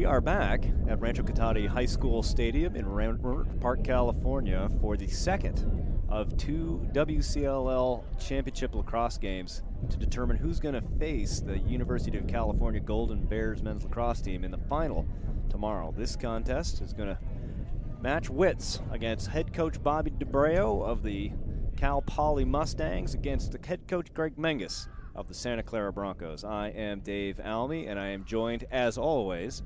We are back at Rancho Cotate High School Stadium in Ramp Park, California for the second of two WCLL championship lacrosse games to determine who's going to face the University of California Golden Bears men's lacrosse team in the final tomorrow. This contest is going to match wits against head coach Bobby DeBreo of the Cal Poly Mustangs against the head coach Greg Menges of the Santa Clara Broncos. I am Dave Almy, and I am joined, as always,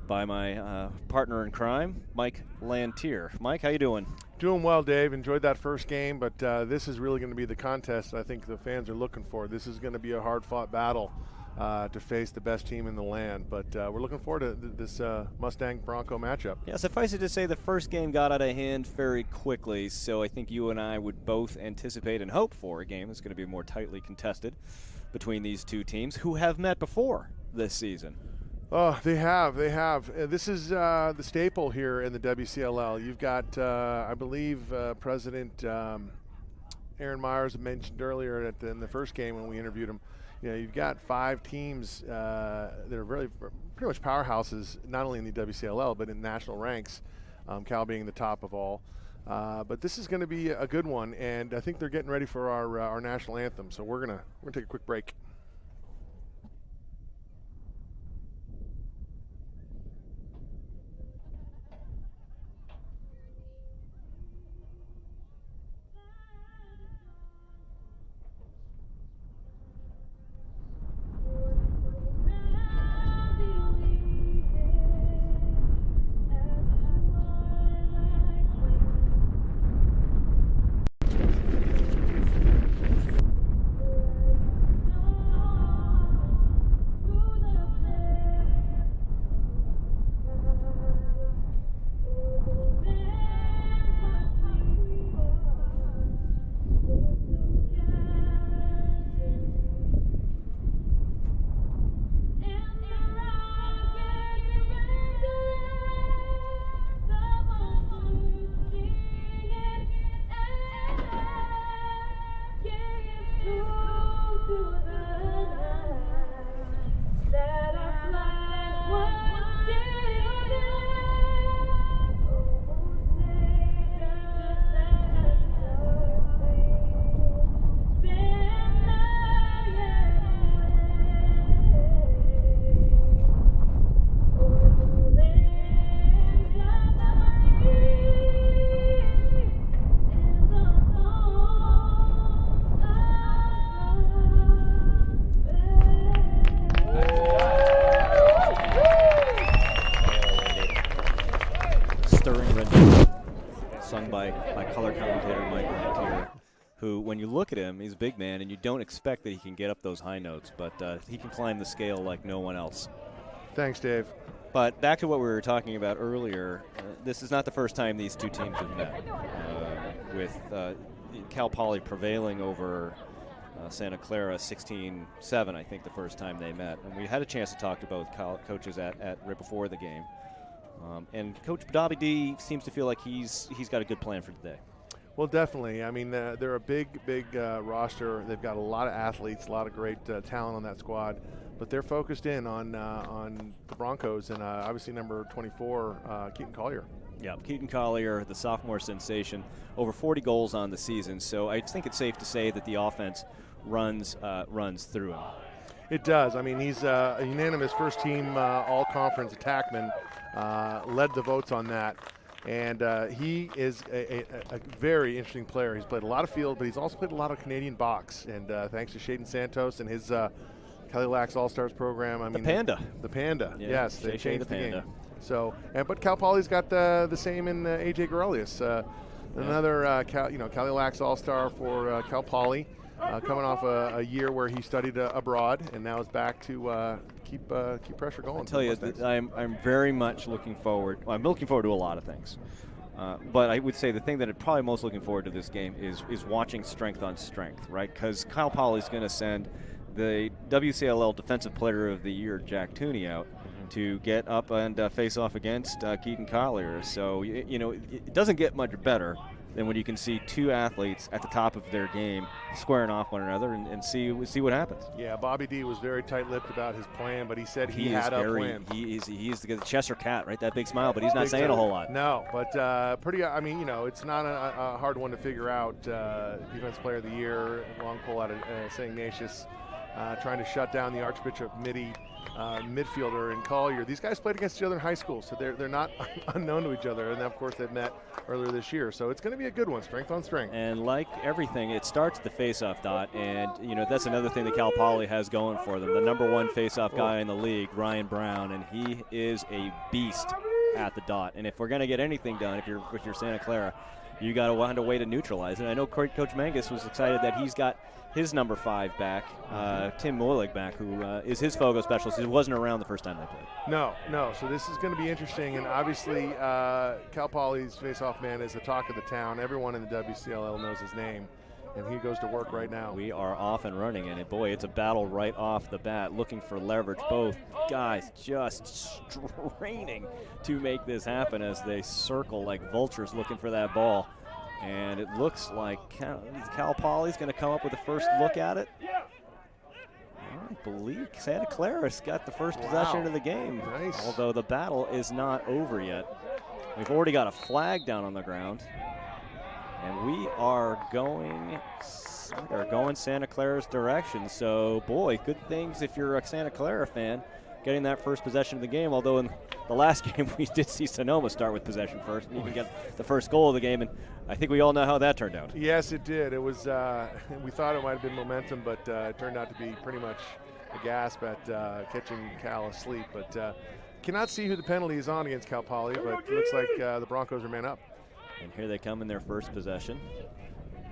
by my partner in crime, Mike Lantier. Mike, how you doing? Doing well, Dave. Enjoyed that first game, but this is really going to be the contest I think the fans are looking for. This is going to be a hard-fought battle to face the best team in the land, but we're looking forward to this Mustang-Bronco matchup. Yeah, suffice it to say the first game got out of hand very quickly, so I think you and I would both anticipate and hope for a game that's going to be more tightly contested between these two teams who have met before this season. Oh, they have. This is the staple here in the WCLL. You've got, I believe, President Aaron Myers mentioned earlier in the first game when we interviewed him. You know, you've got 5 teams that are really pretty much powerhouses, not only in the WCLL but in national ranks. Cal being the top of all. But this is going to be a good one, and I think they're getting ready for our national anthem. So we're gonna take a quick break. He's a big man, and you don't expect that he can get up those high notes, but he can climb the scale like no one else. Thanks, Dave. But back to what we were talking about earlier, this is not the first time these two teams have met, with Cal Poly prevailing over Santa Clara 16-7, I think, the first time they met. And we had a chance to talk to both coaches right before the game. And Coach Bobby D seems to feel like he's got a good plan for today. Well, definitely. I mean, they're a big roster. They've got a lot of athletes, a lot of great talent on that squad, but they're focused in on the Broncos and obviously number 24, Keaton Collier. Yeah, Keaton Collier, the sophomore sensation, over 40 goals on the season. So I think it's safe to say that the offense runs through him. It does. I mean, he's a unanimous first-team all-conference attackman, led the votes on that. And he is a very interesting player. He's played a lot of field, but he's also played a lot of Canadian box. And thanks to Shaden Santos and his Calilax All-Stars program. I mean, the Panda. Yeah, yes, they changed the game. So, but Cal Poly's got the same in AJ Guralas, another Calilax All-Star for Cal Poly, coming off a year where he studied abroad and now is back to keep pressure going. I tell you, I'm very much looking forward. Well, I'm looking forward to a lot of things, but I would say the thing that I'm probably most looking forward to this game is watching strength on strength, right? Because Cal Poly is going to send the WCLL Defensive Player of the Year, Jack Tooney, out to get up and face off against Keaton Collier. So, it doesn't get much better than when you can see two athletes at the top of their game squaring off one another and see what happens. Yeah, Bobby D was very tight-lipped about his plan, but he said he had a plan. He's the Cheshire cat, right? That big smile, but he's not saying a whole lot. No, but I mean, you know, it's not a hard one to figure out. Defensive Player of the Year, long pull out of St. Ignatius, trying to shut down the Archbishop Mitty midfielder and Collier. These guys played against each other in high school, so they're not unknown to each other. And of course, they've met earlier this year, so it's going to be a good one, strength on strength. And like everything, it starts at the faceoff dot, and you know that's another thing that Cal Poly has going for them. The #1 faceoff guy in the league, Ryan Brown, and he is a beast at the dot. And if we're going to get anything done, if you're Santa Clara, you got to find a way to neutralize it. I know Coach Mangus was excited that he's got his #5 back, Tim Moylig back, who is his FOGO specialist. He wasn't around the first time they played. No. So this is going to be interesting, and obviously Cal Poly's face-off man is the talk of the town. Everyone in the WCLL knows his name, and he goes to work right now. We are off and running, and boy, it's a battle right off the bat, looking for leverage. Both guys just straining to make this happen as they circle like vultures looking for that ball. And it looks like Cal Poly's going to come up with the first look at it. I believe Santa Clara's got the first possession of the game. Nice. Although the battle is not over yet. We've already got a flag down on the ground. And we are going Santa Clara's direction. So, boy, good things if you're a Santa Clara fan, getting that first possession of the game. Although in the last game we did see Sonoma start with possession first and even get the first goal of the game, and I think we all know how that turned out. Yes, it did. It was we thought it might have been momentum, but it turned out to be pretty much a gasp at catching Cal asleep. But cannot see who the penalty is on against Cal Poly, but it looks like the Broncos are man up. And here they come in their first possession.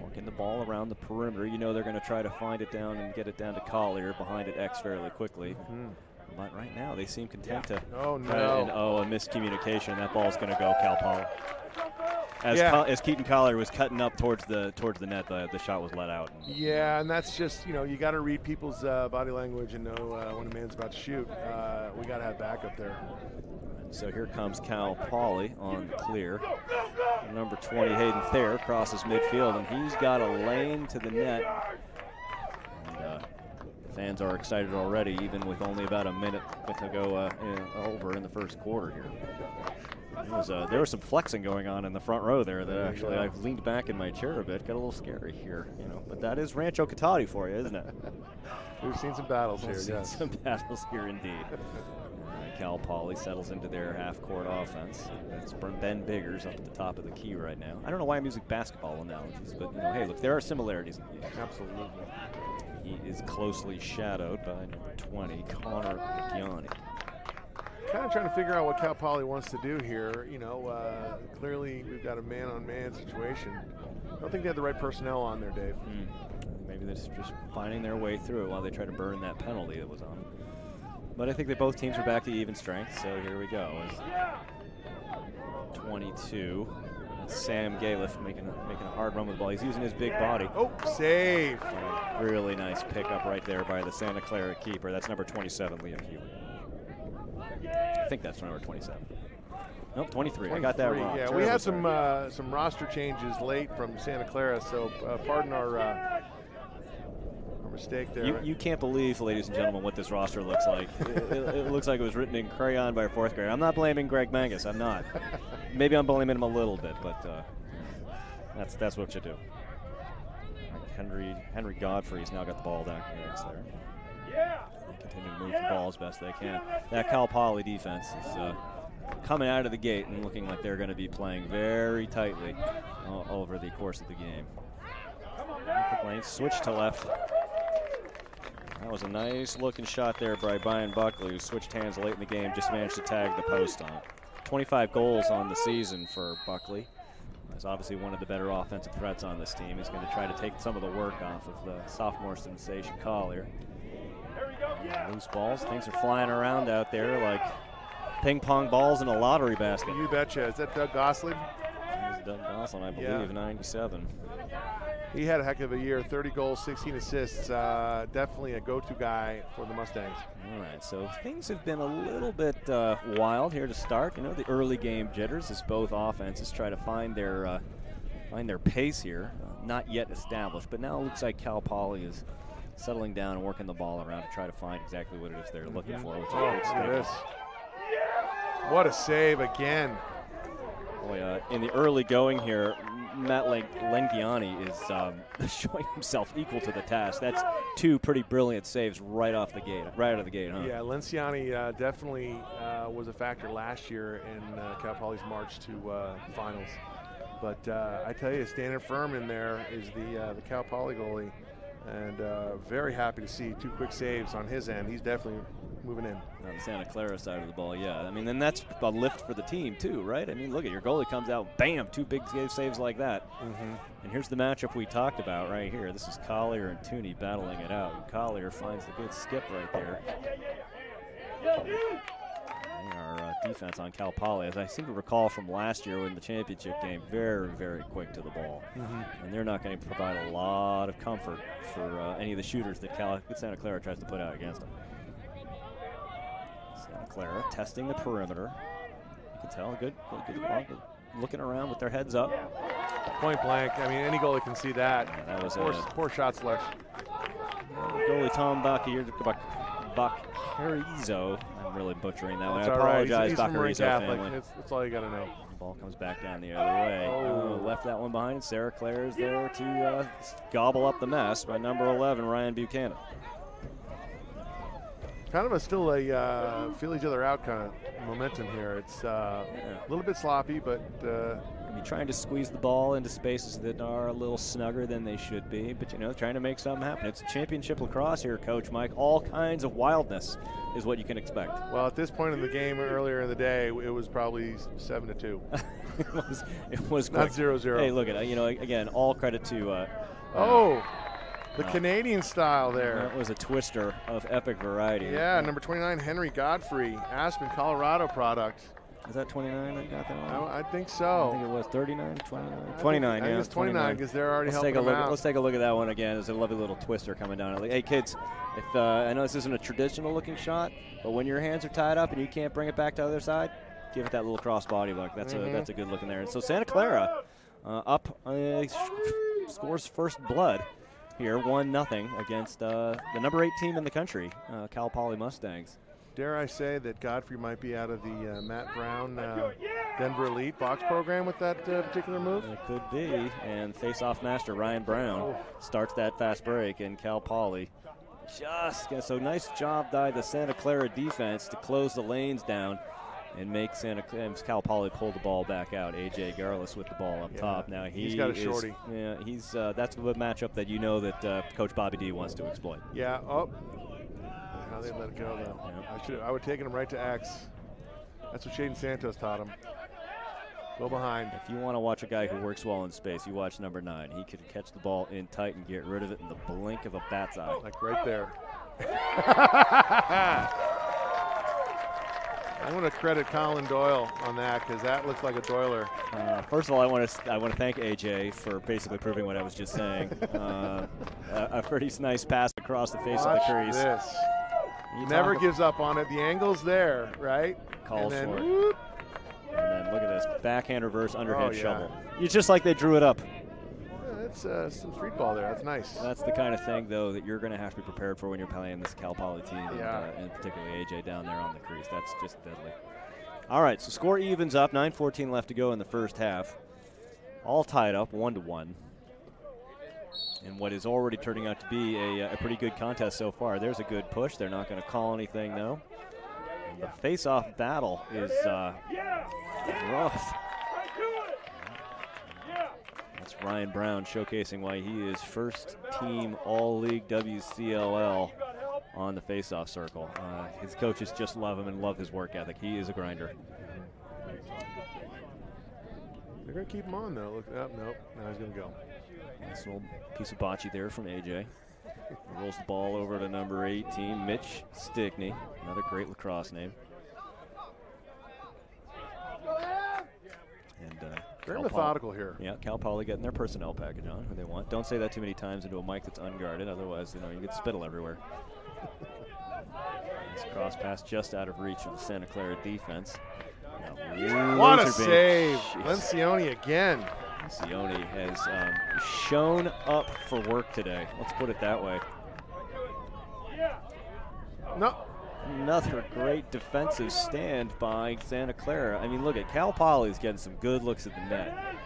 Working the ball around the perimeter. You know they're going to try to find it down and get it down to Collier behind it X fairly quickly. But right now they seem content to. Oh, no. A miscommunication. That ball's going to go Cal Poly. As Keaton Collier was cutting up towards the net, the shot was let out. Yeah, and that's just, you know, you got to read people's body language and know when a man's about to shoot. We got to have backup there. So here comes Cal Poly on the clear. Number 20, Hayden Thayer, crosses midfield, and he's got a lane to the net. And fans are excited already, even with only about a minute to go over in the first quarter here. There was some flexing going on in the front row there that actually I've leaned back in my chair a bit, got a little scary here, you know. But that is Rancho Cotate for you, isn't it? We've seen some battles here, yes. Some battles here indeed. Cal Poly settles into their half-court offense. That's Ben Biggers up at the top of the key right now. I don't know why I'm using basketball analogies, but you know, hey, look, there are similarities. Absolutely. He is closely shadowed by number 20, Connor Lencioni. Kind of trying to figure out what Cal Poly wants to do here. You know, clearly we've got a man-on-man situation. I don't think they have the right personnel on there, Dave. Maybe they're just finding their way through it while they try to burn that penalty that was on. But I think that both teams are back to even strength, so here we go. 22. That's Sam Galiff making a hard run with the ball. He's using his big body. Oh, save. Really nice pickup right there by the Santa Clara keeper. That's number 27, Liam Hewitt. I think that's number 27. Nope, 23. I got that wrong. Yeah, we had some roster changes late from Santa Clara, so pardon our mistake there. You can't believe, ladies and gentlemen, what this roster looks like. it looks like it was written in crayon by a fourth grader. I'm not blaming Greg Mangus. I'm not. Maybe I'm blaming him a little bit, but that's what you do. Henry Godfrey's now got the ball down here. They continue to move the ball as best they can. That Cal Poly defense is coming out of the gate and looking like they're going to be playing very tightly over the course of the game. Switch to left. That was a nice looking shot there by Brian Buckley, who switched hands late in the game, just managed to tag the post on it. 25 goals on the season for Buckley. He's obviously one of the better offensive threats on this team. He's going to try to take some of the work off of the sophomore sensation Collier. Loose balls, things are flying around out there like ping pong balls in a lottery basket. You betcha. Is that Doug Goslin? That's Doug Goslin, I believe, 97. He had a heck of a year, 30 goals, 16 assists. Definitely a go-to guy for the Mustangs. All right, so things have been a little bit wild here to start. You know, the early game jitters as both offenses try to find their find their pace here. Not yet established, but now it looks like Cal Poly is settling down and working the ball around to try to find exactly what it is they're looking for. Which Look at this. What a save again. Boy, in the early going here, Matt Lencioni is showing himself equal to the task. That's 2 pretty brilliant saves right out of the gate, huh? Yeah, Lencioni definitely was a factor last year in Cal Poly's march to finals. But I tell you, standing firm in there is the Cal Poly goalie, and very happy to see 2 quick saves on his end. He's definitely moving in. On the Santa Clara side of the ball, yeah. I mean, then that's a lift for the team too, right? I mean, look at your goalie comes out, bam, 2 big saves like that. And here's the matchup we talked about right here. This is Collier and Tooney battling it out. And Collier finds the good skip right there. Our defense on Cal Poly, as I seem to recall from last year in the championship game, very, very quick to the ball. And they're not going to provide a lot of comfort for any of the shooters that Santa Clara tries to put out against them. Santa Clara testing the perimeter. You can tell, good looking around with their heads up. Point blank. I mean, any goalie can see that. Yeah, that was poor shot selection. Goalie Tom Baccarizo. I'm really butchering that one. I apologize, he's from Marin Baccarizo Catholic. family. That's all you got to know. The ball comes back down the other way. Left that one behind. Sarah Claire is there to gobble up the mess by number 11, Ryan Buchanan. Kind of still a feel each other out kind of momentum here. It's a little bit sloppy, but trying to squeeze the ball into spaces that are a little snugger than they should be, but trying to make something happen. It's championship lacrosse here, Coach Mike. All kinds of wildness is what you can expect. Well, at this point in the game earlier in the day, it was probably 7-2. it was not quick. 0-0. Hey, look at again, all credit to the Canadian style there. That was a twister of epic variety. Yeah, number 29, Henry Godfrey, Aspen, Colorado product. Is that 29 that got that one? I think so. I think it was 39, 29. 29, I think it's 29 because they're already helping them out. Let's take a look at that one again. There's a lovely little twister coming down. Hey, kids, if I know this isn't a traditional-looking shot, but when your hands are tied up and you can't bring it back to the other side, give it that little cross-body look. That's a good looking there. And so Santa Clara up scores first blood here, 1-0 against the number 8 team in the country, Cal Poly Mustangs. Dare I say that Godfrey might be out of the Matt Brown Denver Elite box program with that particular move? It could be. And face-off master Ryan Brown starts that fast break, and Cal Poly so nice job by the Santa Clara defense to close the lanes down and make Cal Poly pull the ball back out. AJ Guralas with the ball up top. Now he's got a shorty. Yeah, that's the matchup that that Coach Bobby D wants to exploit. Yeah. How they let it go though. Yeah. I would have taken him right to X. That's what Shaden Santos taught him. Go behind. If you want to watch a guy who works well in space, you watch number 9. He could catch the ball in tight and get rid of it in the blink of a bat's eye. Like right there. I'm going to credit Colin Doyle on that because that looks like a Doiler. First of all, I want to thank AJ for basically proving what I was just saying. A pretty nice pass across the face of the crease. This. He never gives up on it. The angle's there, right? Calls for it. Whoop. And then look at this backhand reverse underhand shovel. It's just like they drew it up. Yeah, that's some street ball there. That's nice. That's the kind of thing, though, that you're going to have to be prepared for when you're playing this Cal Poly team, and particularly AJ down there on the crease. That's just deadly. All right, so score evens up. 9:14 left to go in the first half. All tied up, 1-1. And what is already turning out to be a pretty good contest so far. There's a good push. They're not going to call anything, though. And the face-off battle is rough. That's Ryan Brown showcasing why he is first-team All-League WCLL on the face-off circle. His coaches just love him and love his work ethic. He is a grinder. They're going to keep him on, though. Look, nope. Now he's going to go. Nice little piece of bocce there from AJ. He rolls the ball over to number 18, Mitch Stickney. Another great lacrosse name. And very methodical here. Yeah, Cal Poly getting their personnel package on, who they want. Don't say that too many times into a mic that's unguarded, otherwise you get spittle everywhere. This cross pass just out of reach of the Santa Clara defense. What a save. Lencioni again. Lencioni has shown up for work today. Let's put it that way. No. Another great defensive stand by Santa Clara. I mean, look at Cal Poly's getting some good looks at the net.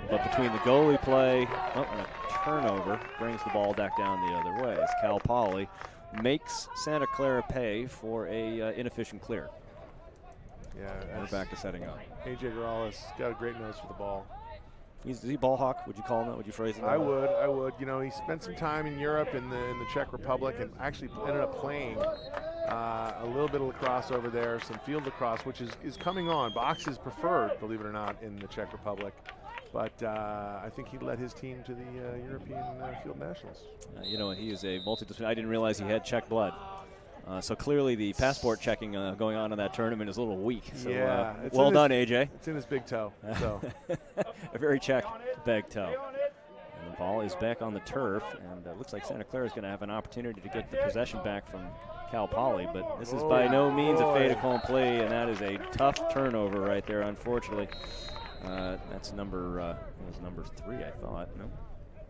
But between the goalie play and a turnover, brings the ball back down the other way as Cal Poly makes Santa Clara pay for a inefficient clear. Yeah, we're back to setting up. AJ Guralas got a great nose for the ball. Is he ball hawk? Would you call him that? Would you phrase him that? I would. You know, he spent some time in Europe in the Czech Republic and actually ended up playing a little bit of lacrosse over there, some field lacrosse, which is coming on. Box is preferred, believe it or not, in the Czech Republic. But I think he led his team to the European Field Nationals. You know, he is a multidisciplinary. I didn't realize he had Czech blood. So clearly the passport checking going on in that tournament is a little weak. So, yeah. Well done, AJ. It's in his big toe. So. A very Czech big toe. And the ball is back on the turf, and it looks like Santa Clara is going to have an opportunity to get the possession back from Cal Poly, but this is by no means a fait accompli, and that is a tough turnover right there, unfortunately. That's number 3, I thought. No,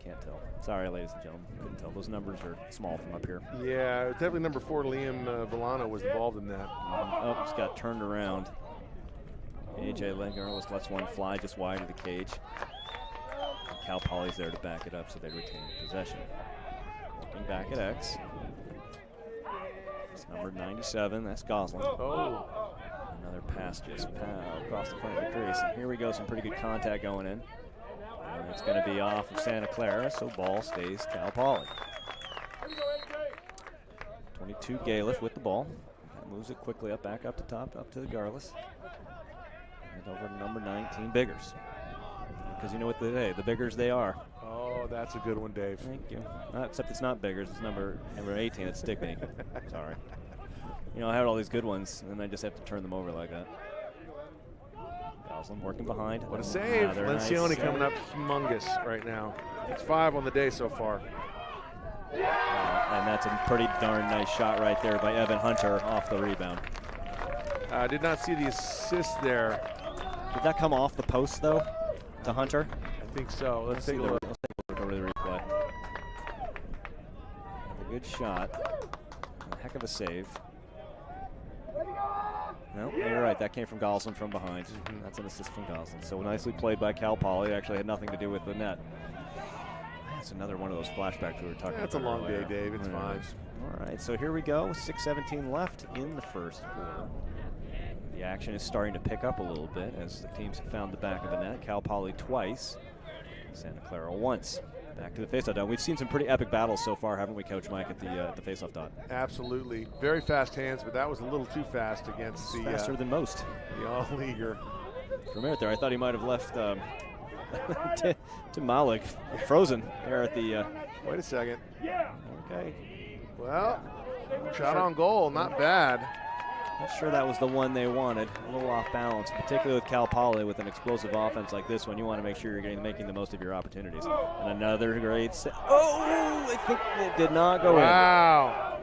can't tell. Sorry, ladies and gentlemen, couldn't tell. Those numbers are small from up here. Yeah, definitely number 4, Liam Villano was involved in that. Oh, it's got turned around. AJ Guralas lets one fly just wide of the cage. And Cal Poly's there to back it up, so they retain possession. Looking back at X. It's number 97. That's Goslin. Oh. Another pass just across the front of the crease. And here we go, some pretty good contact going in. And it's going to be off of Santa Clara, so ball stays Cal Poly. 22 Galef with the ball. Moves it quickly back up the top, up to the Guralas. And over to number 19, Biggers. Because you know what the Biggers they are. Oh, that's a good one, Dave. Thank you. Except it's not Biggers, it's number 18, it's Stickney. Sorry. You know, I had all these good ones, and then I just have to turn them over like that. Goslin working behind. What a save. Lencioni coming up humongous right now. It's 5 on the day so far. And that's a pretty darn nice shot right there by Evan Hunter off the rebound. I did not see the assist there. Did that come off the post, though, to Hunter? I think so. Let's take a look. Let's take a look over the replay. A good shot. A heck of a save. No, you're right. That came from Goslin from behind. That's an assist from Goslin. So nicely played by Cal Poly. It actually had nothing to do with the net. That's another one of those flashbacks we were talking about. It's a long earlier. day, Dave. It's fine. All right, so here we go. 6:17 left in the first quarter. The action is starting to pick up a little bit as the teams have found the back of the net. Cal Poly twice, Santa Clara once. Back to the faceoff dot. We've seen some pretty epic battles so far, haven't we, Coach Mike, at the faceoff dot? Absolutely. Very fast hands, but that was a little too fast against the faster than most. The all-leaguer. For a minute there, I thought he might have left Tim Malik frozen there at the. Wait a second. Yeah. Okay. Well, shot on goal, not bad. Not sure that was the one they wanted. A little off balance, particularly with Cal Poly with an explosive offense like this one. You want to make sure you're making the most of your opportunities. And another great set. Oh, I think it did not go in. Wow.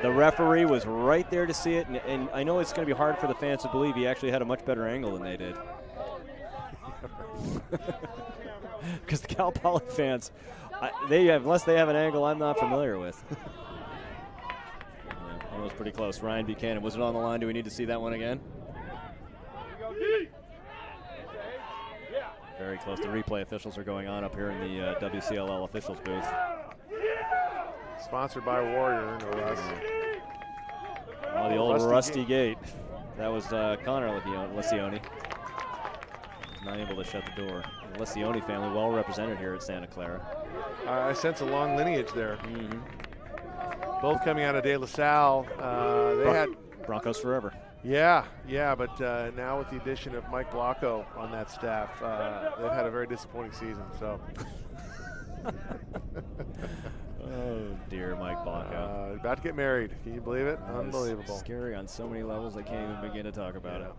The referee was right there to see it, and I know it's going to be hard for the fans to believe he actually had a much better angle than they did. Because the Cal Poly fans, unless they have an angle I'm not familiar with. It was pretty close. Ryan Buchanan, was it on the line? Do we need to see that one again? Very close. The replay officials are going on up here in the WCLL officials booth. Sponsored by Warrior, no less. Oh, the old Rusty Gate. That was Connor Lencioni. Not able to shut the door. The Lencioni family well represented here at Santa Clara. I sense a long lineage there. Both coming out of De La Salle. They had Broncos forever. Yeah, but now with the addition of Mike Blocko on that staff, they've had a very disappointing season. So. Oh dear, Mike Blocko. About to get married. Can you believe it? Unbelievable. Scary on so many levels. I can't even begin to talk about it.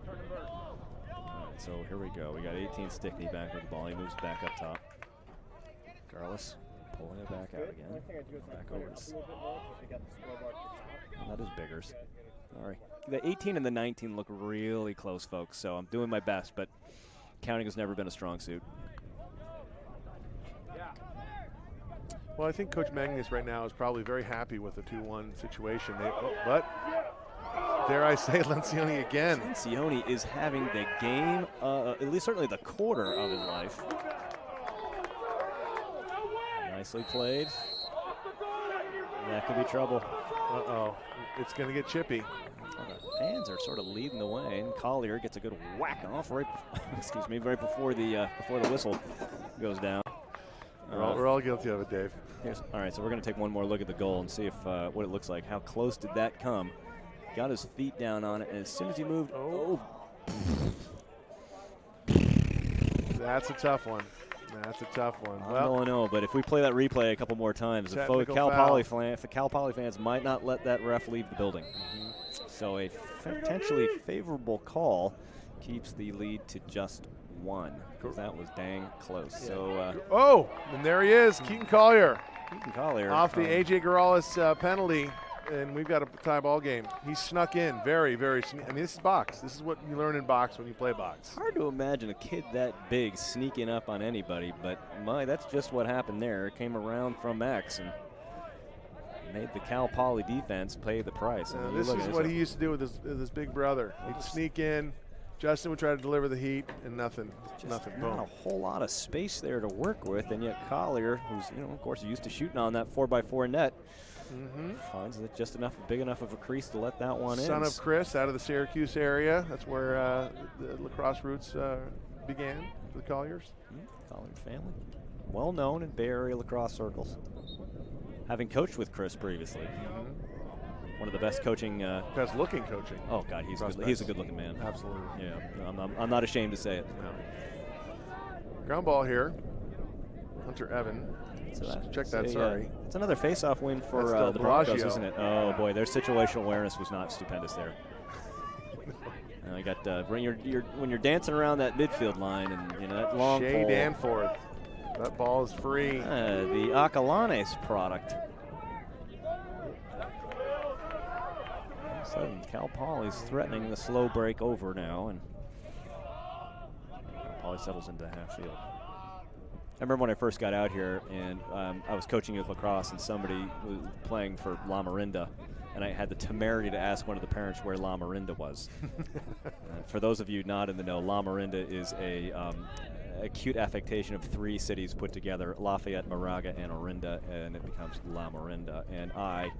So here we go. We got 18 Stickney back with the ball. He moves back up top. Guralas pulling it back out again. Back over. That is Biggers. Sorry. The 18 and the 19 look really close, folks. So I'm doing my best, but counting has never been a strong suit. Well, I think Coach Magnus right now is probably very happy with the 2-1 situation. But dare I say, Lencioni again. Lencioni is having the game, at least certainly the quarter of his life. Nicely played. That could be trouble. Uh-oh. It's going to get chippy. The fans are sort of leading the way, and Collier gets a good whack off right, excuse me, right before the whistle goes down. We're all guilty of it, Dave. All right, so we're going to take one more look at the goal and see if what it looks like. How close did that come? Got his feet down on it, and as soon as he moved, That's a tough one. That's a tough one. Well, no, but if we play that replay a couple more times, the Cal Poly fans might not let that ref leave the building. So a potentially favorable call keeps the lead to just 1, because that was dang close. Yeah. So, and there he is, Keaton Collier. Keaton Collier. Off the A.J. Guralas penalty, and we've got a tie ball game. He snuck in very, very I mean, this is box. This is what you learn in box when you play box. Hard to imagine a kid that big sneaking up on anybody, but that's just what happened there. It came around from X and made the Cal Poly defense pay the price. This is what he used to do with his big brother. He'd sneak in. Justin would try to deliver the heat, and nothing. Nothing. Not a whole lot of space there to work with, and yet Collier, who's of course used to shooting on that 4x4 net, finds it just big enough of a crease to let that one in. Son of Chris, out of the Syracuse area. That's where the lacrosse roots began for the Colliers. Collier family, well known in Bay Area lacrosse circles. Having coached with Chris previously. One of the best coaching. Best looking coaching. Oh, God, he's a good-looking man. Absolutely. Yeah, I'm not ashamed to say it. No. Ground ball here. Hunter Evan. So check that, sorry. It's another face-off win for the Broncos, isn't it? Oh, boy, their situational awareness was not stupendous there. You got when you're dancing around that midfield line and that long Shea Danforth. That ball is free. The Acalanes product. Sudden, Cal Poly's threatening the slow break over now, and Cal Poly settles into half field. I remember when I first got out here, and I was coaching youth lacrosse, and somebody was playing for La Marinda, and I had the temerity to ask one of the parents where La Marinda was. For those of you not in the know, La Marinda is a acute affectation of 3 cities put together: Lafayette, Moraga, and Orinda, and it becomes La Marinda. And I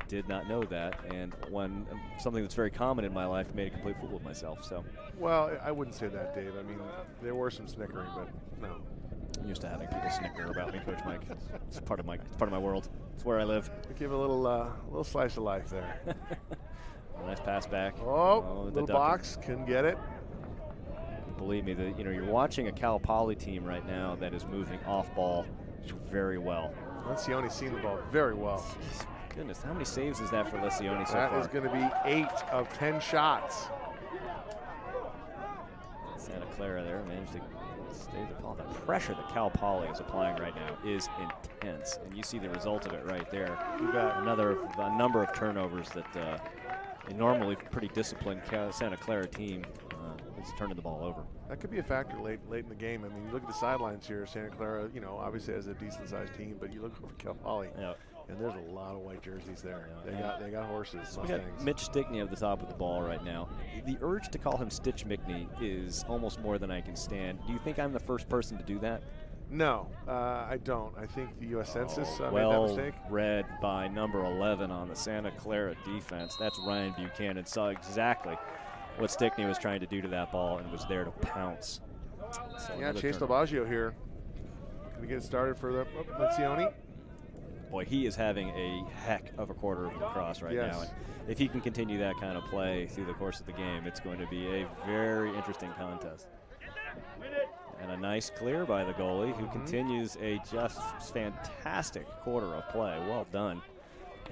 did not know that, and when something that's very common in my life made a complete fool of myself. So, well, I wouldn't say that, Dave. I mean, there were some snickering, but no. I'm used to having people snicker about me, Coach Mike. It's part of my world. It's where I live. Give a little slice of life there. Nice pass back. Little box, couldn't get it. Believe me, you're watching a Cal Poly team right now that is moving off ball very well. Lencioni's seen the ball very well. Goodness, how many saves is that for Lencioni so far? That is going to be 8 of 10 shots. Santa Clara there managed to stay the ball. The pressure that Cal Poly is applying right now is intense, and you see the result of it right there. We've got a number of turnovers that a normally pretty disciplined Santa Clara team is turning the ball over. That could be a factor late in the game. I mean, you look at the sidelines here. Santa Clara, obviously has a decent-sized team, but you look over Cal Poly. Yeah. And there's a lot of white jerseys there. They got horses. So we got Mitch Stickney at the top of the ball right now. The urge to call him Stitch McNey is almost more than I can stand. Do you think I'm the first person to do that? No, I don't. I think the U.S. Census made well that mistake. Read by number 11 on the Santa Clara defense. That's Ryan Buchanan. Saw exactly what Stickney was trying to do to that ball and was there to pounce. So Chase Lombardi here. Going to get it started for the Lencioni. Boy, he is having a heck of a quarter of lacrosse right now. And if he can continue that kind of play through the course of the game, it's going to be a very interesting contest. And a nice clear by the goalie, who continues a just fantastic quarter of play. Well done.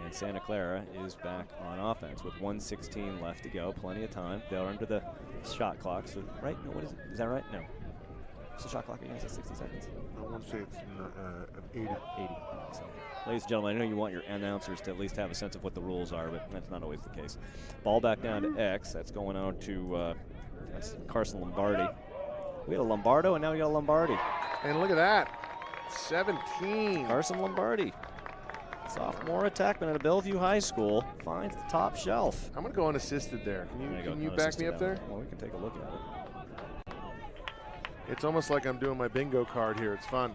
And Santa Clara is back on offense with 1:16 left to go. Plenty of time. They're under the shot clock. So, right? No, what is it? Is that right? No. What's the shot clock again? Is it 60 seconds? I want to say it's 80. So, ladies and gentlemen, I know you want your announcers to at least have a sense of what the rules are, but that's not always the case. Ball back down to X. That's going out to that's Carson Lombardi. We had a Lombardo, and now we got a Lombardi. And look at that. 17. Carson Lombardi, sophomore attackman at Bellevue High School, finds the top shelf. I'm going to go unassisted there. Can you back me up there? Well, we can take a look at it. It's almost like I'm doing my bingo card here. It's fun.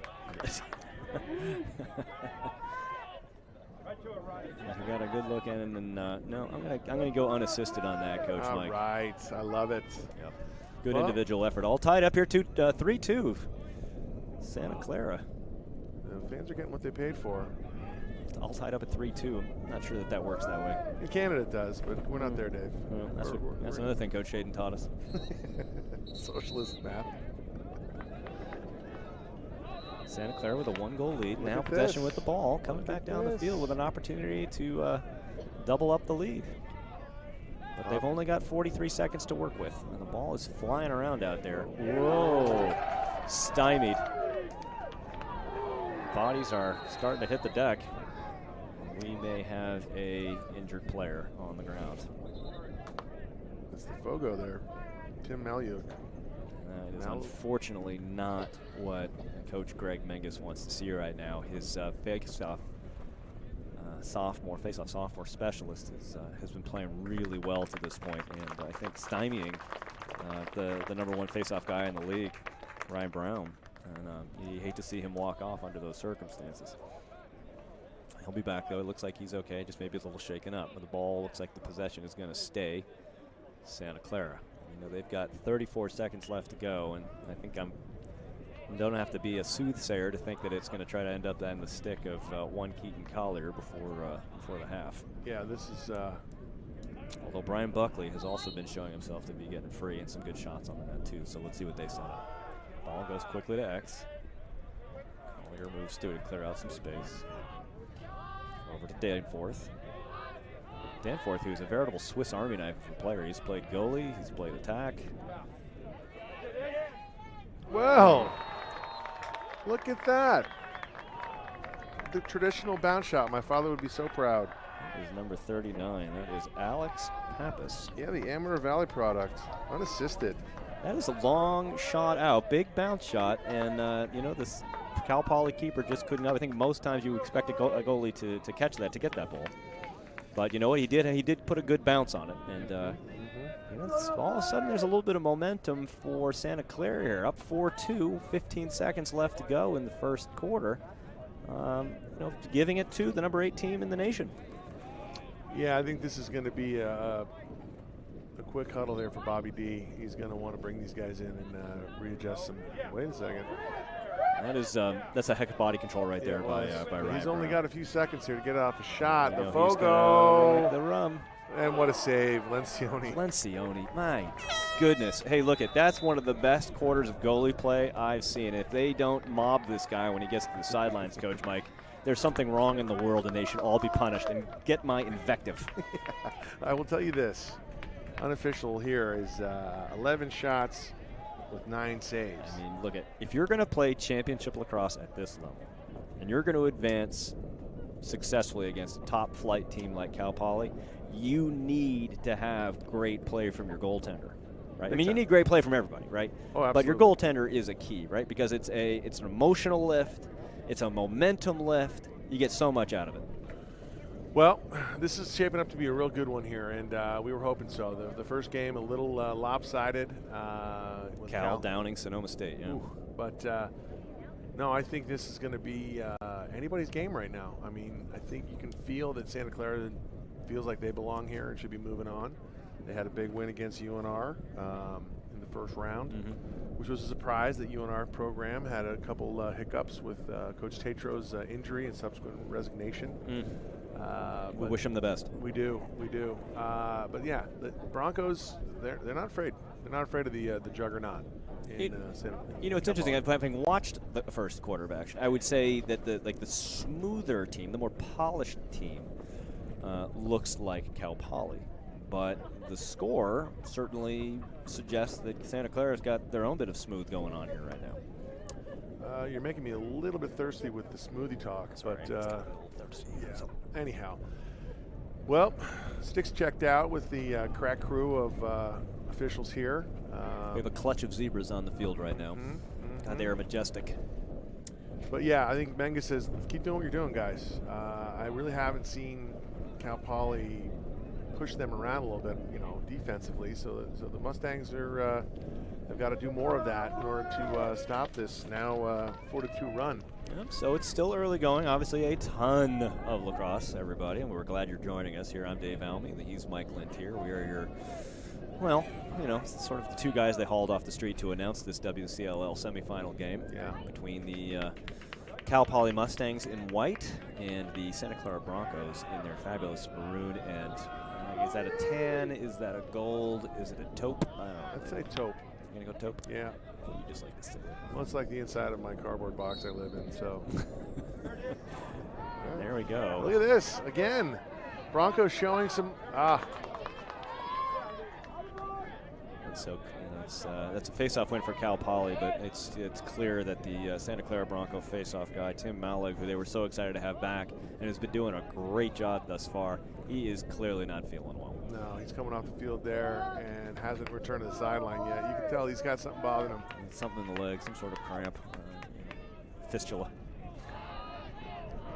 I got a good look at him, and no, I'm gonna go unassisted on that, Coach Mike. All right, I love it. Yep. Good individual effort. All tied up here, 3-2. Santa Clara. The fans are getting what they paid for. It's all tied up at 3-2. Not sure that works that way. In Canada it does, but we're not there, Dave. Well, that's another thing Coach Hayden taught us. Socialist math. Santa Clara with a 1-goal lead. Look now at possession this. with the ball, coming back down the field with an opportunity to double up the lead. But they've only got 43 seconds to work with, and the ball is flying around out there. Whoa, stymied. Bodies are starting to hit the deck. We may have a injured player on the ground. That's the Fogo there, Tim Malyuk. That is unfortunately not what Coach Greg Menges wants to see right now. His face-off sophomore specialist has been playing really well to this point, and I think stymieing the number 1 face-off guy in the league, Ryan Brown. And you hate to see him walk off under those circumstances. He'll be back though. It looks like he's okay, just maybe a little shaken up. But the ball looks like the possession is going to stay Santa Clara. You know, they've got 34 seconds left to go, and I think I don't have to be a soothsayer to think that it's going to try to end up in the stick of one Keaton Collier before the half. Yeah, this is. Although Brian Buckley has also been showing himself to be getting free and some good shots on the net too. So let's see what they set up. Ball goes quickly to X. Collier moves to clear out some space. Over to Danforth. Danforth, who's a veritable Swiss Army knife of a player. He's played goalie, he's played attack. Well, look at that. The traditional bounce shot. My father would be so proud. That is number 39. That is Alex Pappas. Yeah, the Amateur Valley product, unassisted. That is a long shot out, big bounce shot, and you know, this Cal Poly keeper just couldn't. I think most times you expect a goalie to catch that, to get that ball. But you know what he did? He did put a good bounce on it, and you know, all of a sudden there's a little bit of momentum for Santa Clara here. Up 4-2, 15 seconds left to go in the first quarter. You know, giving it to the number 8 team in the nation. Yeah, I think this is going to be a quick huddle there for Bobby D. He's going to want to bring these guys in and readjust them. Wait a second. That is that's a heck of body control right there by Ryan. He's only got a few seconds here to get off a shot. The Fogo. Fogo. The rum. And what a save, Lencioni. Lencioni, my goodness. Hey, look that's one of the best quarters of goalie play I've seen. If they don't mob this guy when he gets to the sidelines, Coach Mike, there's something wrong in the world and they should all be punished. And get my invective. I will tell you this. Unofficial here is 11 shots with 9 saves. I mean, look if you're going to play championship lacrosse at this level and you're going to advance successfully against a top flight team like Cal Poly, you need to have great play from your goaltender, right? I mean, you need great play from everybody, right? Oh, absolutely. But your goaltender is a key, right? Because it's an emotional lift, it's a momentum lift. You get so much out of it. Well, this is shaping up to be a real good one here, and we were hoping so. The first game a little lopsided. Cal downing Sonoma State, yeah. Ooh, but no, I think this is going to be anybody's game right now. I mean, I think you can feel that Santa Clara feels like they belong here and should be moving on. They had a big win against UNR in the first round, which was a surprise. That UNR program had a couple hiccups with Coach Tatro's injury and subsequent resignation. We wish him the best. We do. But yeah, the Broncos, they're not afraid. They're not afraid of the juggernaut. You know, it's interesting. Having watched the first quarterback, I would say that the smoother team, the more polished team, looks like Cal Poly. But the score certainly suggests that Santa Clara's got their own bit of smooth going on here right now. You're making me a little bit thirsty with the smoothie talk. That's but right. yeah. Anyhow, well, Sticks checked out with the crack crew of officials here. We have a clutch of zebras on the field right now. God, they are majestic. But yeah, I think Menga says, keep doing what you're doing, guys. I really haven't seen Cal Poly push them around a little bit, defensively. So the Mustangs are have got to do more of that in order to stop this now 4-2 run. Yep, so it's still early going. Obviously, a ton of lacrosse, everybody, and we're glad you're joining us here. I'm Dave Almy. He's Mike Lint here. We are your, well, sort of the two guys they hauled off the street to announce this WCLL semifinal game between the Cal Poly Mustangs in white and the Santa Clara Broncos in their fabulous maroon. And is that a tan? Is that a gold? Is it a taupe? I don't know. I'd say taupe. You're going to go taupe? Yeah. Well, you just like this thing. Well, it's like the inside of my cardboard box I live in, so. There we go. Look at this, again. Broncos showing some, So that's a face-off win for Cal Poly, but it's clear that the Santa Clara Bronco face-off guy, Tim Malig, who they were so excited to have back and has been doing a great job thus far, he is clearly not feeling well. No, he's coming off the field there and hasn't returned to the sideline yet. You can tell he's got something bothering him. Something in the leg, some sort of cramp, fistula.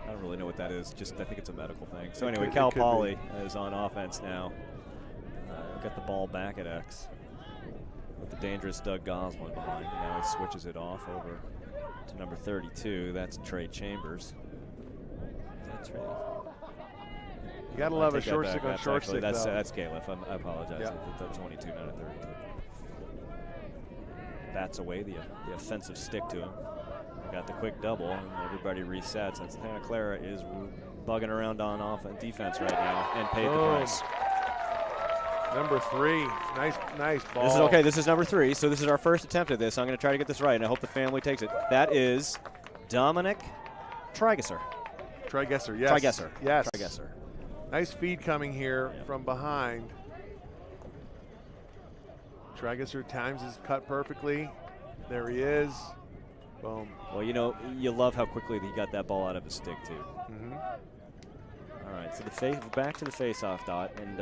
I don't really know what that is. I think it's a medical thing. So anyway, Cal Poly is on offense now. Got the ball back at X with the dangerous Doug Goslin behind. Now he switches it off over to number 32. That's Trey Chambers. Is that Trey? You gotta love a short stick on short stick. That's Galef. I apologize. Yeah. That's 22, not a 32. Bats away the offensive stick to him. Got the quick double, and everybody resets. And Santa Clara is bugging around on defense right now and paid the price. Number 3, nice ball. This is okay. This is number 3, so this is our first attempt at this. I'm going to try to get this right, and I hope the family takes it. That is Dominick Trageser. Trageser, yes. Trageser. Yes. Trageser. Nice feed coming here from behind. Trageser times his cut perfectly. There he is. Boom. Well, you love how quickly he got that ball out of his stick, too. Mm-hmm. All right, so back to the face-off dot, and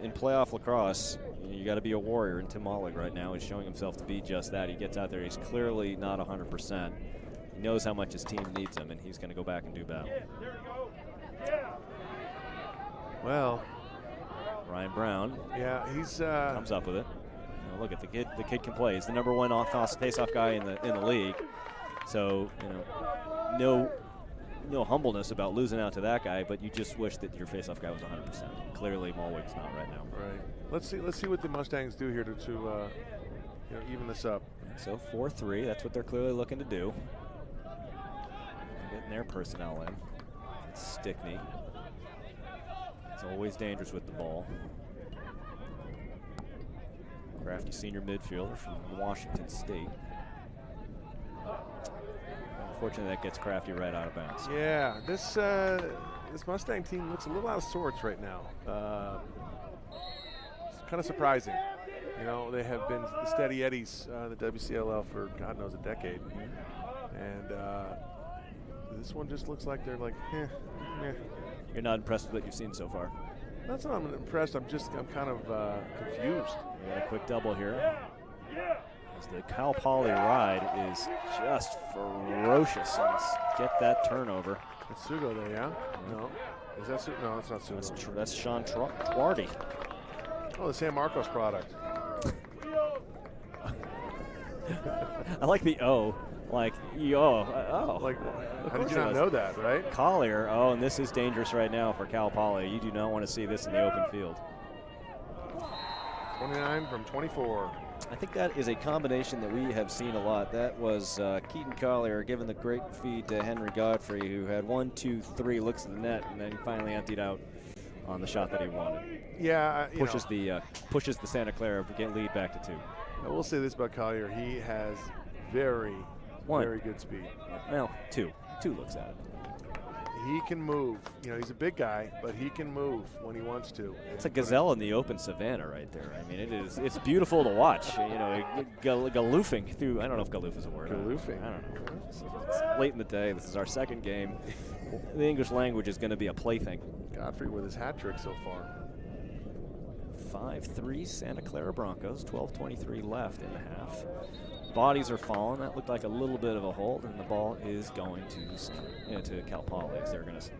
in playoff lacrosse, you got to be a warrior. And Tim Malig right now is showing himself to be just that. He gets out there, he's clearly not 100%. He knows how much his team needs him, and he's going to go back and do battle. Well, Ryan Brown, he's comes up with it. Look at the kid. The kid can play. He's the #1 face-off guy in the league. So no humbleness about losing out to that guy, but you just wish that your face-off guy was 100%. Clearly, Mulwig's not right now. Right. Let's see what the Mustangs do here to even this up. So 4-3. That's what they're clearly looking to do. Getting their personnel in. Stickney. He's always dangerous with the ball. Crafty senior midfielder from Washington State. Unfortunately, that gets Crafty right out of bounds. Yeah, this Mustang team looks a little out of sorts right now. It's kind of surprising. They have been the steady eddies in the WCLL for God knows a decade, and this one just looks like they're like, You're not impressed with what you've seen so far? That's not I'm impressed. I'm kind of confused. We got a quick double here. As the Cal Poly ride is just ferocious. Get that turnover. It's Sugo there, yeah? No. Is that Sugo? No, it's not Sugo. That's Sean Twardy. Oh, the San Marcos product. I like the O. Like, Like, how did you not know that, right? Collier. Oh, and this is dangerous right now for Cal Poly. You do not want to see this in the open field. 29 from 24. I think that is a combination that we have seen a lot. That was Keaton Collier giving the great feed to Henry Godfrey, who had 1, 2, 3 looks at the net, and then finally emptied out on the shot that he wanted. Yeah, pushes the Santa Clara lead back to 2. I will say this about Collier: he has very good speed. Well, 2 looks at it. He can move. He's a big guy, but he can move when he wants to. It's a gazelle in the open savanna right there. I mean, it's beautiful to watch. Galoofing through. I don't know if galoof is a word. Galoofing. I don't know. It's late in the day. This is our second game. The English language is going to be a plaything. Godfrey with his hat trick so far. 5-3 Santa Clara Broncos. 12:23 left in the half. Bodies are falling. That looked like a little bit of a hold, and the ball is going to Cal Poly. They're going to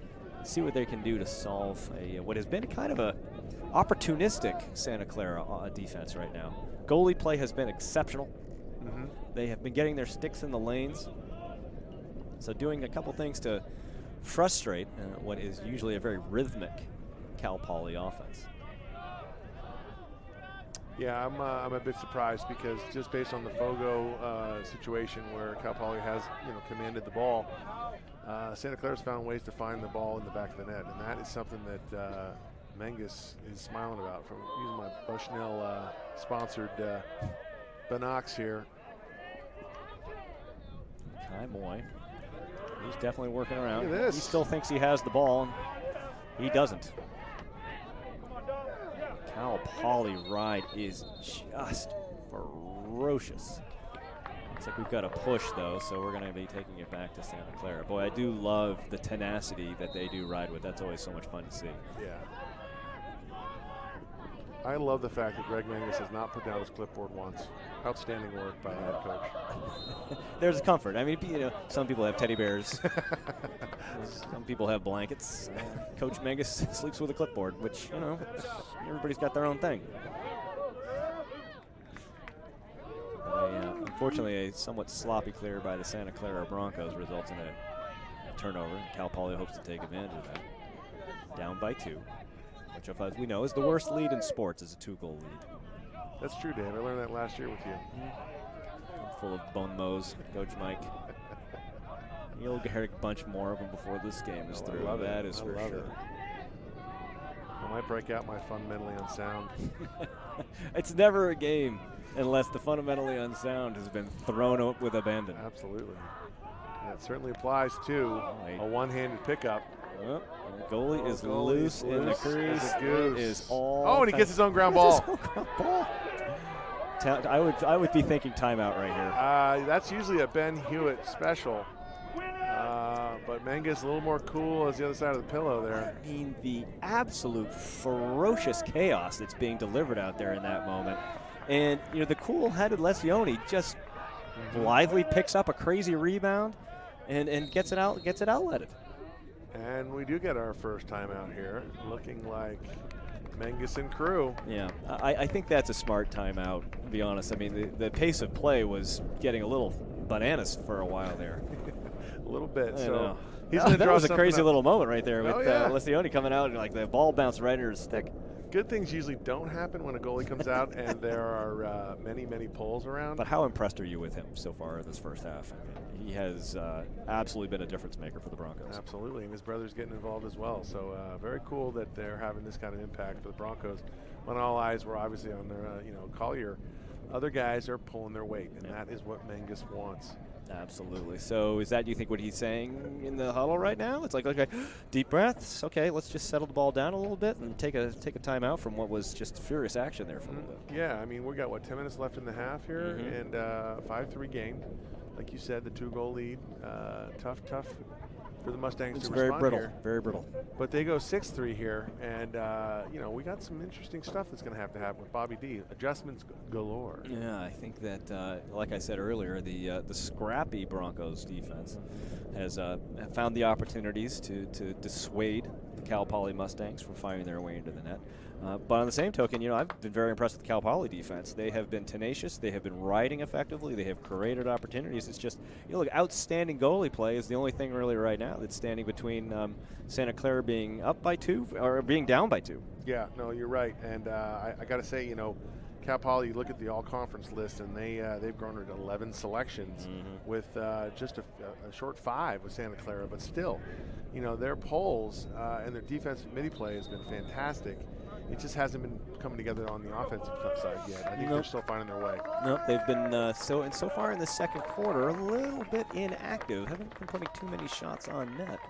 see what they can do to solve what has been kind of a opportunistic Santa Clara defense right now. Goalie play has been exceptional. They have been getting their sticks in the lanes. So doing a couple things to frustrate what is usually a very rhythmic Cal Poly offense. Yeah, I'm a bit surprised because just based on the Fogo situation where Cal Poly has commanded the ball, Santa Clara's found ways to find the ball in the back of the net, and that is something that Menges is smiling about from using my Bushnell sponsored binocs here. Kai Moy, he's definitely working around. Look at this. He still thinks he has the ball, and he doesn't. Cal Poly ride is just ferocious. Looks like we've got a push, though, so we're going to be taking it back to Santa Clara. Boy, I do love the tenacity that they do ride with. That's always so much fun to see. Yeah. I love the fact that Greg Menges has not put down his clipboard once. Outstanding work by the head coach. There's a comfort. I mean, some people have teddy bears. Some people have blankets. Coach Menges sleeps with a clipboard, which, everybody's got their own thing. Unfortunately, a somewhat sloppy clear by the Santa Clara Broncos results in a turnover. Cal Poly hopes to take advantage of that. Down by 2. Which, as we know, is the worst lead in sports, is a 2-goal lead. That's true, Dave. I learned that last year with you. Full of bone mows, Coach Mike. You'll get a bunch more of them before this game is through. That is for sure. I might break out my fundamentally unsound. It's never a game unless the fundamentally unsound has been thrown up with abandon. Absolutely. That certainly applies to a one-handed pickup. The goalie is loose in the crease. It is all. Oh, and he gets his own ground ball. I would be thinking timeout right here. That's usually a Ben Hewitt special. But Menges a little more cool as the other side of the pillow there. I mean, the absolute ferocious chaos that's being delivered out there in that moment. And, the cool-headed Lencioni just blithely picks up a crazy rebound and gets it outletted. And we do get our first timeout here, looking like Menges and crew. Yeah, I think that's a smart timeout, to be honest. I mean, the pace of play was getting a little bananas for a while there. A little bit. So that was a crazy little moment right there with Lencioni coming out and like the ball bounced right under his stick. Good things usually don't happen when a goalie comes out and there are many, many pulls around. But how impressed are you with him so far in this first half? I mean, he has absolutely been a difference maker for the Broncos. Absolutely, and his brother's getting involved as well. So very cool that they're having this kind of impact for the Broncos. When all eyes were obviously on their, Collier, other guys are pulling their weight, and that is what Menges wants. Absolutely. So is that, you think, what he's saying in the huddle right now? It's like, okay, deep breaths. Okay, let's just settle the ball down a little bit and take a timeout from what was just furious action there for a little bit. Yeah, I mean, we got, 10 minutes left in the half here, and 5-3 game. Like you said, the 2-goal lead. Tough for the Mustangs to respond very brittle, here. very brittle. But they go 6-3 here, and, we got some interesting stuff that's going to happen with Bobby D. Adjustments galore. Yeah, I think that, like I said earlier, the scrappy Broncos defense has found the opportunities to dissuade the Cal Poly Mustangs from finding their way into the net. But on the same token, I've been very impressed with the Cal Poly defense. They have been tenacious. They have been riding effectively. They have created opportunities. It's just, look, outstanding goalie play is the only thing really right now that's standing between Santa Clara being up by 2 or being down by 2. Yeah, no, you're right. And I got to say, Cal Poly, you look at the all-conference list, and they've grown to 11 selections with just a short 5 with Santa Clara. But still, their polls and their defensive midi play has been fantastic. It just hasn't been coming together on the offensive side yet. I think they're still finding their way. Nope, they've been so far in the second quarter a little bit inactive. Haven't been putting too many shots on net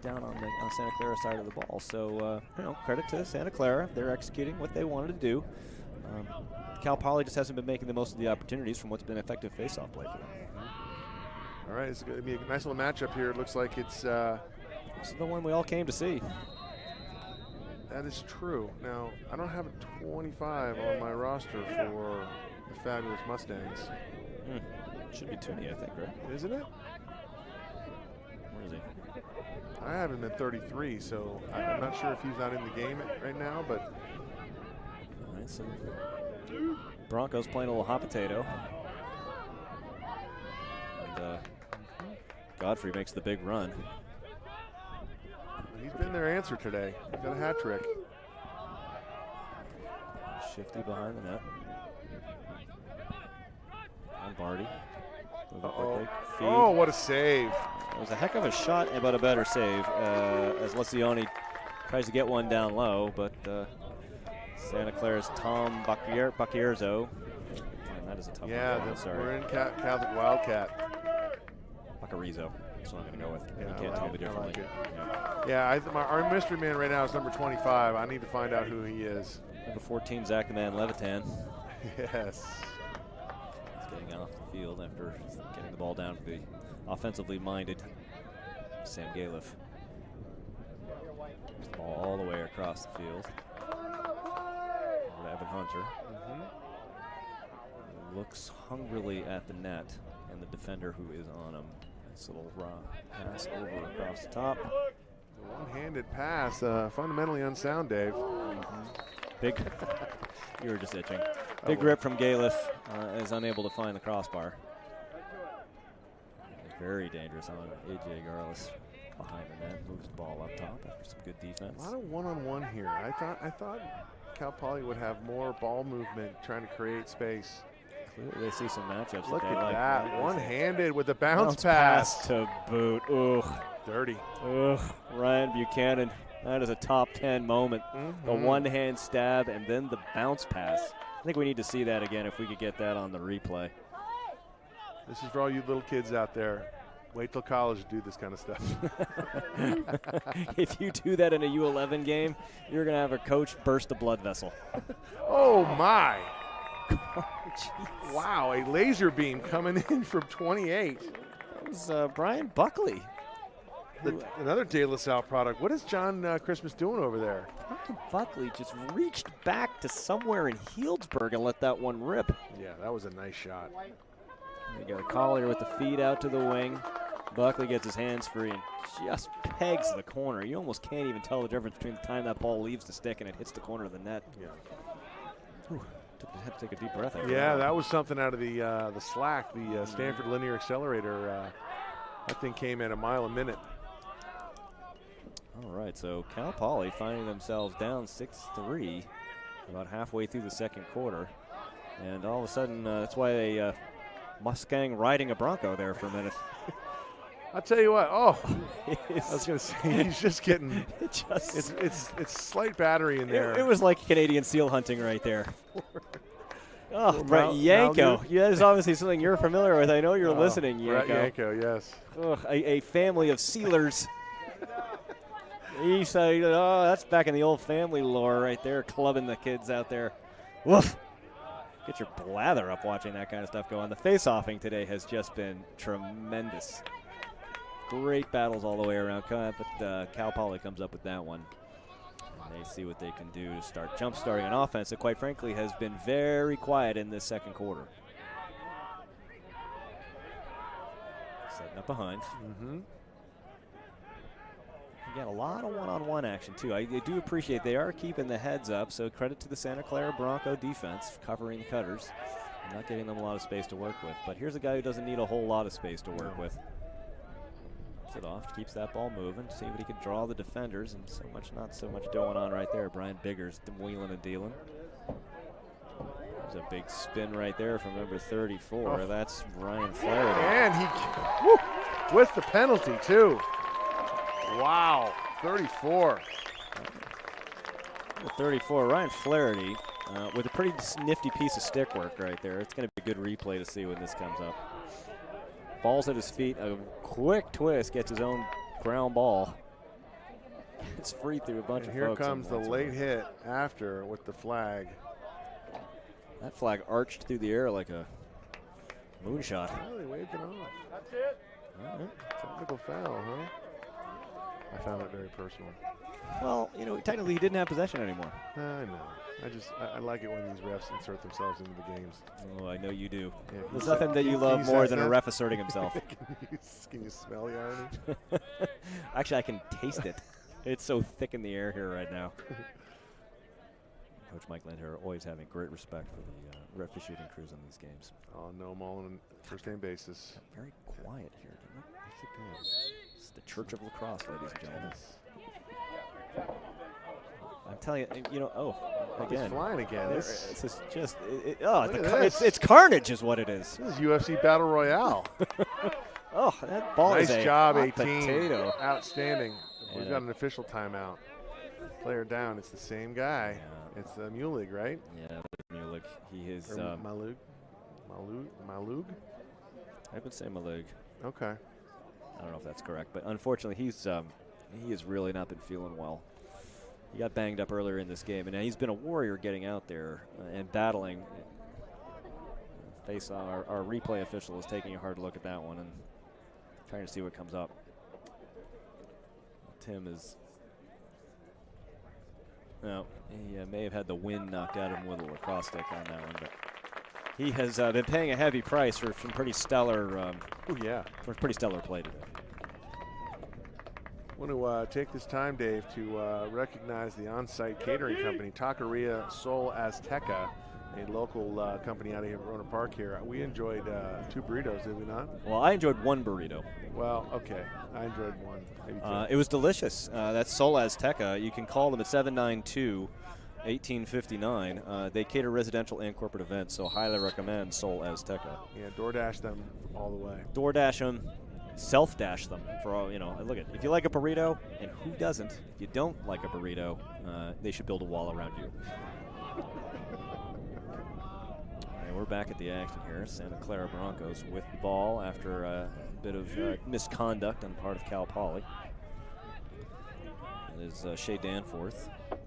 down on the Santa Clara side of the ball. So credit to Santa Clara, they're executing what they wanted to do. Cal Poly just hasn't been making the most of the opportunities from what's been effective face-off play for them. All right, it's going to be a nice little matchup here. It looks like it's this is the one we all came to see. That is true. Now, I don't have a 25 on my roster for the fabulous Mustangs. Should be Tooney, I think, right? Isn't it? Where is he? I have him at 33, so I'm not sure if he's not in the game right now, but. All right, so Broncos playing a little hot potato. And Godfrey makes the big run. He's been their answer today. He's got a hat trick. Shifty behind the net. Lombardi. Oh, what a save. It was a heck of a shot, but a better save as Lencioni tries to get one down low, but Santa Clara's Tom Bacchierzo. And that is a tough one. Yeah, we're in Catholic Wildcat. Bacchierzo. That's what I'm going to go with. Yeah, you can't tell me differently. Like it. Yeah, our mystery man right now is number 25. I need to find out who he is. Number 14, Zach the Man Levitan. Yes. He's getting off the field after getting the ball down to the offensively minded Sam Galiff. The ball all the way across the field. Evan Hunter. Looks hungrily at the net and the defender who is on him. Nice little pass over across the top. One-handed pass, fundamentally unsound, Dave. Big, you were just itching. Big rip from Galiff, is unable to find the crossbar. Very dangerous on A.J. Guralas behind the net, moves the ball up top after some good defense. A lot of one-on-one here. I thought Cal Poly would have more ball movement, trying to create space. Clearly they see some matchups. Look that at like. that, one-handed with a bounce pass. To boot. Ugh. Dirty. Ugh. Ryan Buchanan. That is a top 10 moment. The one-hand stab and then the bounce pass. I think we need to see that again if we could get that on the replay. This is for all you little kids out there. Wait till college to do this kind of stuff. If you do that in a U11 game, you're going to have a coach burst a blood vessel. Oh, my. Oh, wow, a laser beam coming in from 28. That was Brian Buckley. Another De La Salle product. What is John Christmas doing over there? Brian Buckley just reached back to somewhere in Healdsburg and let that one rip. Yeah, that was a nice shot. You got a Collier with the feed out to the wing. Buckley gets his hands free and just pegs the corner. You almost can't even tell the difference between the time that ball leaves the stick and it hits the corner of the net. Yeah. Had to take a deep breath. Yeah, that was something out of the SLAC, the Stanford Linear Accelerator. That thing came at a mile a minute. All right, so Cal Poly finding themselves down 6-3 about halfway through the second quarter. And all of a sudden, that's why they Mustang riding a Bronco there for a minute. I'll tell you what. Oh, I was going to say he's just getting. It's slight battery in there. It was like Canadian seal hunting right there. Oh, Brett Yanko. Yeah, that is obviously something you're familiar with. I know you're listening, Yanko. Brett Yanko, yes. Ugh, a family of sealers. You say, oh, that's back in the old family lore right there, clubbing the kids out there. Woof. Get your blather up watching that kind of stuff go on. The face-offing today has just been tremendous. Great battles all the way around, but Cal Poly comes up with that one. And they see what they can do to start jump-starting an offense that, quite frankly, has been very quiet in this second quarter. Setting up behind. Again, a lot of one-on-one action, too. I do appreciate they are keeping the heads up, so credit to the Santa Clara Bronco defense, covering the cutters, and not giving them a lot of space to work with. But here's a guy who doesn't need a whole lot of space to work with. It off, keeps that ball moving, see what he can draw the defenders, and not so much going on right there. Brian Biggers wheeling and dealing. There's a big spin right there from number 34. Oh. That's Ryan Flaherty. And he, with the penalty too. Wow, 34. 34, Ryan Flaherty with a pretty nifty piece of stick work right there. It's going to be a good replay to see when this comes up. Ball's at his feet, a quick twist, gets his own ground ball. It's free through a bunch of folks. Here comes the late hit after with the flag. That flag arched through the air like a moonshot. Oh, they waved it off. That's it. All right. Technical foul, huh? I found that very personal. Well, you know, technically he didn't have possession anymore. I know. I like it when these refs insert themselves into the games. Oh, I know you do. Yeah, There's nothing that you love more than a ref asserting himself. Can you smell the irony? Actually, I can taste it. It's so thick in the air here right now. Coach Mike Lindher always having great respect for the ref officiating crews on these games. Oh, no, them all on a first-name basis. Got very quiet here, didn't it? Yes, it did. It's the Church of Lacrosse, ladies and gentlemen. I'm telling you, you know, again. He's flying again. This is just, it's carnage is what it is. This is UFC Battle Royale. Oh, that ball is a job, hot 18. potato. Outstanding. We've got an official timeout. Player down. It's the same guy. Yeah. It's Mulig, right? Yeah, Mulig. He is. Malug? I would say Malig. Okay. I don't know if that's correct, but unfortunately, he has really not been feeling well. He got banged up earlier in this game, and he's been a warrior getting out there and battling. Our replay official is taking a hard look at that one and trying to see what comes up. Tim is. No, he may have had the wind knocked out of him with a lacrosse stick on that one, but he has been paying a heavy price for some pretty stellar. For pretty stellar play today. I want to take this time, Dave, to recognize the on-site catering company, Taqueria Sol Azteca, a local company out of here at Rohnert Park here. We enjoyed 2 burritos, did we not? Well, I enjoyed 1 burrito. Well, okay. I enjoyed 1. Maybe 2. It was delicious. That's Sol Azteca. You can call them at 792-1859. They cater residential and corporate events, so highly recommend Sol Azteca. Yeah, DoorDash them all the way. DoorDash them. Self-dash them for all, you know. Look at, if you like a burrito, and who doesn't? If you don't like a burrito, they should build a wall around you. And we're back at the action here. Santa Clara Broncos with the ball after a bit of misconduct on the part of Cal Poly. It is Shea Danforth out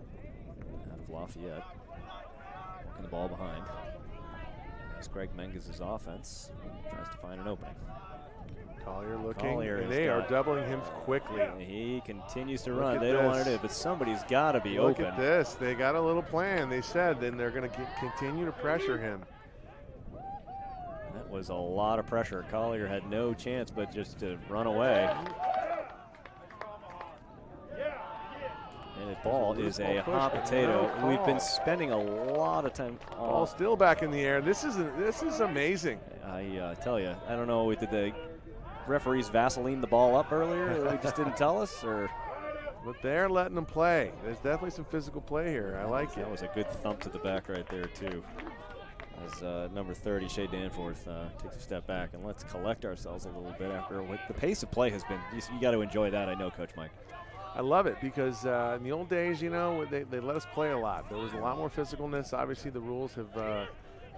of Lafayette, working the ball behind. As Greg Menges' offense tries to find an opening. Collier looking, and they are doubling him quickly. He continues to run. They don't want to do it, but somebody's got to be open. Look at this. They got a little plan. They said then they're going to continue to pressure him. That was a lot of pressure. Collier had no chance but just to run away. And the ball is a hot potato. We've been spending a lot of time. Ball still back in the air. This is amazing. I tell you, I don't know. Did the referees Vaseline the ball up earlier? They just didn't tell us, or? But they're letting them play. There's definitely some physical play here. I like it. That was a good thump to the back right there too. As number 30, Shea Danforth, takes a step back, and let's collect ourselves a little bit after what the pace of play has been. You got to enjoy that, I know, Coach Mike. I love it because in the old days, you know, they let us play a lot. There was a lot more physicalness. Obviously, the rules have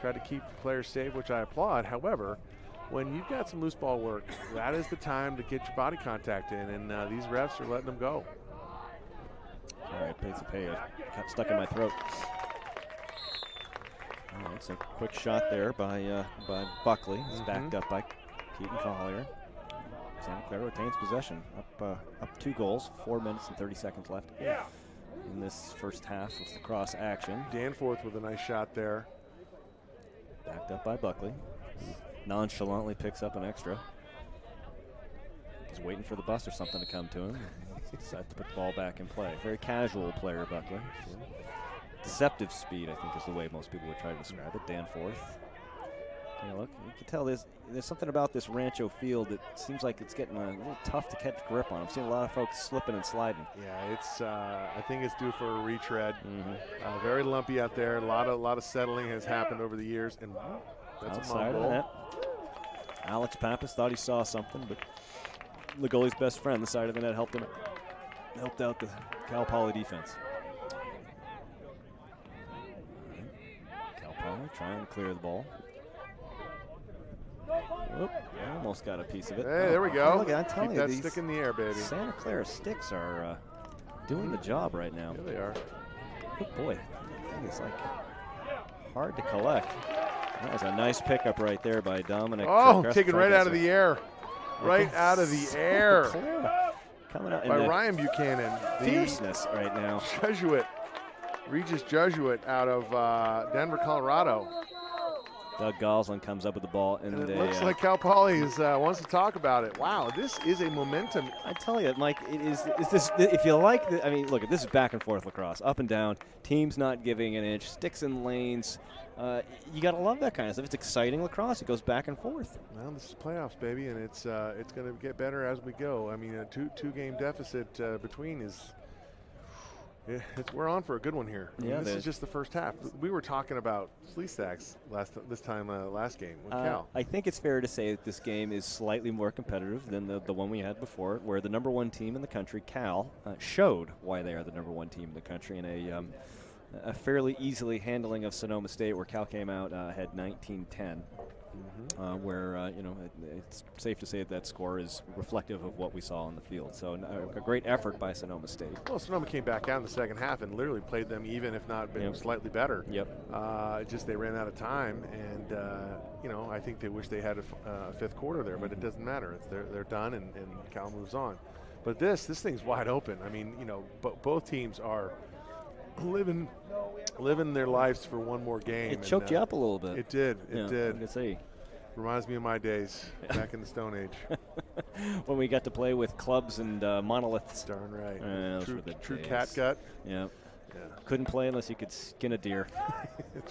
tried to keep the players safe, which I applaud. However, when you've got some loose ball work, that is the time to get your body contact in, and these refs are letting them go. All right, pace of pay got stuck in my throat. All right, so quick shot there by Buckley. It's backed up by Keaton Collier. Santa Clara retains possession. Up 2 goals, 4 minutes and 30 seconds left in this first half of lacrosse action. Danforth with a nice shot there. Backed up by Buckley. Nonchalantly picks up an extra. He's waiting for the bus or something to come to him. Decides to put the ball back in play. Very casual player, Buckley. Deceptive speed, I think, is the way most people would try to describe it. Danforth. You know, look, you can tell there's something about this Rancho field that seems like it's getting a little tough to catch grip on. I'm seeing a lot of folks slipping and sliding. Yeah, it's. I think it's due for a retread. Very lumpy out there. A lot of settling has happened over the years, and that's outside of that. Alex Pappas thought he saw something, but the goalie's best friend, the side of the net, helped out the Cal Poly defense. Cal Poly trying to clear the ball. Whoop, almost got a piece of it. Hey, there we go. Look, I'm telling Keep you, that stick in the air, baby. Santa Clara sticks are doing the job right now. Here they are. Oh boy, that thing is like hard to collect. That was a nice pickup right there by Dominick. Oh, taken right out of the air. Right out of the air. coming out. By Ryan Buchanan. Fierceness right now. Jesuit, Regis Jesuit out of Denver, Colorado. Doug Goslin comes up with the ball, and it looks like Cal Poly wants to talk about it. Wow, this is a momentum. I tell you, Mike, it is this. If you like, I mean, look, this is back and forth lacrosse, up and down. Teams not giving an inch, sticks in lanes. You gotta love that kind of stuff. It's exciting lacrosse. It goes back and forth. Well, this is playoffs, baby, and it's going to get better as we go. I mean, a two-game deficit between is. Yeah, we're on for a good one here. I mean, this is just the first half. We were talking about flea stacks last game with Cal. I think it's fair to say that this game is slightly more competitive than the one we had before, where the #1 team in the country, Cal, showed why they are the #1 team in the country in a fairly easily handling of Sonoma State, where Cal came out had 19-10. Where it's safe to say that score is reflective of what we saw on the field. So a great effort by Sonoma State. Well, Sonoma came back out in the second half and literally played them even, if not slightly better. Yep. Just they ran out of time, and I think they wish they had a fifth quarter there, but it doesn't matter. They're done, and Cal moves on. But this thing's wide open. I mean, both teams are living their lives for one more game. It choked you up a little bit. It did. It did. I can see. Reminds me of my days back in the Stone Age. When we got to play with clubs and monoliths. Darn right. True cat gut. Yeah. Couldn't play unless you could skin a deer.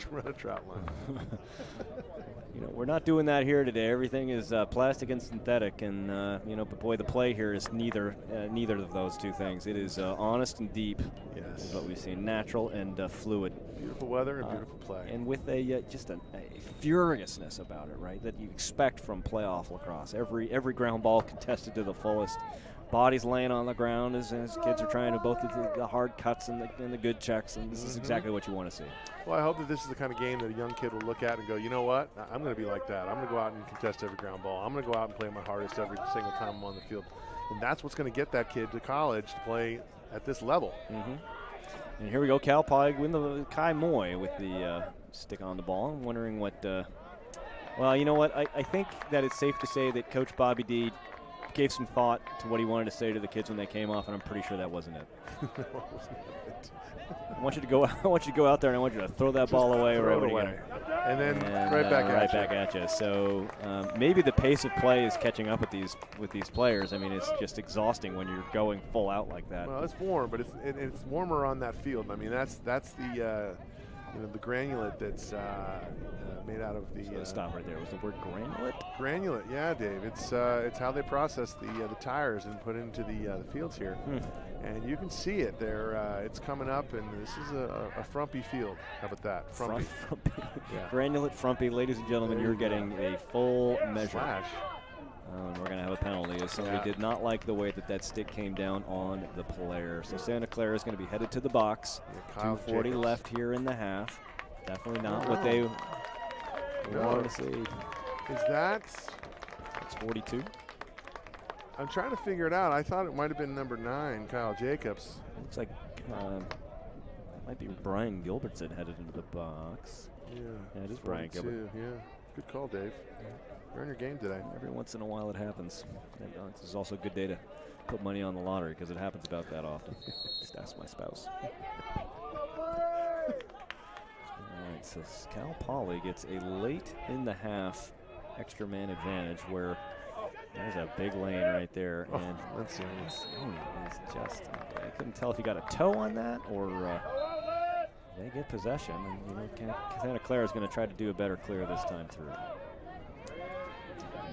Run a trout line. We're not doing that here today. Everything is plastic and synthetic, and but boy, the play here is neither of those two things. It is honest and deep. Yes. Is what we've seen, natural and fluid. Beautiful weather and beautiful play. And with just a furiousness about it, right? That you expect from playoff lacrosse. Every ground ball contested to the fullest. Bodies laying on the ground as kids are trying to both the hard cuts and the good checks, and this is exactly what you want to see. Well, I hope that this is the kind of game that a young kid will look at and go, you know what, I'm going to be like that. I'm going to go out and contest every ground ball. I'm going to go out and play my hardest every single time I'm on the field. And that's what's going to get that kid to college to play at this level. And here we go, Cal Poly win the Kai Moy with the stick on the ball. I'm wondering what, well, you know what, I think that it's safe to say that Coach Bobby D gave some thought to what he wanted to say to the kids when they came off, and I'm pretty sure that wasn't it. I want you to go out there, and I want you to throw that ball away wherever you go. And then right back at you. So maybe the pace of play is catching up with these players. I mean, it's just exhausting when you're going full out like that. Well, it's warm, but it's warmer on that field. I mean, that's the the granulate that's made out of the. So stop right there. Was the word granulate? Granulate, yeah, Dave. It's how they process the tires and put into the fields here, and you can see it there. It's coming up, and this is a frumpy field. How about that? Frumpy. Yeah. Granulate, frumpy. Ladies and gentlemen, you're getting a full measure. Flash. We're going to have a penalty as somebody did not like the way that stick came down on the player. So Santa Clara is going to be headed to the box. 2:40 left here in the half. Definitely not what they wanted to see. Is that? It's 42. I'm trying to figure it out. I thought it might have been number 9, Kyle Jacobs. Looks like it might be Brian Gilbertson headed into the box. Yeah, it is Brian Gilbert. Yeah, good call, Dave. You're on your game today. Every once in a while it happens. And, this is also a good day to put money on the lottery because it happens about that often. Just ask my spouse. All right, so Cal Poly gets a late in the half extra man advantage where there's a big lane right there. And Lencioni is just, I couldn't tell if he got a toe on that or they get possession. And, Santa Clara is going to try to do a better clear this time through.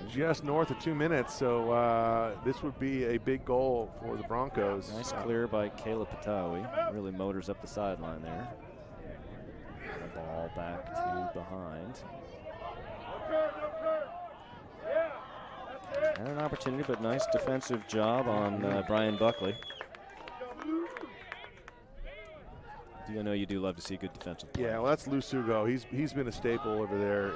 Just north of 2 minutes, so this would be a big goal for the Broncos. Nice clear by Caleb Patawi. Really motors up the sideline there. The ball back to behind. And an opportunity, but nice defensive job on Brian Buckley. I know you do love to see good defensive play. Yeah, well, that's Lou Sugo. He's been a staple over there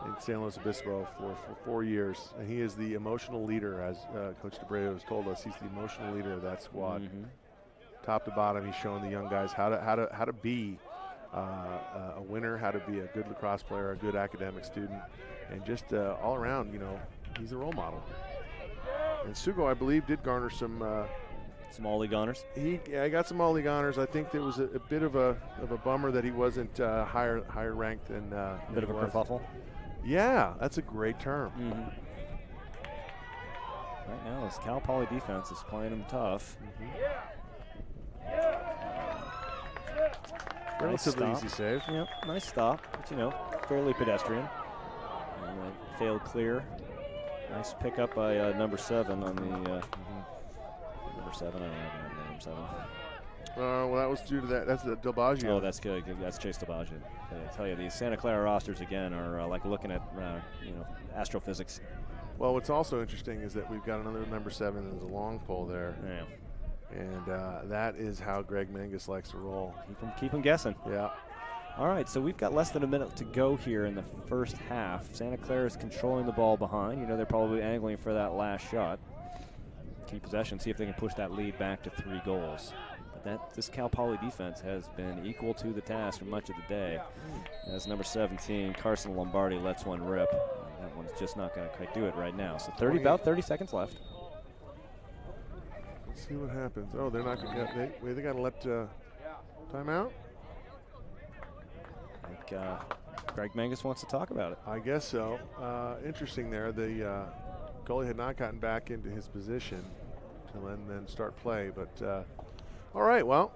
in San Luis Obispo for 4 years, and he is the emotional leader, as Coach DeBreo has told us. He's the emotional leader of that squad. Top to bottom, he's showing the young guys how to be a winner, how to be a good lacrosse player, a good academic student, and just all around, he's a role model. And Sugo, I believe, did garner some Ollie goners. I got some Ollie goners. I think there was a bit of a bummer that he wasn't higher ranked than a bit of a kerfuffle. Yeah, that's a great term. Mm-hmm. Right now, this Cal Poly defense is playing them tough. Relatively easy save. Yep, nice stop, but fairly pedestrian. And failed clear. Nice pickup by number 7 on the number 7. I don't have number 7. Well, that was due to that. That's the Delbaggio. Oh, that's good. That's Chase Delbaggio. I tell you, these Santa Clara rosters again are like looking at astrophysics. Well, what's also interesting is that we've got another number 7. There's a long pole there. Yeah. And that is how Greg Mangus likes to roll. Keep him guessing. Yeah. All right, so we've got less than a minute to go here in the first half. Santa Clara is controlling the ball behind. They're probably angling for that last shot. Keep possession, see if they can push that lead back to 3 goals. But this Cal Poly defense has been equal to the task for much of the day. As number 17, Carson Lombardi lets one rip. That one's just not going to quite do it right now. So about 30 seconds left. Let's see what happens. Oh, they're not going to. They got to let timeout. I think Greg Mangus wants to talk about it. I guess so. Interesting there. The goalie had not gotten back into his position to then start play. But all right, well,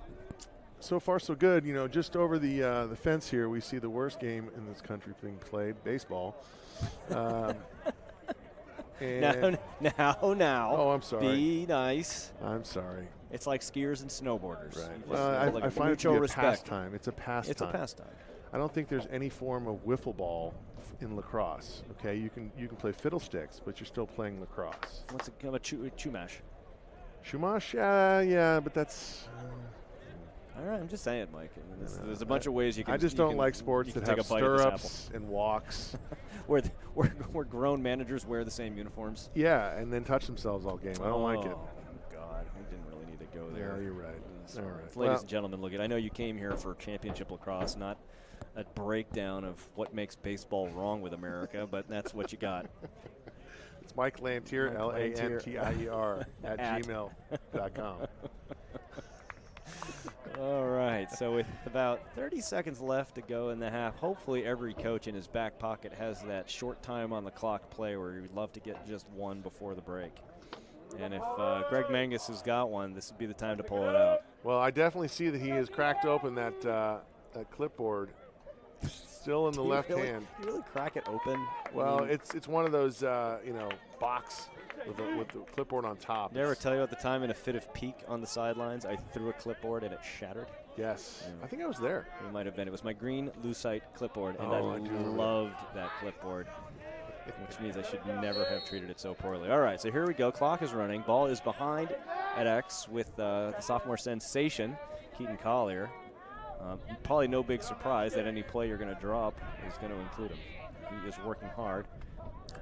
so far so good. Just over the fence here, we see the worst game in this country being played, baseball. Now. Oh, I'm sorry. Be nice. I'm sorry. It's like skiers and snowboarders. Right. Well, I find it to be a pastime. It's a pastime. It's a pastime. I don't think there's any form of wiffle ball in lacrosse. Okay, you can play fiddlesticks, but you're still playing lacrosse. What's it called? A chumash? Chumash? Yeah, but that's. All right, I'm just saying, Mike. There's a bunch of ways you can. I just don't like sports that have stirrups and walks. where grown managers wear the same uniforms. Yeah, and then touch themselves all game. I don't like it. Oh, God. We didn't really need to go there. Yeah, you're right. All right. Ladies and gentlemen, look, I know you came here for championship lacrosse, not a breakdown of what makes baseball wrong with America, but that's what you got. It's Mike Lantier, Lantier, at gmail.com. All right, so with about 30 seconds left to go in the half, hopefully every coach in his back pocket has that short time on the clock play where he would love to get just one before the break. And if Greg Mangus has got one, this would be the time to pull it out. Well, I definitely see that he has cracked open that clipboard. Still in the left hand. You really crack it open? Well, it's one of those box with the clipboard on top. Did I ever tell you at the time in a fit of pique on the sidelines, I threw a clipboard and it shattered? Yes. Yeah. I think I was there. It might have been. It was my green lucite clipboard, and I loved that clipboard, which means I should never have treated it so poorly. All right, so here we go. Clock is running. Ball is behind at X with the sophomore sensation, Keaton Collier. Probably no big surprise that any play you're going to drop is going to include him. He is working hard.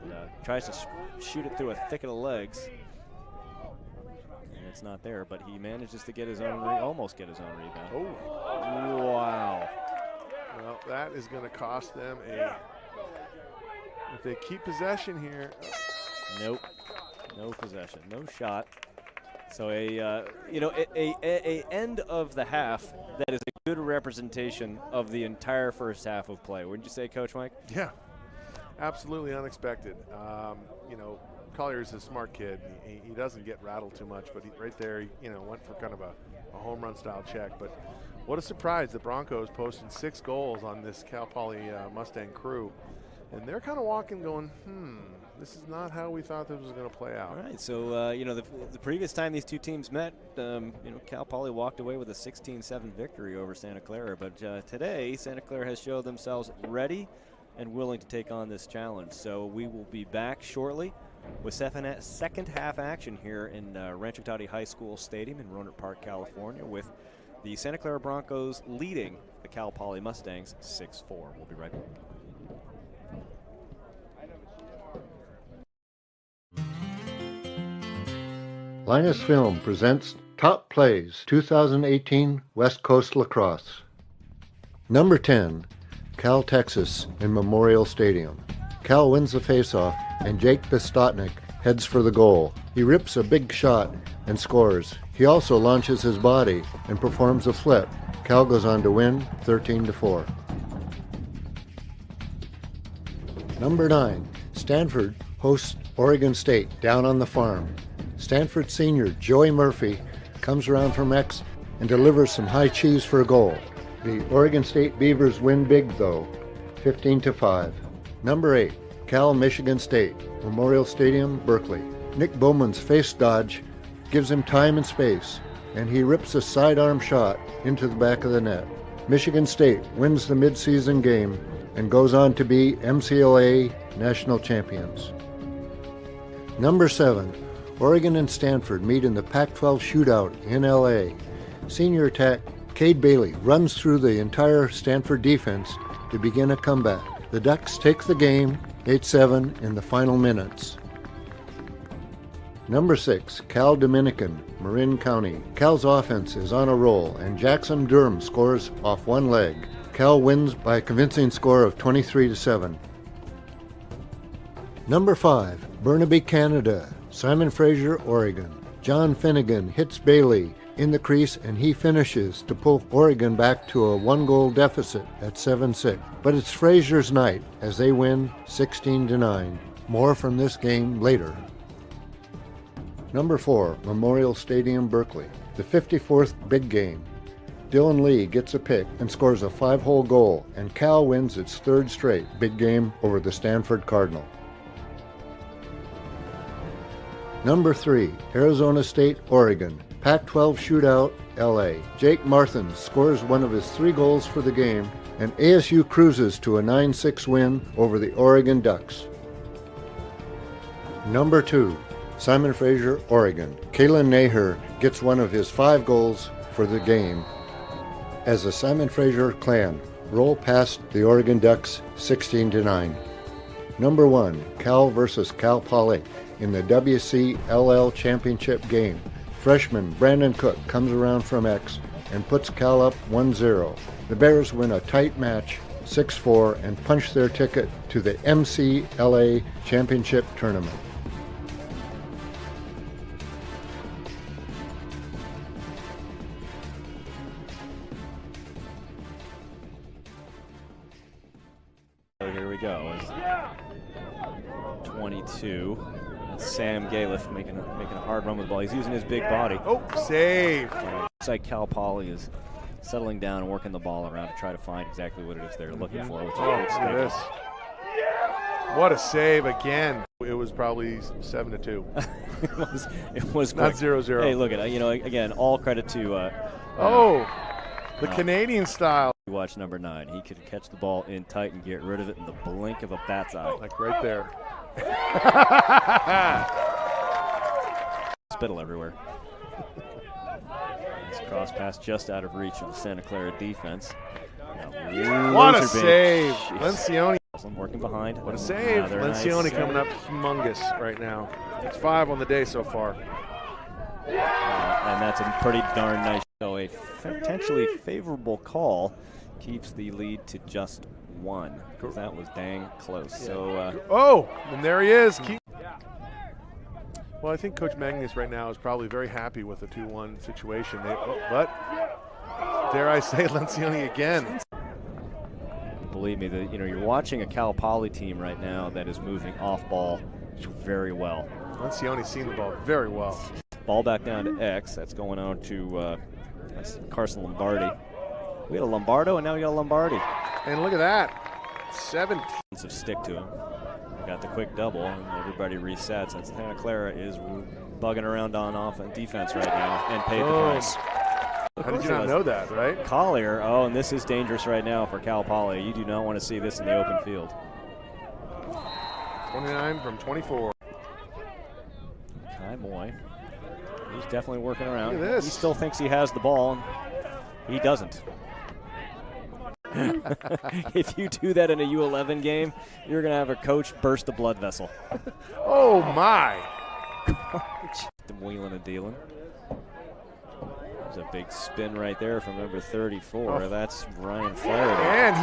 And, tries to shoot it through a thicket of legs. And it's not there, but he manages to get his own almost get his own rebound. Oh. Wow. Well, that is going to cost them if they keep possession here. Nope. No possession. No shot. So a end of the half that is a good representation of the entire first half of play. Wouldn't you say, Coach Mike? Yeah, absolutely unexpected. Collier is a smart kid. He doesn't get rattled too much, but right there, he went for kind of a home run style check. But what a surprise! The Broncos posting 6 goals on this Cal Poly Mustang crew, and they're kind of walking, going, this is not how we thought this was going to play out. All right, so the previous time these two teams met, Cal Poly walked away with a 16-7 victory over Santa Clara. But today, Santa Clara has showed themselves ready and willing to take on this challenge. So we will be back shortly with second half action here in Rancho Cotate High School Stadium in Rohnert Park, California, with the Santa Clara Broncos leading the Cal Poly Mustangs 6-4. We'll be right back. Linus Film presents Top Plays 2018 West Coast Lacrosse. Number 10, Cal, Texas in Memorial Stadium. Cal wins the faceoff, and Jake Bistotnik heads for the goal. He rips a big shot and scores. He also launches his body and performs a flip. Cal goes on to win 13-4. Number 9, Stanford hosts Oregon State down on the farm. Stanford senior Joey Murphy comes around from X and delivers some high cheese for a goal. The Oregon State Beavers win big though, 15-5. Number 8, Cal Michigan State, Memorial Stadium, Berkeley. Nick Bowman's face dodge gives him time and space, and he rips a sidearm shot into the back of the net. Michigan State wins the midseason game and goes on to be MCLA national champions. Number 7, Oregon and Stanford meet in the Pac-12 shootout in LA. Senior attack Cade Bailey runs through the entire Stanford defense to begin a comeback. The Ducks take the game 8-7 in the final minutes. Number 6, Cal Dominican, Marin County. Cal's offense is on a roll, and Jackson Durham scores off one leg. Cal wins by a convincing score of 23-7. Number 5, Burnaby, Canada. Simon Fraser, Oregon. John Finnegan hits Bailey in the crease, and he finishes to pull Oregon back to a 1-goal deficit at 7-6. But it's Fraser's night as they win 16-9. More from this game later. Number 4, Memorial Stadium, Berkeley. The 54th big game. Dylan Lee gets a pick and scores a 5-hole goal, and Cal wins its 3rd straight big game over the Stanford Cardinal. Number 3, Arizona State, Oregon. Pac-12 shootout, LA. Jake Marthins scores one of his 3 goals for the game, and ASU cruises to a 9-6 win over the Oregon Ducks. Number 2, Simon Fraser, Oregon. Kalen Naher gets one of his 5 goals for the game as the Simon Fraser clan roll past the Oregon Ducks 16-9. Number 1, Cal versus Cal Poly in the WCLL championship game. Freshman Brandon Cook comes around from X and puts Cal up 1-0. The Bears win a tight match 6-4 and punch their ticket to the MCLA championship tournament. Here we go. 22. Sam Galef making a hard run with the ball. He's using his big body. Oh, save. Looks like Cal Poly is settling down and working the ball around to try to find exactly what it is they're looking for. Which Look at this. What a save again. It was probably 7-2. it was not quick. 0-0. Hey, look at it. Again, all credit to the Canadian style. Watch number 9. He could catch the ball in tight and get rid of it in the blink of a bat's eye. Like right there. Spittle everywhere. This cross pass just out of reach of the Santa Clara defense. What a save. Lencioni. Working behind. What a save. Lencioni nice. coming up humongous right now. It's 5 on the day so far. And that's a pretty darn nice. So a potentially favorable call keeps the lead to just 1. Because that was dang close. So. And there he is. Well, I think Coach Magnus right now is probably very happy with the 2-1 situation. But dare I say, Lencioni again. Believe me, you're watching a Cal Poly team right now that is moving off ball very well. Lencioni's seen the ball very well. Ball back down to X. That's going on to that's Carson Lombardi. We had a Lombardo, and now we got a Lombardi. And look at that. 7. Of stick to him. Got the quick double, and everybody resets. And Santa Clara is bugging around on defense right now and paid the price. How did you not know that, right? Collier, and this is dangerous right now for Cal Poly. You do not want to see this in the open field. 29 from 24. Kai Moy. He's definitely working around. Look at this. He still thinks he has the ball. He doesn't. If you do that in a U11 game, you're going to have a coach burst a blood vessel. Oh, my. Wheeling and dealing. There's a big spin right there from number 34. That's Ryan Flaherty. And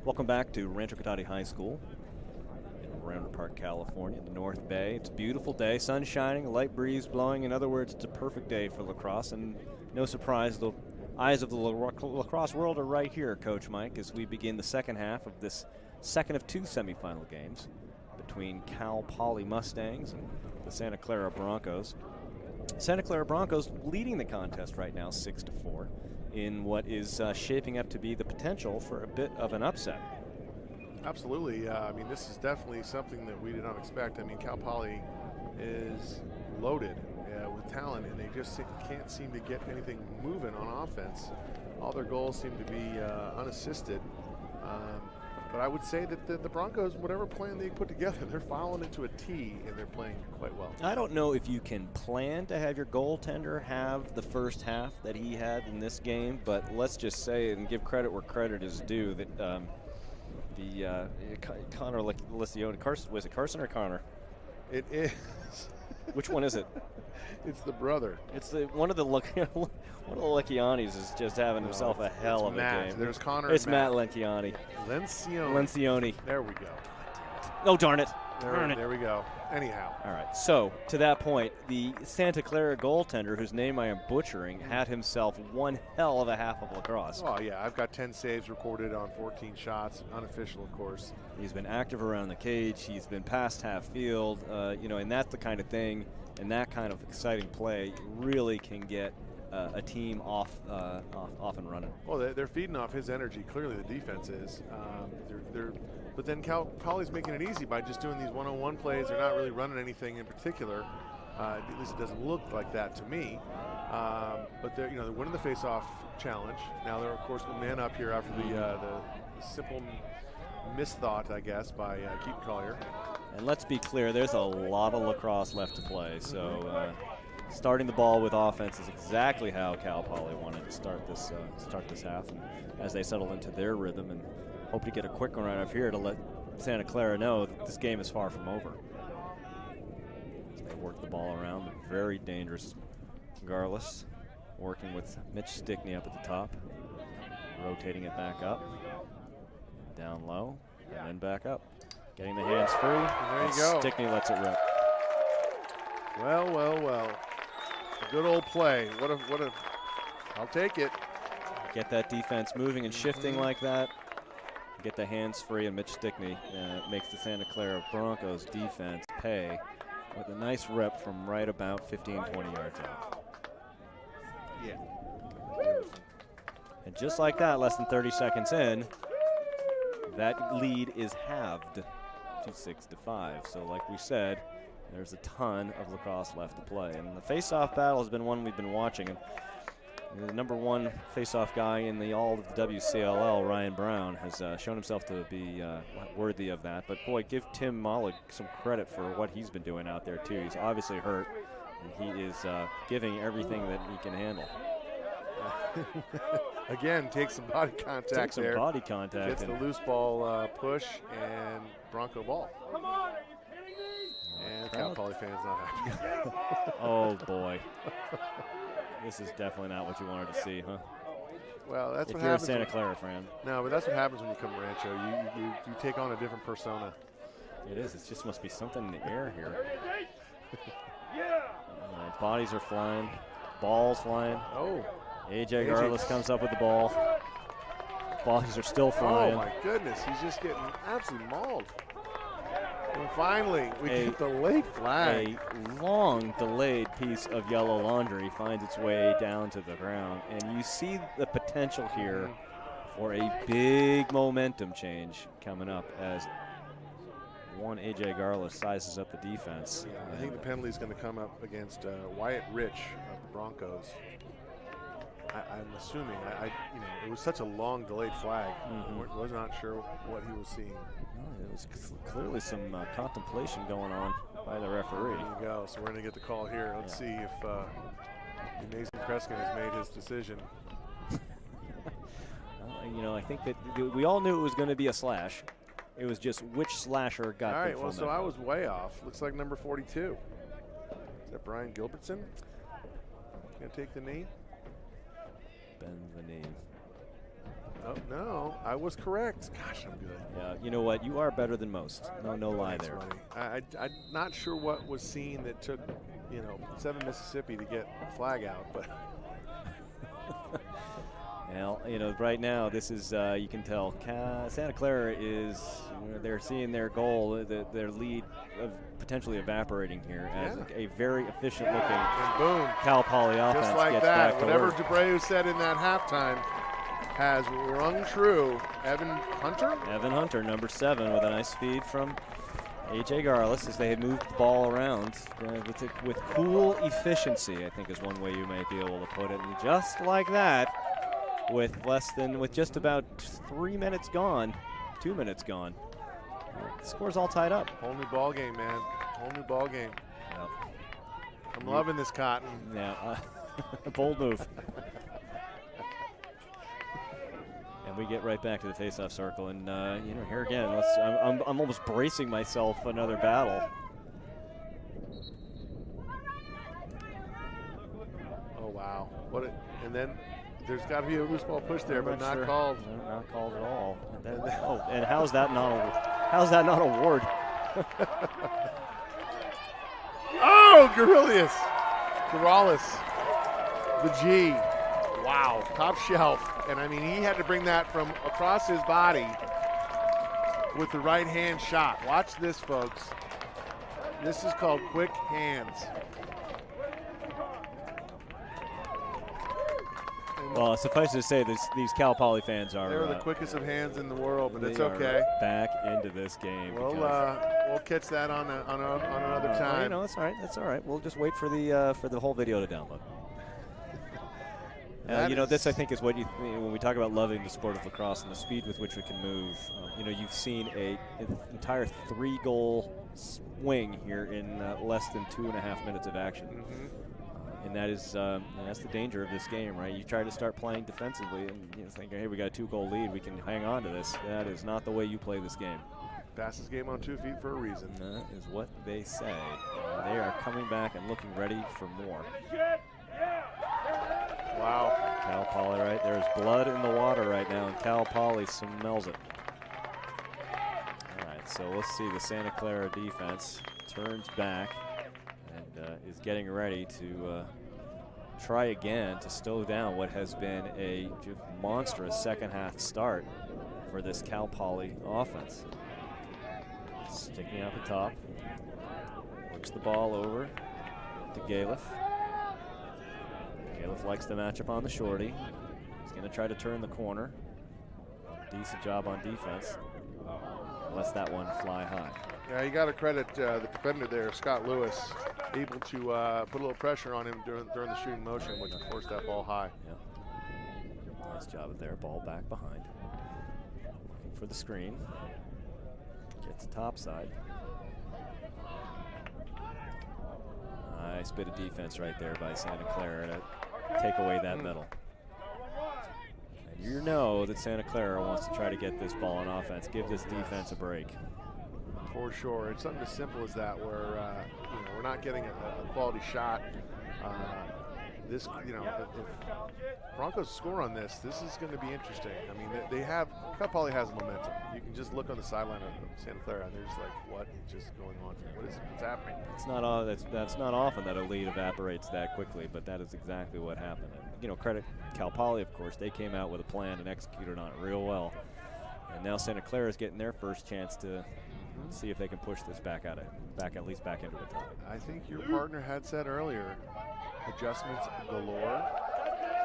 Welcome back to Rancho Cotate High School in Round Park, California, in the North Bay. It's a beautiful day, sun shining, a light breeze blowing. In other words, it's a perfect day for lacrosse, and no surprise, the eyes of the lacrosse world are right here, Coach Mike, as we begin the second half of this second of 2 semifinal games between Cal Poly Mustangs and the Santa Clara Broncos. Santa Clara Broncos leading the contest right now 6-4 in what is shaping up to be the potential for a bit of an upset. Absolutely. I mean, this is definitely something that we did not expect. I mean, Cal Poly is loaded with talent, and they just can't seem to get anything moving on offense. All their goals seem to be unassisted. But I would say that the Broncos, whatever plan they put together, they're following it to a T, and they're playing quite well. I don't know if you can plan to have your goaltender have the first half that he had in this game, but let's just say and give credit where credit is due that Connor Lencioni, was it Carson or Connor? It is. Which one is it? It's the brother. It's one of the Lencianis is just having himself a hell of a game. There's Connor. It's Matt Lencioni. Lencioni. There we go. Oh, darn it. There we go. Anyhow. All right. So, to that point, the Santa Clara goaltender, whose name I am butchering, had himself one hell of a half of lacrosse. Oh, yeah. I've got 10 saves recorded on 14 shots, unofficial, of course. He's been active around the cage. He's been past half field, and that's the kind of thing, and that kind of exciting play really can get a team off and running. Well, they're feeding off his energy. Clearly, the defense is. But then Cal Poly's making it easy by just doing these one-on-one plays. They're not really running anything in particular. At least it doesn't look like that to me. But they're winning the face-off challenge. Now they're of course man up here after the simple misthought, I guess, by Keaton Collier. And let's be clear, there's a lot of lacrosse left to play. So starting the ball with offense is exactly how Cal Poly wanted to start this half. And as they settle into their rhythm and hope to get a quick one right up here to let Santa Clara know that this game is far from over. As they work the ball around, very dangerous Guralas working with Mitch Stickney up at the top, rotating it back up, down low, and then back up. Getting the hands free, there you go. Stickney lets it rip. Well. A good old play. What a, I'll take it. Get that defense moving and shifting like that. Get the hands free, and Mitch Stickney makes the Santa Clara Broncos defense pay with a nice rip from right about 15, 20 yards out. Yeah. And just like that, less than 30 seconds in, that lead is halved to 6-5. So like we said, there's a ton of lacrosse left to play. And the face-off battle has been one we've been watching. And the number one face-off guy in all of the WCLL, Ryan Brown, has shown himself to be worthy of that. But boy, give Tim Mollig some credit for what he's been doing out there too. He's obviously hurt, and he is giving everything that he can handle. Again, takes some body contact there. Takes some body contact. Gets the loose ball push and Bronco ball. And Cal Poly fans not happy. Oh boy. This is definitely not what you wanted to see, huh? Well, that's if what you're happens. A Santa Clara fan. No, but that's what happens when you come to Rancho. You take on a different persona. It is. It just must be something in the air here. Bodies are flying. Balls flying. Oh. AJ Guralas comes up with the ball. Bodies are still flying. Oh, my goodness. He's just getting absolutely mauled. And finally, we get the late flag. A long delayed piece of yellow laundry finds its way down to the ground. And you see the potential here for a big momentum change coming up as one AJ Guralas sizes up the defense. Yeah, I think the penalty is going to come up against Wyatt Rich of the Broncos. I'm assuming. It was such a long delayed flag. I was not sure what he was seeing. There was clearly some contemplation going on by the referee. There you go. So we're going to get the call here. Let's see if Mason Kreskin has made his decision. I think that we all knew it was going to be a slash. It was just which slasher got. All right. Well, so I was way off. Looks like number 42. Is that Brian Gilbertson? Gonna take the knee. Bends the knee. Oh, no, I was correct. Gosh, I'm good. Yeah, you know what? You are better than most. No lie Thanks, there. buddy. I'm not sure what was seen that took, 7 Mississippi to get a flag out, but. Well, right now this is, you can tell, Santa Clara is, they're seeing their goal, their lead potentially evaporating here as a very efficient looking and boom, Cal Poly offense just like gets that. back to Whatever work. DeBreu said in that halftime has rung true. Evan Hunter, number 7, with a nice feed from A.J. Guralas as they had moved the ball around with cool efficiency, I think is one way you may be able to put it. And just like that, with just about 3 minutes gone, 2 minutes gone, the score's all tied up. Whole new ball game, man. Whole new ball game. Yep. I'm loving this, Cotton. Yeah, bold move. And we get right back to the face-off circle, and here again, I'm almost bracing myself for another battle. Oh wow! And then there's got to be a loose ball push there, but not called. No, not called at all. And how's that not a ward? Oh, Guralas, the G. Wow, top shelf. And I mean, he had to bring that from across his body with the right hand shot. Watch this, folks. This is called quick hands. Well, suffice to say, these Cal Poly fans are. They're the quickest of hands in the world, but it's okay. Back into this game. We'll catch that on another time. That's all right. That's all right. We'll just wait for the whole video to download. This I think is what when we talk about loving the sport of lacrosse and the speed with which we can move. You've seen an entire 3-goal swing here in less than 2.5 minutes of action. Mm-hmm. And that is that's the danger of this game, right? You try to start playing defensively and think, hey, we got a 2-goal lead, we can hang on to this. That is not the way you play this game. Fastest game on 2 feet for a reason. That is what they say. They are coming back and looking ready for more. Wow. Cal Poly, right? There's blood in the water right now, and Cal Poly smells it. All right, so let's see the Santa Clara defense turns back and is getting ready to try again to slow down what has been a monstrous second-half start for this Cal Poly offense. Sticking out the top, works the ball over to Galef. Galef likes the matchup on the shorty. He's going to try to turn the corner. Decent job on defense. Lets that one fly high. Yeah, you got to credit the defender there, Scott Lewis, able to put a little pressure on him during the shooting motion, which forced that ball high. Yeah. Nice job there. Ball back behind. Looking for the screen. Gets the top side. Nice bit of defense right there by Santa Clara to take away that middle. And you know that Santa Clara wants to try to get this ball on offense, give this defense a break. For sure. It's something as simple as that where we're not getting a quality shot. If Broncos score on this is going to be interesting. I mean, Cal Poly has momentum. You can just look on the sideline of Santa Clara and they're just like, what is just going on? What's happening? It's not that's not often that a lead evaporates that quickly, but that is exactly what happened. And, credit Cal Poly, of course. They came out with a plan and executed on it real well. And now Santa Clara is getting their first chance to see if they can push this back into the tie. I think your partner had said earlier, adjustments galore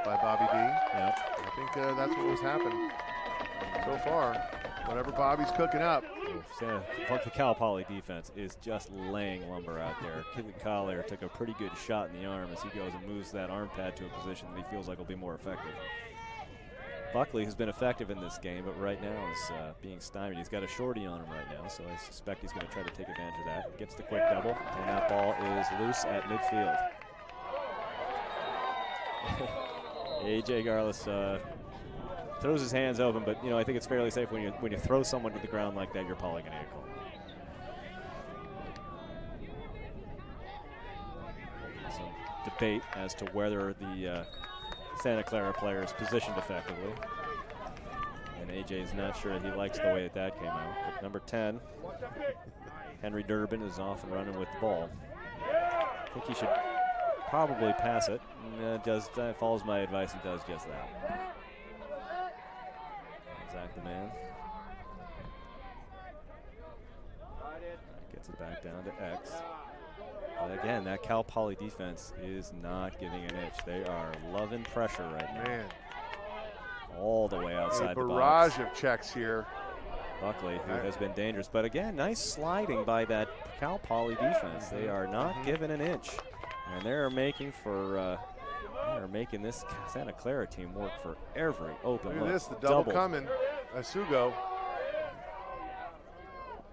by Bobby D. Yep. I think that's what was happening so far. Whatever Bobby's cooking up. The Cal Poly defense is just laying lumber out there. Keaton Collier took a pretty good shot in the arm as he goes and moves that arm pad to a position that he feels like will be more effective. Buckley has been effective in this game, but right now is being stymied. He's got a shorty on him right now, so I suspect he's going to try to take advantage of that. Gets the quick double, and that ball is loose at midfield. A.J. Guralas throws his hands open, but I think it's fairly safe when you throw someone to the ground like that, you're probably going to get called. Some debate as to whether the Santa Clara player is positioned effectively. And AJ is not sure he likes the way that came out. But number 10, Henry Durbin, is off and running with the ball. I think he should probably pass it. And follows my advice and does just that. Zach the man. Gets it back down to X. But again, that Cal Poly defense is not giving an inch. They are loving pressure right now. Man. All the way outside the box. A barrage of checks here. Buckley, who has been dangerous. But again, nice sliding by that Cal Poly defense. They are not giving an inch. And they're making this Santa Clara team work for every open look. Look at this, the double coming. Asugo.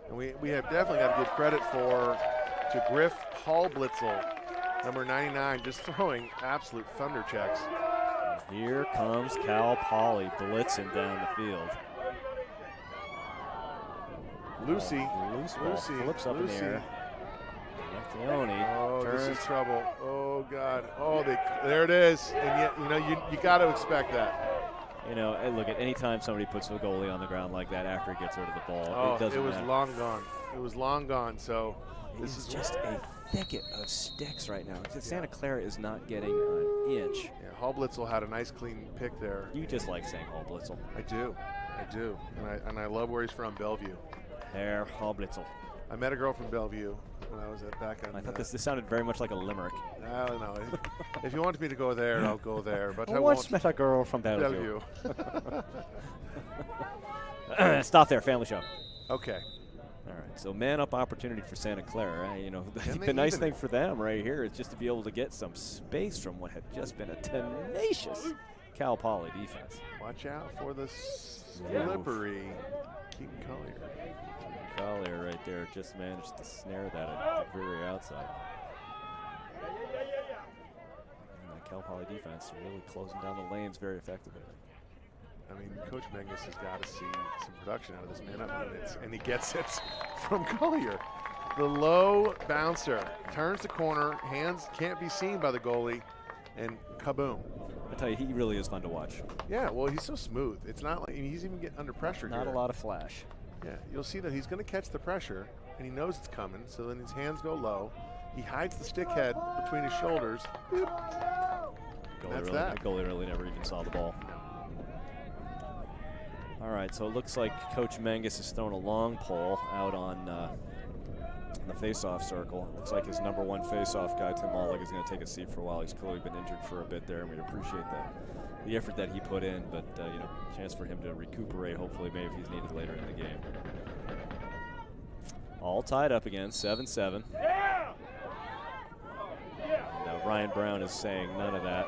And we have definitely got to give credit to Griff Hallblitzel, number 99, just throwing absolute thunder checks. And here comes Cal Poly blitzing down the field. Lucy. Loose ball flips up in the air. Lencioni. Oh, turns. this is trouble. Oh, God. Oh, there it is. And yet, you got to expect that. Look, at any time somebody puts a goalie on the ground like that after he gets rid of the ball, it was long gone. It was long gone. So this is just a thicket of sticks right now. Santa Clara is not getting an inch. Yeah, Hallblitzel had a nice clean pick there. You just like saying Hallblitzel. I do. And I love where he's from, Bellevue. There, Hallblitzel. I met a girl from Bellevue when I was back on. I thought this sounded very much like a limerick. I don't know. If you want me to go there, I'll go there. But I once won't. met a girl from Bellevue. Bellevue. Stop there, family show. Okay. All right, so man-up opportunity for Santa Clara. The they nice even thing for them right here is just to be able to get some space from what had just been a tenacious Cal Poly defense. Watch out for the slippery Keaton Collier. Collier right there just managed to snare that at the very outside. And the Cal Poly defense really closing down the lanes very effectively. I mean, Coach Menges has got to see some production out of this man-up units, and he gets it from Collier. The low bouncer turns the corner, hands can't be seen by the goalie, and kaboom. I tell you, he really is fun to watch. Yeah, well, he's so smooth. It's not like he's even getting under pressure here. Not a lot of flash. Yeah, you'll see that he's going to catch the pressure, and he knows it's coming, so then his hands go low. He hides the stick head between his shoulders. Boop. That's that. The goalie really never even saw the ball. All right, so it looks like Coach Menges has thrown a long pole out on the face-off circle. Looks like his number one face-off guy, Tim Mollig, is going to take a seat for a while. He's clearly been injured for a bit there, and we appreciate the effort that he put in, but chance for him to recuperate, hopefully, maybe if he's needed later in the game. All tied up again, 7-7. Ryan Brown is saying none of that.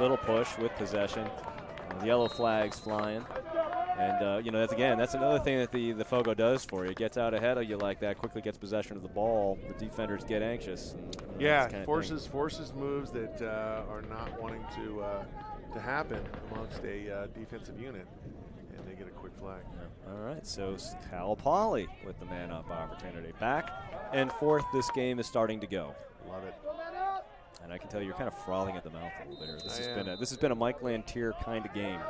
Little push with possession. The yellow flag's flying. And, that's another thing that the Fogo does for you. It gets out ahead of you like that, quickly gets possession of the ball. The defenders get anxious. And, forces moves that are not wanting to happen amongst a defensive unit, and they get a quick flag. Yeah. All right, so Cal Poly with the man-up opportunity. Back and forth, this game is starting to go. Love it. And I can tell you, you're kind of frothing at the mouth a little bit here. This has been a Mike Lantier kind of game.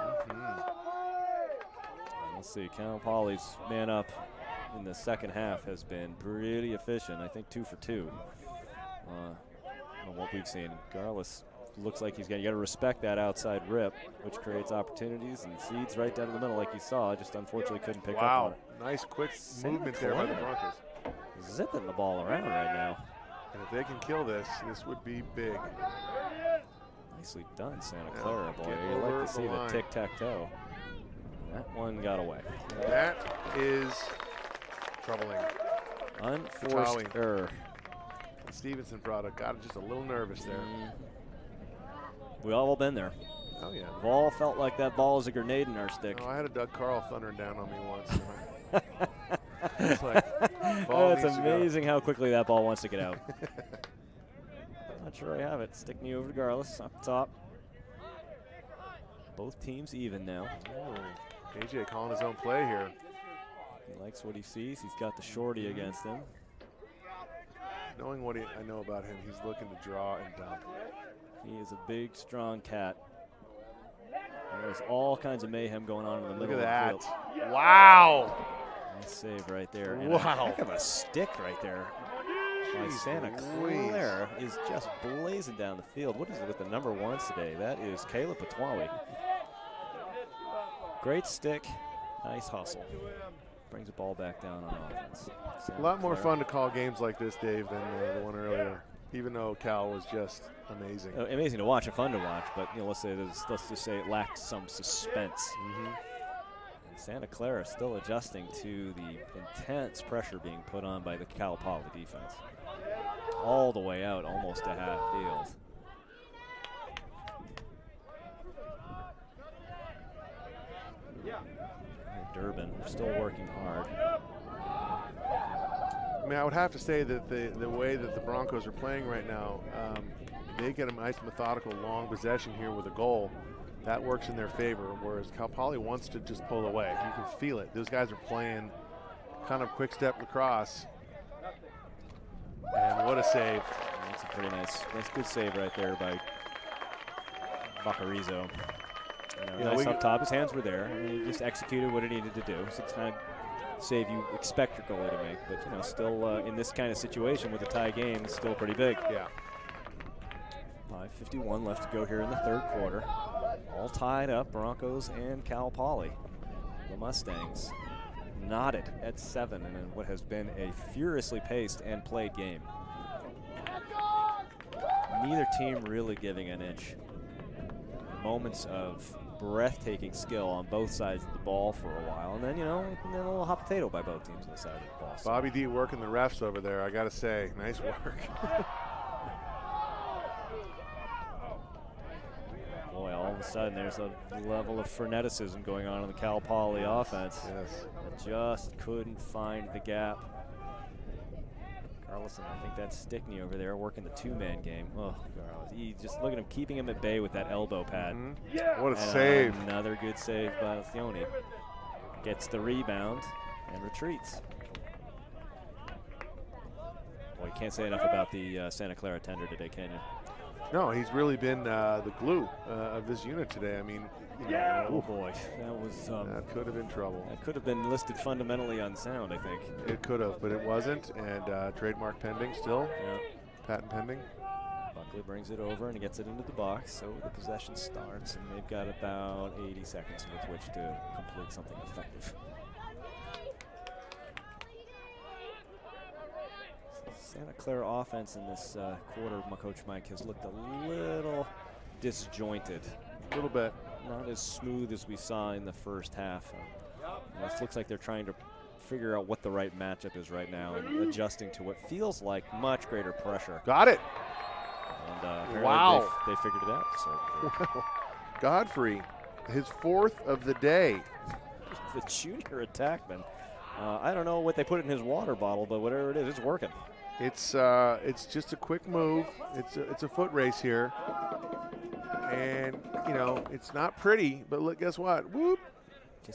Let's see, Cal Poly's man-up in the second half has been pretty efficient. I think 2 for 2 on what we've seen. Guralas looks like you got to respect that outside rip, which creates opportunities and feeds right down the middle like you saw. Just unfortunately couldn't pick up on it. Nice quick movement there by the Broncos. Zipping the ball around right now. And if they can kill this would be big. Nicely done, Santa Clara, boy. You like to see the tic-tac-toe. That one got away. That is troubling. Unforced error. Stevenson product got just a little nervous there. We all been there. Oh, yeah. We've all felt like that ball is a grenade in our stick. Oh, I had a Doug Carl thundering down on me once. It's like, it's amazing how quickly that ball wants to get out. Not sure I have it. Stickney over to Guralas up top. Both teams even now. Oh, AJ calling his own play here. He likes what he sees. He's got the shorty against him. Knowing what I know about him, he's looking to draw and dump. He is a big, strong cat. There's all kinds of mayhem going on in the middle Look at of the that. field. Wow. Nice save right there. And Wow. a heck of a stick right there. By Santa Clara is just blazing down the field. What is it with the number 1s today? That is Caleb Patwawi. Great stick. Nice hustle. Brings the ball back down on offense. A lot more fun to call games like this, Dave, than the one earlier. Even though Cal was just amazing. Amazing to watch and fun to watch, but let's just say it lacked some suspense. Mm-hmm. And Santa Clara still adjusting to the intense pressure being put on by the Cal Poly defense. All the way out, almost to half field. Durbin still working hard. I mean, I would have to say that the way that the Broncos are playing right now, they get a nice methodical long possession here with a goal. That works in their favor, whereas Cal Poly wants to just pull away. You can feel it. Those guys are playing kind of quick step lacrosse. And what a save. That's a pretty nice good save right there by Bacarizo. Nice up top. His hands were there. I mean, he just executed what he needed to do. It's the kind of save you expect your goalie to make, but still in this kind of situation with a tie game, it's still pretty big. Yeah. 5:51 left to go here in the third quarter. All tied up, Broncos and Cal Poly. The Mustangs knotted at 7 in what has been a furiously paced and played game. Neither team really giving an inch. Moments of breathtaking skill on both sides of the ball for a while, and then a little hot potato by both teams on the side of the ball. Bobby D working the refs over there, I gotta say, nice work. Boy, all of a sudden there's a level of freneticism going on in the Cal Poly offense. Yes. Just couldn't find the gap. Carlson, I think that's Stickney over there working the two-man game. Oh, Guralas. Just look at him, keeping him at bay with that elbow pad. Mm-hmm. What a and save. Another good save by Lencioni. Gets the rebound and retreats. Boy, you can't say enough about the Santa Clara tender today, can you? No, he's really been the glue of this unit today. I mean, oh boy, that was that could have been trouble. That could have been listed fundamentally unsound, I think. It could have, but it wasn't, and trademark pending still. Yeah. Patent pending. Buckley brings it over and gets it into the box, so the possession starts, and they've got about 80 seconds with which to complete something effective. Santa Clara offense in this quarter, my coach Mike, has looked a little disjointed. A little bit. Not as smooth as we saw in the first half. It looks like they're trying to figure out what the right matchup is right now and adjusting to what feels like much greater pressure. Got it. And apparently wow. They figured it out. So. Godfrey, his 4th of the day. The junior attackman. I don't know what they put in his water bottle, but whatever it is, it's working. It's just a quick move. It's a foot race here, and it's not pretty. But look, guess what? Whoop!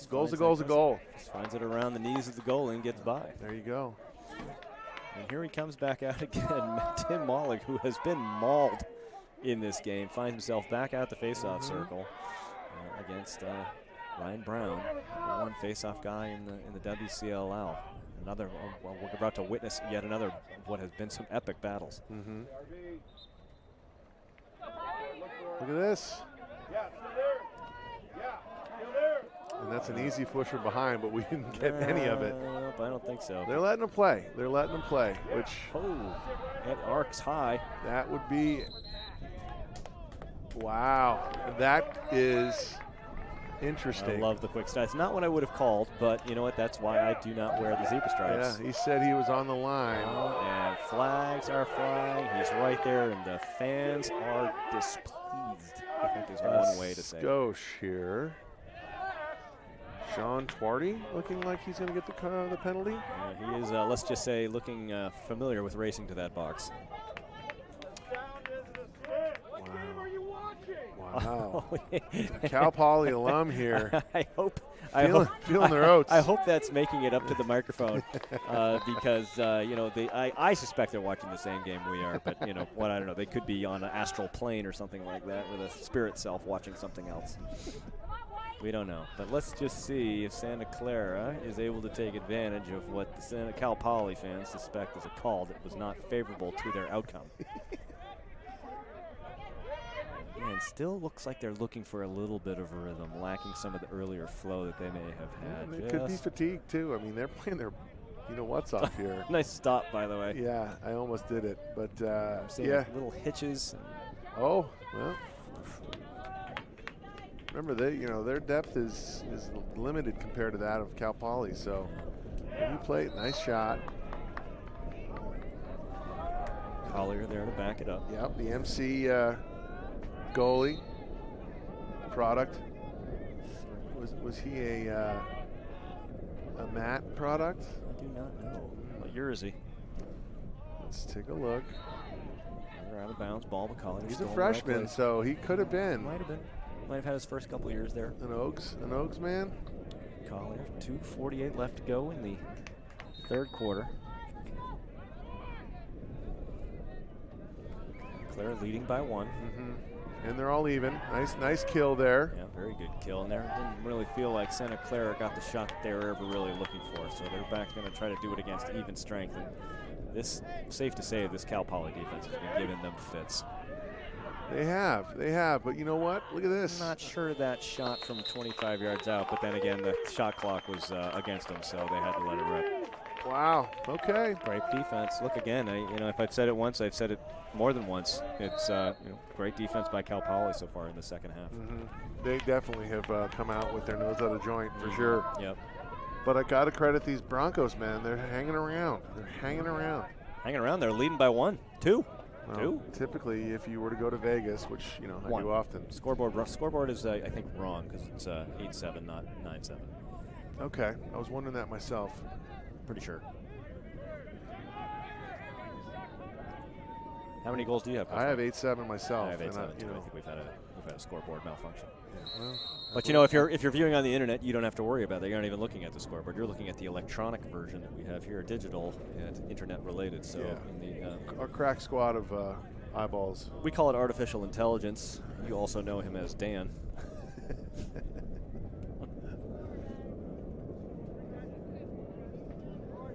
Goal's a goal. Just finds it around the knees of the goalie and gets by. There you go. And here he comes back out again. Tim Mollig, who has been mauled in this game, finds himself back out the faceoff circle against Ryan Brown, one faceoff guy in the WCLL. Another, we're about to witness yet another of what has been some epic battles. Mm-hmm. Look at this. And that's an easy pusher behind, but we didn't get any of it. Nope, I don't think so. They're letting him play. Which it arcs high. That would be, wow. That is interesting. I love the quick start. It's not what I would have called, but you know what? That's why I do not wear the zebra stripes. Yeah, he said he was on the line. And flags are flying. He's right there, and the fans are displeased, I think is one way to say it. Skosh here. Sean Twardy looking like he's going to get the penalty. Yeah, he is, let's just say, looking familiar with racing to that box. Wow. Cal Poly alum here. Feeling their oats. I hope that's making it up to the microphone because I suspect they're watching the same game we are. But I don't know. They could be on an astral plane or something like that with a spirit self watching something else. We don't know. But let's just see if Santa Clara is able to take advantage of what the Cal Poly fans suspect is a call that was not favorable to their outcome. And still looks like they're looking for a little bit of a rhythm, lacking some of the earlier flow that they may have had. It could be fatigue, too. I mean, they're playing their what's off here. Nice stop, by the way. Yeah, I almost did it. But, I'm seeing yeah. little hitches. Oh, well. Remember, their depth is limited compared to that of Cal Poly. So, you play, nice shot. Collier there to back it up. Yep, the MC goalie product. Was he a Matt product? I do not know. A Jersey. Let's take a look. They're out of bounds. Ball to Collier. He's a freshman, so he could have been. Might have been. Might have had his first couple years there. An Oaks man. Collier, 2:48 left to go in the third quarter. Clara leading by 1. And they're all even. Nice kill there. Yeah, very good kill. And there didn't really feel like Santa Clara got the shot that they were ever really looking for. So they're back going to try to do it against even strength. And this, safe to say, this Cal Poly defense has been giving them fits. They have. But you know what? Look at this. I'm not sure that shot from 25 yards out, but then again, the shot clock was against them, so they had to let it rip. Wow. Okay. Great defense. Look again. If I've said it once, I've said it more than once. It's great defense by Cal Poly so far in the second half. They definitely have come out with their nose out of joint for sure. Yep. But I got to credit these Broncos, man. They're hanging around. Hanging around. They're leading by 1, 2. Well, 2. Typically, if you were to go to Vegas, which I do often. Scoreboard is I think wrong because it's 8-7, not 9-7. Okay, I was wondering that myself. Pretty sure. How many goals do you have? I have 8-7 myself. I have 8-7 too. I think we've had a scoreboard malfunction. Yeah, well, but if you're viewing on the internet, you don't have to worry about that. You're not even looking at the scoreboard. You're looking at the electronic version that we have here, digital and internet related. So our crack squad of eyeballs. We call it artificial intelligence. You also know him as Dan.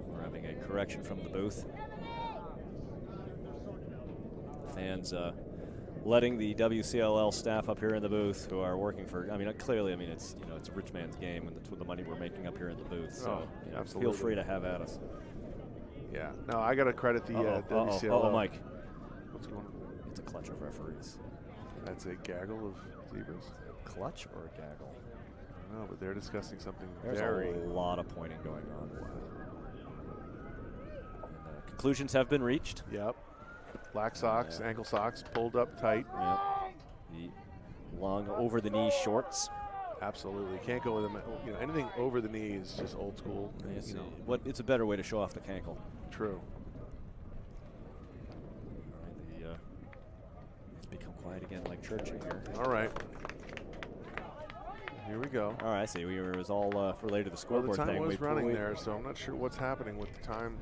We're having a correction from the booth. Fans letting the WCLL staff up here in the booth who are working for, clearly, it's a rich man's game, and that's what the money we're making up here in the booth. So feel free to have at us. Yeah. No, I got to credit the WCLL. Mike. What's going on? It's a clutch of referees. That's a gaggle of zebras. Clutch or a gaggle? I don't know, but they're discussing something There's a lot of pointing going on. And, conclusions have been reached. Yep. Black socks, ankle socks, pulled up tight. Yep. The long over-the-knee shorts. Absolutely. Can't go with them. Anything over the knee is just old school. It's a better way to show off the cankle. True. It's become quiet again like church in here. All right. Here we go. All right, I see. It was all related to the scoreboard thing. The time was running there, so I'm not sure what's happening with the time.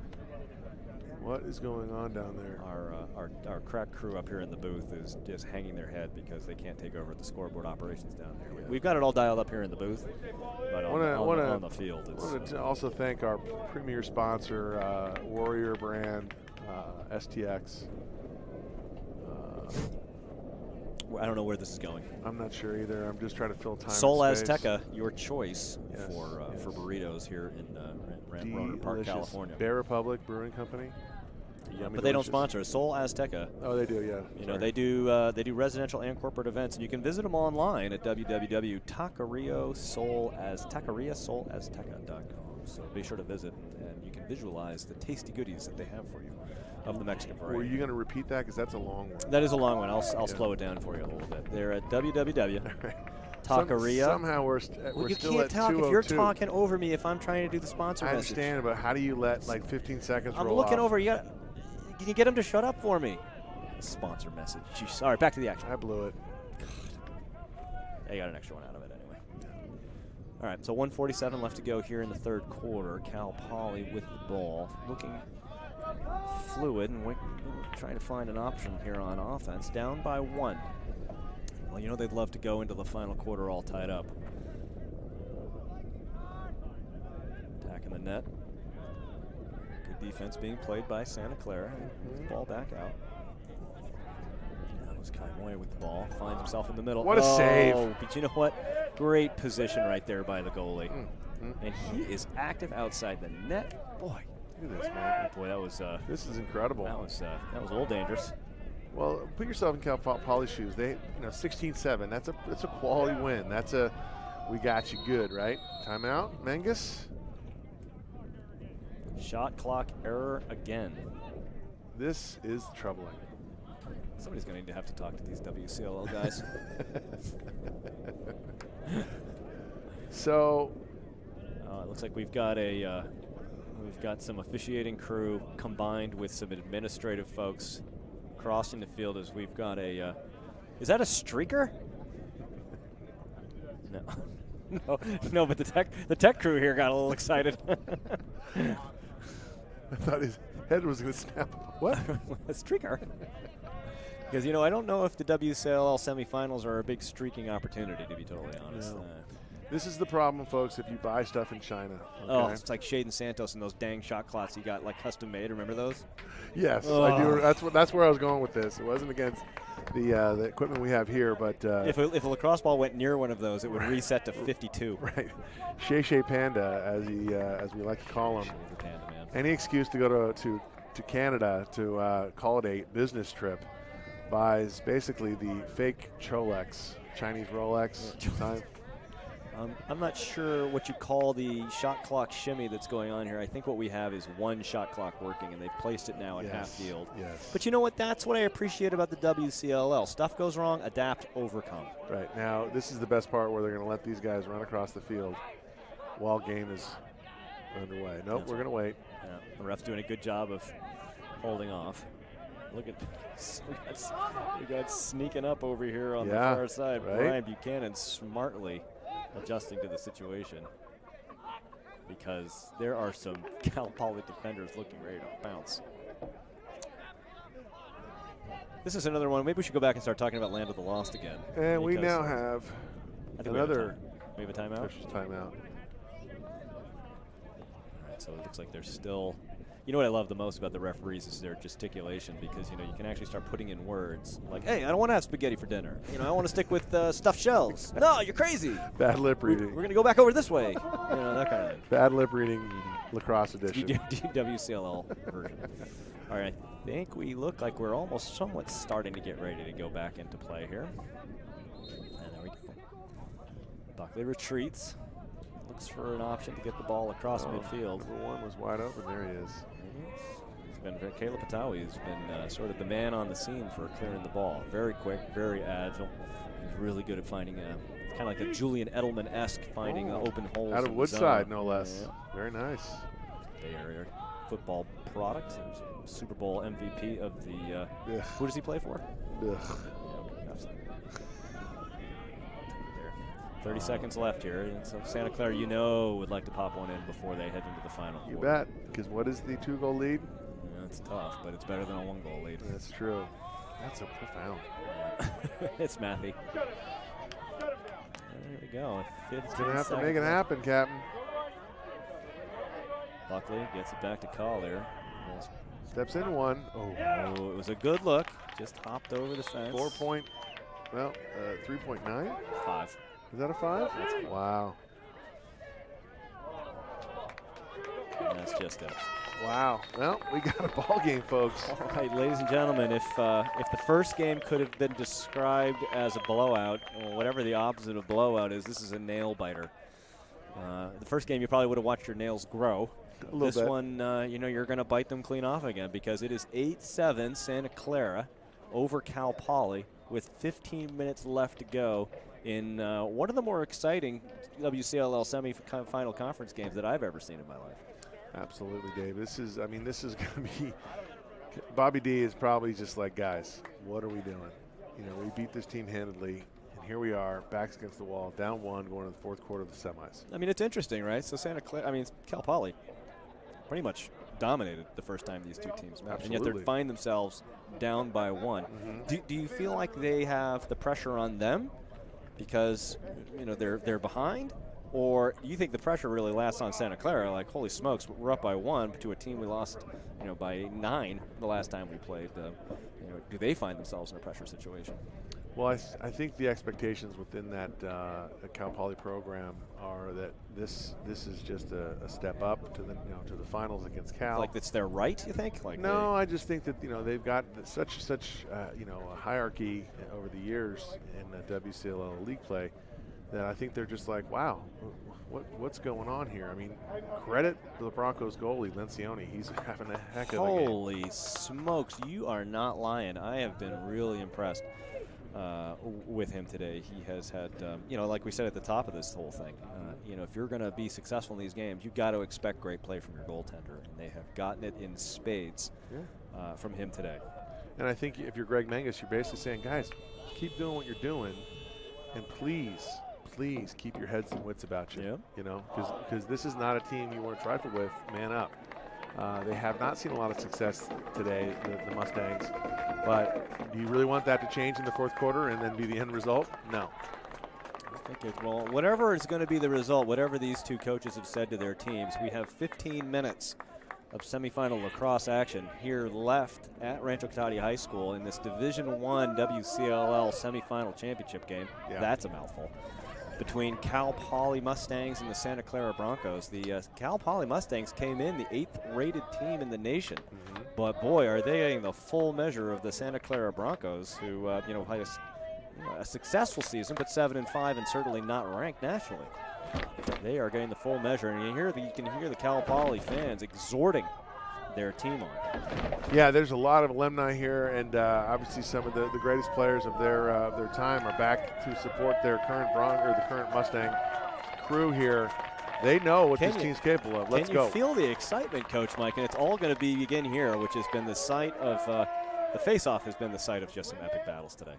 What is going on down there? Our crack crew up here in the booth is just hanging their head because they can't take over the scoreboard operations down there. Yeah. We've got it all dialed up here in the booth, but on the field. I want to also thank our premier sponsor, Warrior brand, STX. I don't know where this is going. I'm not sure either. I'm just trying to fill time. Sol and space. Azteca, your choice for burritos here in Roanoke Park, California. Bear Republic Brewing Company. But they don't sponsor us. Sol Azteca. Oh, they do, yeah. They do residential and corporate events, and you can visit them online at www.taqueriasolazteca.com. So be sure to visit, and you can visualize the tasty goodies that they have for you of the Mexican variety. Were you going to repeat that? Because that's a long one. That is a long one. I'll slow it down for you a little bit. They're at www.taqueria. Somehow we're you still can't at talk 202. if you're talking over me if I'm trying to do the sponsor message. I understand, but how do you let 15 seconds roll off? I'm looking over. Can you get him to shut up for me? Sponsor message. Jeez. All right, back to the action. I blew it. I got an extra one out of it anyway. All right, so 1:47 left to go here in the third quarter. Cal Poly with the ball, looking fluid, and we're trying to find an option here on offense. Down by 1. Well, they'd love to go into the final quarter all tied up. net. Good defense being played by Santa Clara. Ball back out. That was Kai Moya with the ball. Finds himself in the middle. What a save. But you know what? Great position right there by the goalie. And he is active outside the net. Boy, look at this, man. Boy, that was This is incredible. that was a little dangerous. Well, put yourself in Cal Poly's shoes. They, 16-7. That's a quality win. That's a we got you good, right? Timeout, Mengus. Shot clock error again. This is troubling. Somebody's going to have to talk to these WCLL guys. So, it looks like we've got some officiating crew combined with some administrative folks crossing the field as we've got a. Is that a streaker? No, no. But the tech crew here got a little excited. I thought his head was going to snap. What? A streaker. Because, I don't know if the WCLL semifinals are a big streaking opportunity, to be totally honest. No. This is the problem, folks, if you buy stuff in China. Okay? Oh, it's like Shaden Santos and those dang shot clots you got, like, custom made. Remember those? Yes, I do. That's where I was going with this. It wasn't against the equipment we have here, but if a lacrosse ball went near one of those, it would reset to 52. Right, Shay Panda, as we like to call him. Panda, man. Any excuse to go to Canada to call it a business trip, buys basically the fake Cholex, Chinese Rolex time. I'm not sure what you call the shot clock shimmy that's going on here. I think what we have is one shot clock working, and they've placed it now at half field. Yes. But you know what? That's what I appreciate about the WCLL. Stuff goes wrong, adapt, overcome. Right. Now, this is the best part where they're going to let these guys run across the field while game is underway. Nope, we're going to wait. Yeah, the ref's doing a good job of holding off. Look at we got sneaking up over here on the far side. Right? Brian Buchanan smartly adjusting to the situation because there are some Cal Poly defenders looking ready to bounce. This is another one. Maybe we should go back and start talking about Land of the Lost again. And we now have another. We have a timeout? Timeout. All right, so it looks like there's still. You know what I love the most about the referees is their gesticulation because, you can actually start putting in words like, hey, I don't want to have spaghetti for dinner. I want to stick with stuffed shells. No, you're crazy. Bad lip reading. We're going to go back over this way. That kind of thing. Bad lip reading lacrosse edition. WCLL version. All right, I think we look like we're almost somewhat starting to get ready to go back into play here. And there we go. Buckley retreats. Looks for an option to get the ball across midfield. Number one was wide open. There he is. He's been Caleb Patawi has been sort of the man on the scene for clearing the ball. Very quick, very agile. He's really good at finding kind of like a Julian Edelman-esque finding open holes. Out of Woodside, no less. Yeah. Very nice. Bay Area football product. Super Bowl MVP of the. Who does he play for? Ugh. 30 seconds left here, and so Santa Clara, would like to pop one in before they head into the final. You bet, because what is the 2-goal lead? Yeah, it's tough, but it's better than a 1-goal lead. That's true. That's so profound. It's mathy. There we go. It's going to have to make it happen, Captain. Buckley gets it back to Collier. Steps in one. Oh, it was a good look. Just hopped over the fence. 3.9? 5. Is that a 5? That's 5. Wow. And that's just it. Wow. Well, we got a ball game, folks. All right, ladies and gentlemen, if the first game could have been described as a blowout, or whatever the opposite of blowout is, this is a nail biter. The first game, you probably would have watched your nails grow. This one, you're going to bite them clean off again because it is 8-7 Santa Clara over Cal Poly with 15 minutes left to go in one of the more exciting WCLL semi-final conference games that I've ever seen in my life. Absolutely, Dave. This is going to be – Bobby D is probably just like, guys, what are we doing? We beat this team handedly, and here we are, backs against the wall, down 1, going to the fourth quarter of the semis. It's interesting, right? So Cal Poly pretty much dominated the first time these two teams met. Absolutely. And yet they find themselves down by 1. Mm-hmm. Do you feel like they have the pressure on them because they're behind, Or do you think the pressure really lasts on Santa Clara? Like, holy smokes, we're up by 1 to a team we lost, by 9 the last time we played. Do they find themselves in a pressure situation? Well, I think the expectations within that Cal Poly program are that this is just a step up to the finals against Cal. Like it's their right, you think? Like no, I just think that they've got such a hierarchy over the years in WCLL league play that I think they're just like, wow, what's going on here? I mean, credit to the Broncos goalie Lencioni. He's having a heck of a game. Holy smokes, you are not lying. I have been really impressed with him today. He has had, like we said at the top of this whole thing, if you're going to be successful in these games, you've got to expect great play from your goaltender, and they have gotten it in spades from him today. And I think if you're Greg Menges, you're basically saying, guys, keep doing what you're doing, and please keep your heads and wits about you. Because this is not a team you want to trifle with. Man up. They have not seen a lot of success today, the Mustangs. But do you really want that to change in the fourth quarter and then be the end result? No. I think well, whatever is going to be the result, whatever these two coaches have said to their teams, we have 15 minutes of semifinal lacrosse action here left at Rancho Cotate High School in this Division I WCLL semifinal championship game. Yeah. That's a mouthful. Between Cal Poly Mustangs and the Santa Clara Broncos. The Cal Poly Mustangs came in the 8th rated team in the nation. But boy, are they getting the full measure of the Santa Clara Broncos, who had a successful season, but 7-5 and certainly not ranked nationally. They are getting the full measure, and you can hear the Cal Poly fans exhorting their team on. Yeah, there's a lot of alumni here, and obviously some of the greatest players of their time are back to support their the current Mustang crew here. They know what this team's capable of. Let's go. Can you feel the excitement, Coach Mike? And it's all going to begin here, which has been the site of the face-off has been the site of just some epic battles today.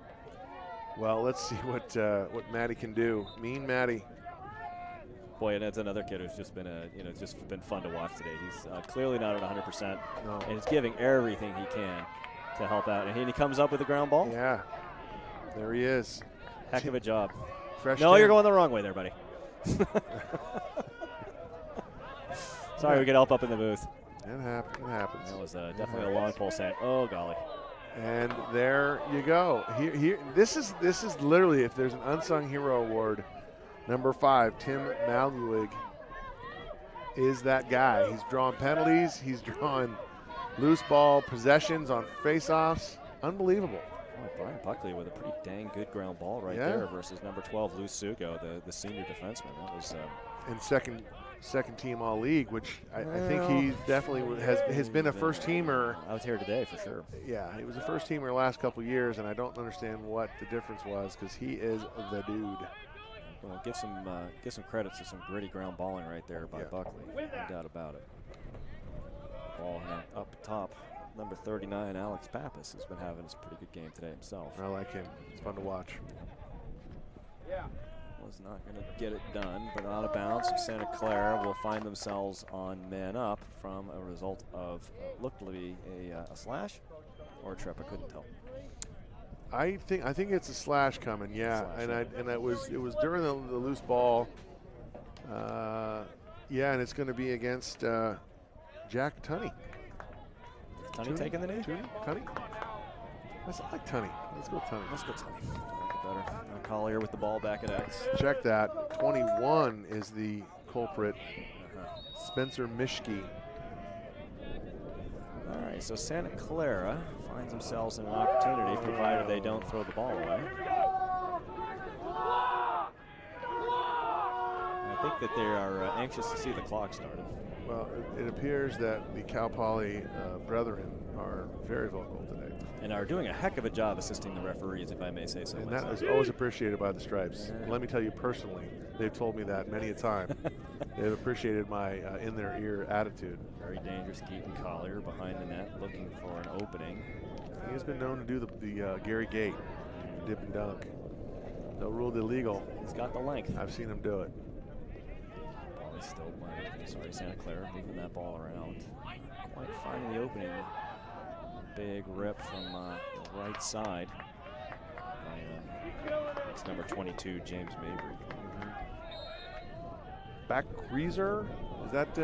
Well, let's see what Maddie can do. Mean Maddie. Boy, and that's another kid who's just been just been fun to watch today. He's clearly not at 100%, and he's giving everything he can to help out. And he comes up with a ground ball. Yeah, there he is. Heck of a job. Fresh no, you're going the wrong way there, buddy. Sorry, we get help up in the booth. It happens. That was definitely a long pole set. Oh, golly. And there you go. Here, this is literally, if there's an unsung hero award, number 5, Tim Maluig, is that guy. He's drawing penalties. He's drawing loose ball possessions on face-offs. Unbelievable. Oh, Brian Buckley with a pretty dang good ground ball right there versus number 12, Lou Sugo, the senior defenseman. That was and second team all league, which I think he definitely has been a first teamer. I was here today for sure. Yeah, he was a first teamer the last couple years, and I don't understand what the difference was because he is the dude. Well, give some credit to some gritty ground balling right there by Buckley. No doubt about it. Ball up top. Number 39, Alex Pappas, has been having a pretty good game today himself. I like him. It's fun to watch. Yeah. Was not going to get it done, but out of bounds. Santa Clara will find themselves on man up from a result of looked to be a slash or a trip. I couldn't tell. I think it's a slash coming, yeah. And it was during the loose ball. And it's going to be against Jack Tunney. Tunney taking the knee? Tunney? I like Tunney. Let's go Tunney. Let's go Tunney. Better. Collier with the ball back at X. Check that. 21 is the culprit. Spencer Mischke. All right, so Santa Clara finds themselves in an opportunity, provided they don't throw the ball away. I think that they are anxious to see the clock started. Well, it appears that the Cal Poly brethren are very vocal today. And are doing a heck of a job assisting the referees, if I may say so. And that is always appreciated by the Stripes. Let me tell you personally, they've told me that many a time. They've appreciated my in-their-ear attitude. Very dangerous Keaton Collier behind the net looking for an opening. He has been known to do the Gary Gate, dip and dunk. No ruled illegal. He's got the length. I've seen him do it. Ball is still Santa Clara moving that ball around. Quite finding the opening. Big rip from the right side. It's number 22, James Mabry. Backreeser? Is that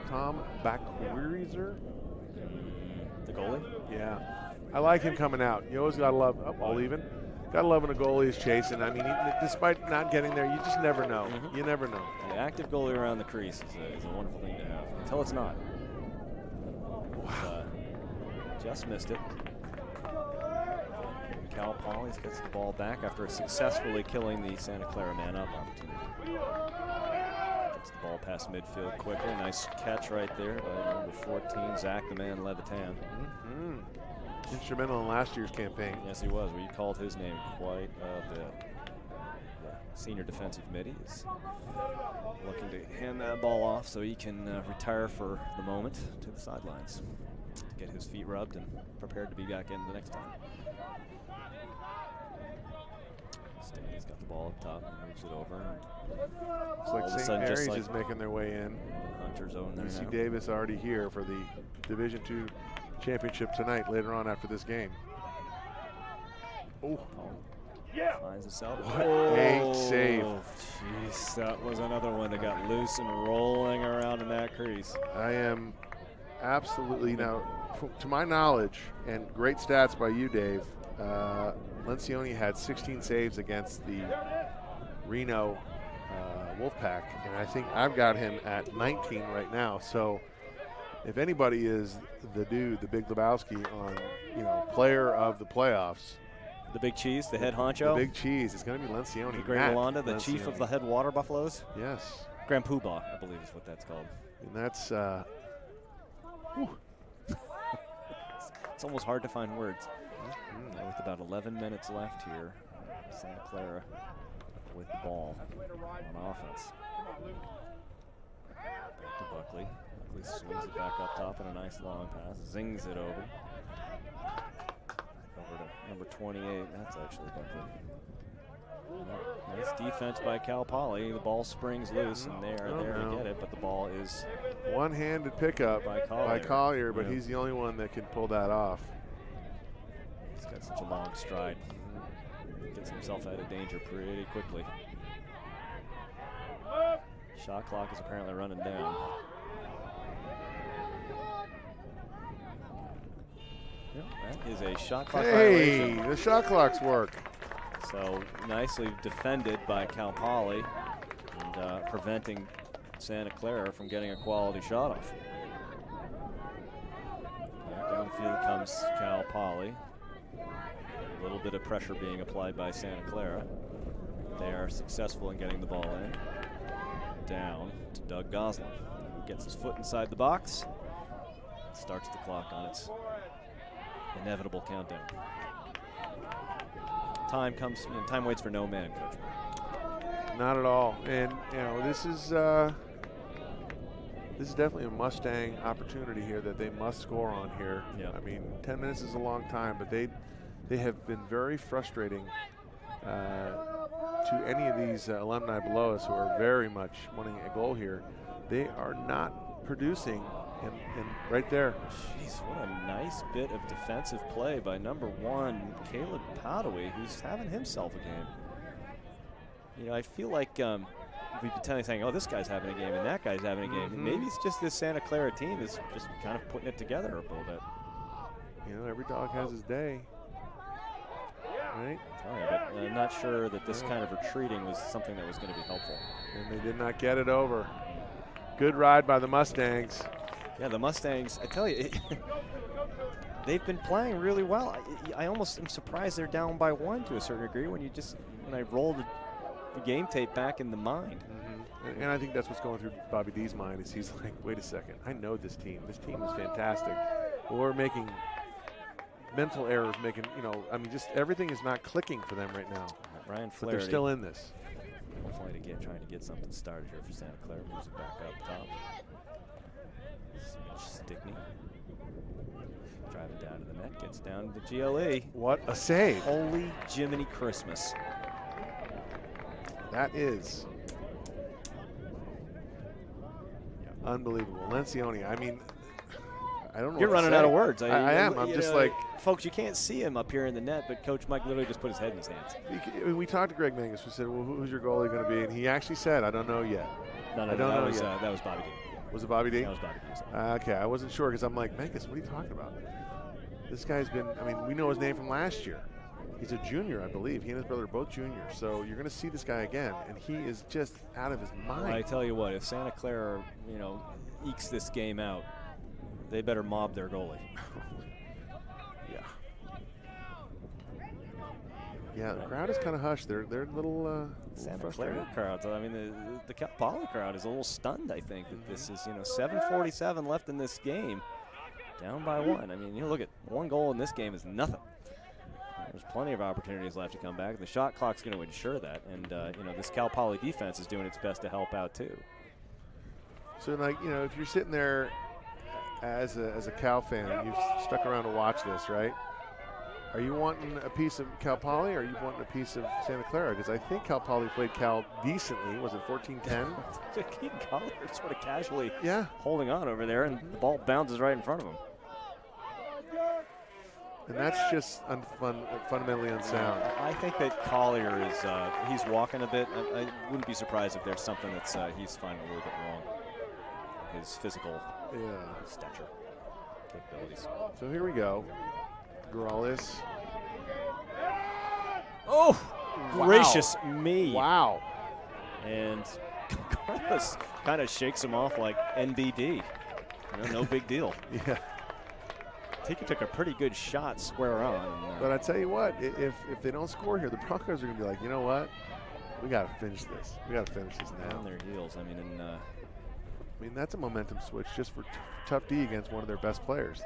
Tom Backreeser? The goalie? Yeah. I like him coming out. You always got to love, all even. Got to love when a goalie is chasing. I mean, despite not getting there, you just never know. You never know. The active goalie around the crease is a wonderful thing to have until it's not. Wow. Just missed it. Cal Pauly gets the ball back after successfully killing the Santa Clara man-up opportunity. Gets the ball past midfield quickly. Nice catch right there by number 14, Zach the Man Levitan. Instrumental in last year's campaign. Yes, he was. We called his name quite a bit. The senior defensive midi is looking to hand that ball off so he can retire for the moment to the sidelines to get his feet rubbed and prepared to be back in the next time. Stickney's got the ball up top and moves it over. Looks like St. Mary's is making their way in. Hunter's own there UC now. Davis already here for the Division II championship tonight later on after this game. Oh. Finds himself. What a save. Jeez, that was another one that got loose and rolling around in that crease. I am absolutely, now, to my knowledge, and great stats by you, Dave, Lencioni had 16 saves against the Reno Wolfpack, and I think I've got him at 19 right now. So if anybody is the dude, the Big Lebowski on, player of the playoffs, the big cheese, the head honcho. The big cheese. It's going to be Lencioni. The Great Yolanda, the chief of the head water buffaloes. Yes. Grand Poobah, I believe is what that's called. And that's, it's almost hard to find words. With about 11 minutes left here, Santa Clara with the ball on offense. Back to Buckley. Buckley swings it back up top in a nice long pass, zings it over. Over to number 28, that's actually Buckley. Nice defense by Cal Poly. The ball springs loose, and they are there to get it, but the ball is one-handed pickup by Collier, but he's the only one that can pull that off. He's got such a long stride. Gets himself out of danger pretty quickly. Shot clock is apparently running down. Yep, that is a shot clock violation. The shot clocks work. So nicely defended by Cal Poly and preventing Santa Clara from getting a quality shot off. Back down the field comes Cal Poly. A little bit of pressure being applied by Santa Clara. They are successful in getting the ball in. Down to Doug Goslin. Gets his foot inside the box. Starts the clock on its inevitable countdown. Time comes, time waits for no man, Coach. Not at all. And this is definitely a Mustang opportunity here that they must score on here. Yeah. I mean, 10 minutes is a long time, but they have been very frustrating to any of these alumni below us who are very much wanting a goal here. They are not producing, and right there. Jeez, what a nice bit of defensive play by number 1, Caleb Powdaway, who's having himself a game. I feel like we've been saying, oh, this guy's having a game and that guy's having a game. Maybe it's just this Santa Clara team is just kind of putting it together a little bit. Every dog has his day. Right? But I'm not sure that this kind of retreating was something that was going to be helpful. And they did not get it over. Good ride by the Mustangs. Yeah, the Mustangs, I tell you, they've been playing really well. I almost am surprised they're down by 1 to a certain degree when I rolled the game tape back in the mind. And I think that's what's going through Bobby D's mind is he's like, wait a second, I know this team. This team is fantastic. We're making mental errors, just everything is not clicking for them right now. Ryan Flaherty, but they're still in this. Hopefully trying to get something started here for Santa Clara. Moves it back up top. Mitch Stickney driving down to the net, gets down to the GLE. What a save. Holy Jiminy Christmas. That is unbelievable. Lencioni, I mean, I don't know. You're running out of words. I am. I'm just like, folks, you can't see him up here in the net, but Coach Mike literally just put his head in his hands. We talked to Greg Mangus. We said, well, who's your goalie going to be? And he actually said, I don't know yet. No, I don't know that was yet. that was Bobby D. Was it Bobby D? That was Bobby D. Okay, I wasn't sure because I'm like, Megas, what are you talking about? This guy's been, I mean, we know his name from last year. He's a junior, I believe. He and his brother are both juniors. So you're going to see this guy again, and he is just out of his mind. Well, I tell you what, if Santa Clara, ekes this game out, they better mob their goalie. Yeah, the crowd is kind of hushed. They're a little Santa Clara crowd. I mean, the Cal Poly crowd is a little stunned, I think, that this is, 7:47 left in this game, down by 1. I mean, you look at 1 goal in this game is nothing. There's plenty of opportunities left to come back. The shot clock's going to ensure that, and this Cal Poly defense is doing its best to help out too. So, if you're sitting there as a Cal fan, you've stuck around to watch this, right? Are you wanting a piece of Cal Poly, or are you wanting a piece of Santa Clara? Because I think Cal Poly played Cal decently. Was it 14-10? Keaton Collier sort of casually holding on over there, and the ball bounces right in front of him. And that's just fundamentally unsound. I think that Collier is he's walking a bit. I wouldn't be surprised if there's something that's he's finding a little bit wrong. His physical stature, capabilities. So here we go. Guralas. Oh, gracious me. Wow. And Guralas kind of shakes him off like NBD. No big deal. Yeah. I think he took a pretty good shot square on. But I tell you what, if they don't score here, the Broncos are going to be like, you know what? We got to finish this. We got to finish this now. On their heels. I mean, that's a momentum switch just for tough D against one of their best players.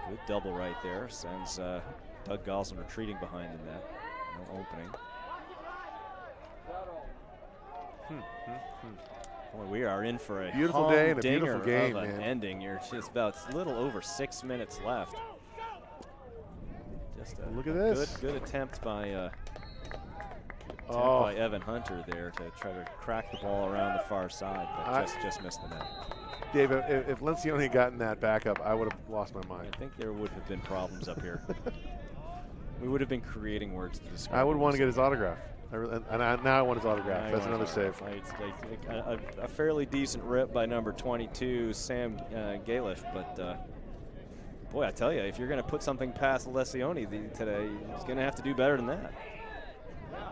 Good double right there. Sends Doug Goslin retreating behind the net. No opening. Boy, we are in for a beautiful day and a beautiful game, of an ending. You're just about a little over 6 minutes left. Just a look at this. Good attempt by Evan Hunter there to try to crack the ball around the far side, but just missed the net. Dave, if Lencioni had gotten that back up, I would have lost my mind. I think there would have been problems up here. We would have been creating words to describe. I would want to get his autograph. Now I want his autograph. That's another save. A fairly decent rip by number 22, Sam Galiff, but boy, I tell you, if you're going to put something past Lencioni today, he's going to have to do better than that.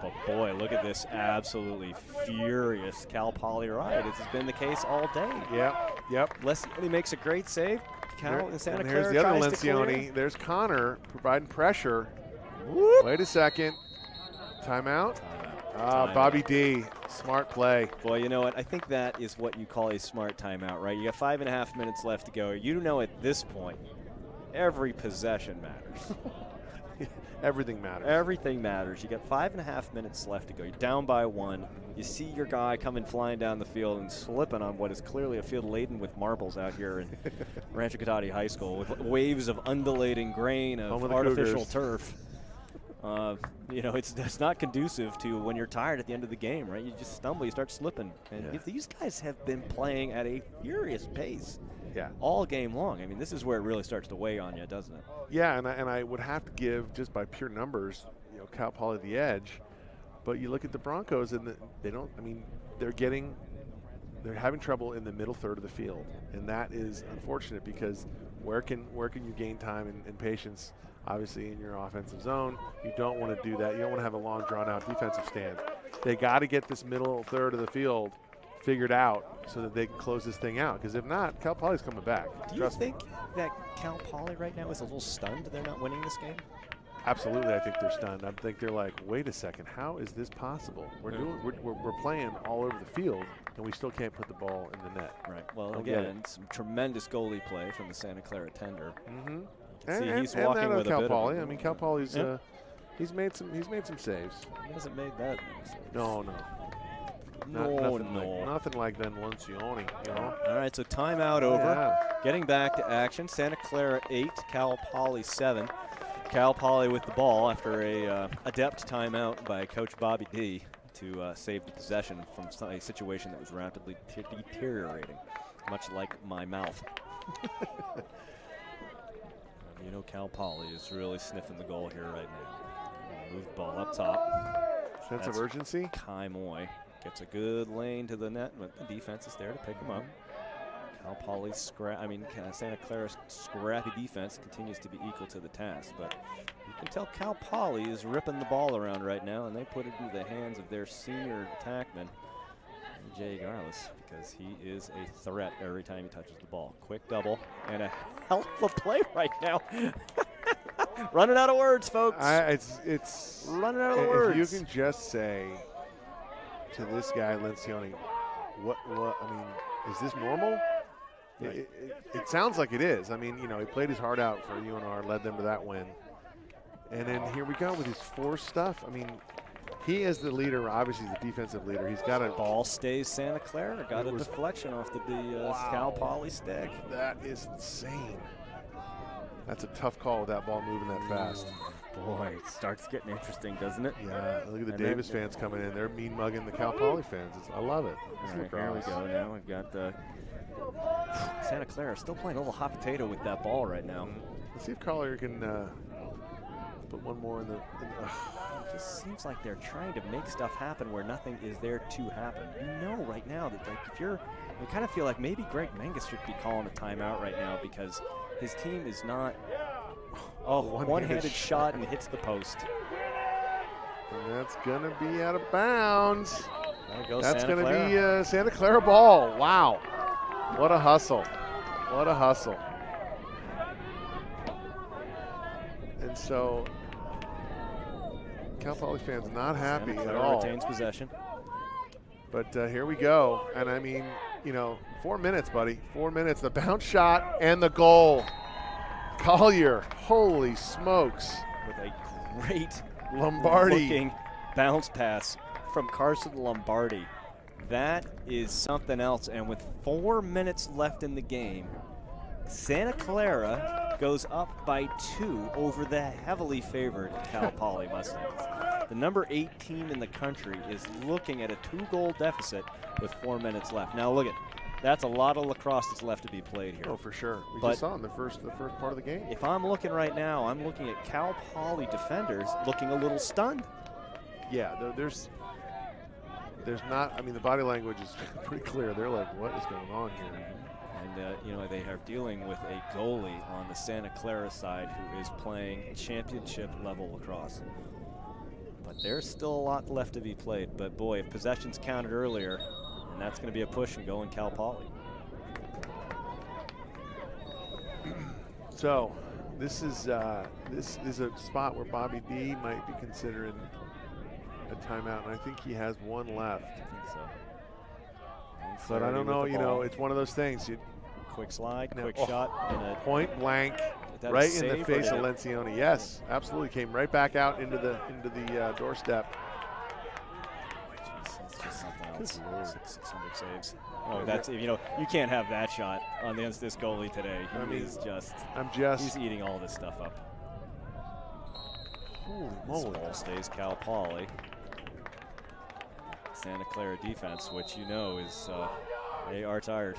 But boy, look at this absolutely furious Cal Poly ride. This has been the case all day. Yep. Lencioni makes a great save. Cal and Santa Clara here's the other Lencioni. There's Connor providing pressure. Whoop. Wait a second. Timeout. Bobby D, smart play. Boy, you know what? I think that is what you call a smart timeout, right? You got 5.5 minutes left to go. You know at this point, every possession matters. Everything matters. Everything matters. You got 5.5 minutes left to go. You're down by 1. You see your guy coming flying down the field and slipping on what is clearly a field laden with marbles out here in Rancho Cotate High School with waves of undulating grain of artificial turf. It's not conducive to when you're tired at the end of the game, right? You just stumble, you start slipping. And these guys have been playing at a furious pace all game long. I mean, this is where it really starts to weigh on you, doesn't it? Yeah, and I would have to give, just by pure numbers, Cal Poly the edge. But you look at the Broncos, and they're having trouble in the middle third of the field. And that is unfortunate because where can you gain time and patience? Obviously, in your offensive zone, you don't want to do that. You don't want to have a long, drawn-out defensive stand. They got to get this middle third of the field figured out so that they can close this thing out. Because if not, Cal Poly's coming back. Do you think that Cal Poly right now is a little stunned they're not winning this game? Absolutely, I think they're stunned. I think they're like, wait a second, how is this possible? We're playing all over the field, and we still can't put the ball in the net. Right. Well, again, some tremendous goalie play from the Santa Clara tender. Mm-hmm. He's walking with Cal a bit Poly. of I mean, Cal Poly's he's made some saves. He hasn't made that many saves. No. Nothing like that Lencioni, All right, so timeout over. Yeah. Getting back to action. Santa Clara 8, Cal Poly 7. Cal Poly with the ball after a adept timeout by Coach Bobby D to save the possession from a situation that was rapidly deteriorating, much like my mouth. Cal Poly is really sniffing the goal here right now. Move the ball up top. Sense of urgency. Kai Moy Gets a good lane to the net, but the defense is there to pick him up. Cal Poly's Santa Clara's scrappy defense continues to be equal to the task, but you can tell Cal Poly is ripping the ball around right now, and they put it into the hands of their senior attackman, Jay Guralas, because he is a threat every time he touches the ball. Quick double and a hell of a play right now. Running out of words, folks. It's running out of words. If you can just say to this guy Lencioni, what? I mean, is this normal? Right. It sounds like it is. I mean, you know, he played his heart out for UNR, led them to that win, and then here we go with his forced stuff. I mean, he is the leader, obviously the defensive leader. He's got a ball stays Santa Clara. Got a deflection off the wow. Cal Poly stick. That is insane. That's a tough call with that ball moving that fast. Boy, it starts getting interesting, doesn't it? Yeah, look at the Davis fans coming in. They're mean mugging the Cal Poly fans. I love it. Right, here we go now. We've got the Santa Clara still playing a little hot potato with that ball right now. Let's see if Collier can put one more in the it just seems like they're trying to make stuff happen where nothing is there to happen. You know right now that, like, if you kind of feel like maybe Greg Menges should be calling a timeout right now because his team is not. Oh, one-handed shot and hits the post. And that's going to be out of bounds. That's going to be Santa Clara ball. Wow. What a hustle. What a hustle. And so Cal Poly fans not happy at all. Retains possession. But here we go. And I mean, you know, 4 minutes, buddy. 4 minutes. The bounce shot and the goal. Collier, holy smokes. With a great Lombardi-looking bounce pass from Carson Lombardi. That is something else. And with 4 minutes left in the game, Santa Clara goes up by 2 over the heavily favored Cal Poly Mustangs. The number 8 team in the country is looking at a 2-goal deficit with 4 minutes left. Now look at that's a lot of lacrosse that's left to be played here. Oh, for sure. We just saw in the first part of the game. If I'm looking right now, I'm looking at Cal Poly defenders looking a little stunned. Yeah, there's not. I mean, the body language is pretty clear. They're like, what is going on here? And you know, they are dealing with a goalie on the Santa Clara side who is playing championship level lacrosse. But there's still a lot left to be played. But boy, if possessions counted earlier, and that's going to be a push and go in Cal Poly. So this is a spot where Bobby D might be considering a timeout, and I think he has one left. I think so. But I don't know. You know, it's one of those things. Quick slide, quick shot, and a point blank, right in the face of Lencioni. Yes, absolutely, came right back out into the doorstep. It's just something else. 600 saves. Oh, that's, you know, you can't have that shot against this goalie today. He's eating all this stuff up. Holy moly! This ball stays Cal Poly. Santa Clara defense, which you know is they are tired.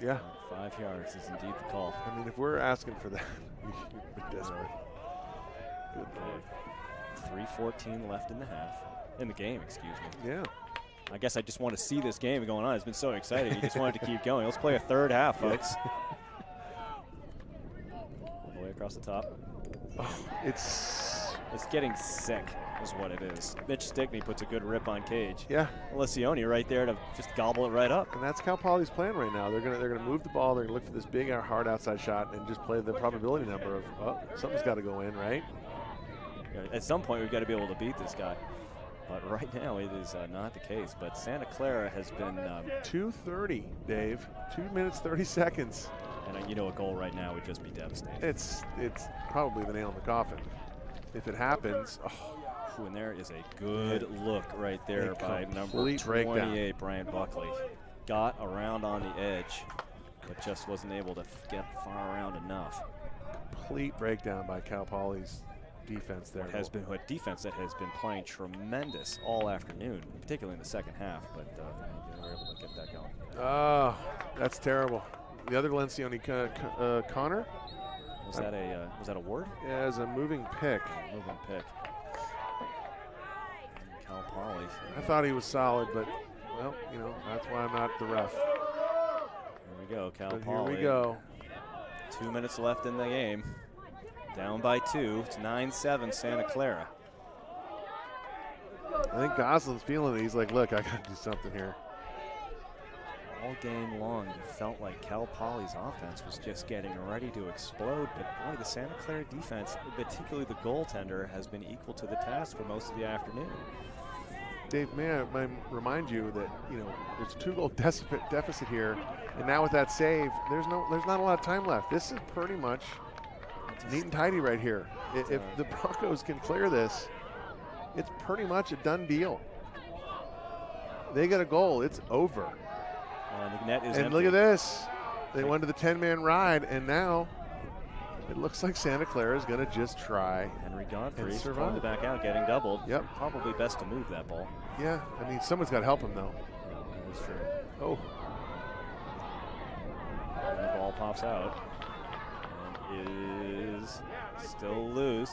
Yeah. 5 yards is indeed the call. I mean, if we're asking for that, we're desperate. Good Lord. 3:14 left in the half. In the game, excuse me. Yeah. I guess I just want to see this game going on. It's been so exciting. You just wanted to keep going. Let's play a third half, folks. All the way across the top. Oh, it's getting sick is what it is. Mitch Stickney puts a good rip on Cage. Yeah. Lencioni right there to just gobble it right up. And that's Cal Poly's plan right now. They're gonna move the ball. They're gonna look for this big hard outside shot and just play the probability number of something's got to go in, right? At some point we've got to be able to beat this guy. But right now it is not the case. But Santa Clara has been 2:30, Dave. 2 minutes 30 seconds. And you know, a goal right now would just be devastating. It's probably the nail in the coffin. If it happens, and there is a good look right there by number 28, breakdown. Brian Buckley. Got around on the edge, but just wasn't able to get far around enough. Complete breakdown by Cal Poly's defense there. A defense that has been playing tremendous all afternoon, particularly in the second half, but they were able to get that going. Oh, that's terrible. The other Lencioni, Connor. Was that a word? Yeah, as a moving pick. Moving pick. And Cal Cal Poly. I thought he was solid, but, well, you know, that's why I'm not the ref. Here we go, Cal Poly. Here we go. 2 minutes left in the game. Down by 2. It's 9-7 Santa Clara. I think Goslin's feeling it. He's like, look, I got to do something here. All game long, it felt like Cal Poly's offense was just getting ready to explode. But boy, the Santa Clara defense, particularly the goaltender, has been equal to the task for most of the afternoon. Dave, may I remind you that, you know, there's a 2-goal deficit here, and now with that save, there's not a lot of time left. This is pretty much neat and tidy right here. If the Broncos can clear this, it's pretty much a done deal. They get a goal, it's over. The net is and empty. Look at this. They went to the 10-man ride, and now it looks like Santa Clara is going to just try. Henry Godfrey survive. pulling the back out, getting doubled. Yep. Probably best to move that ball. Yeah, I mean, someone's got to help him, though. That is true. Oh. And the ball pops out and is still loose.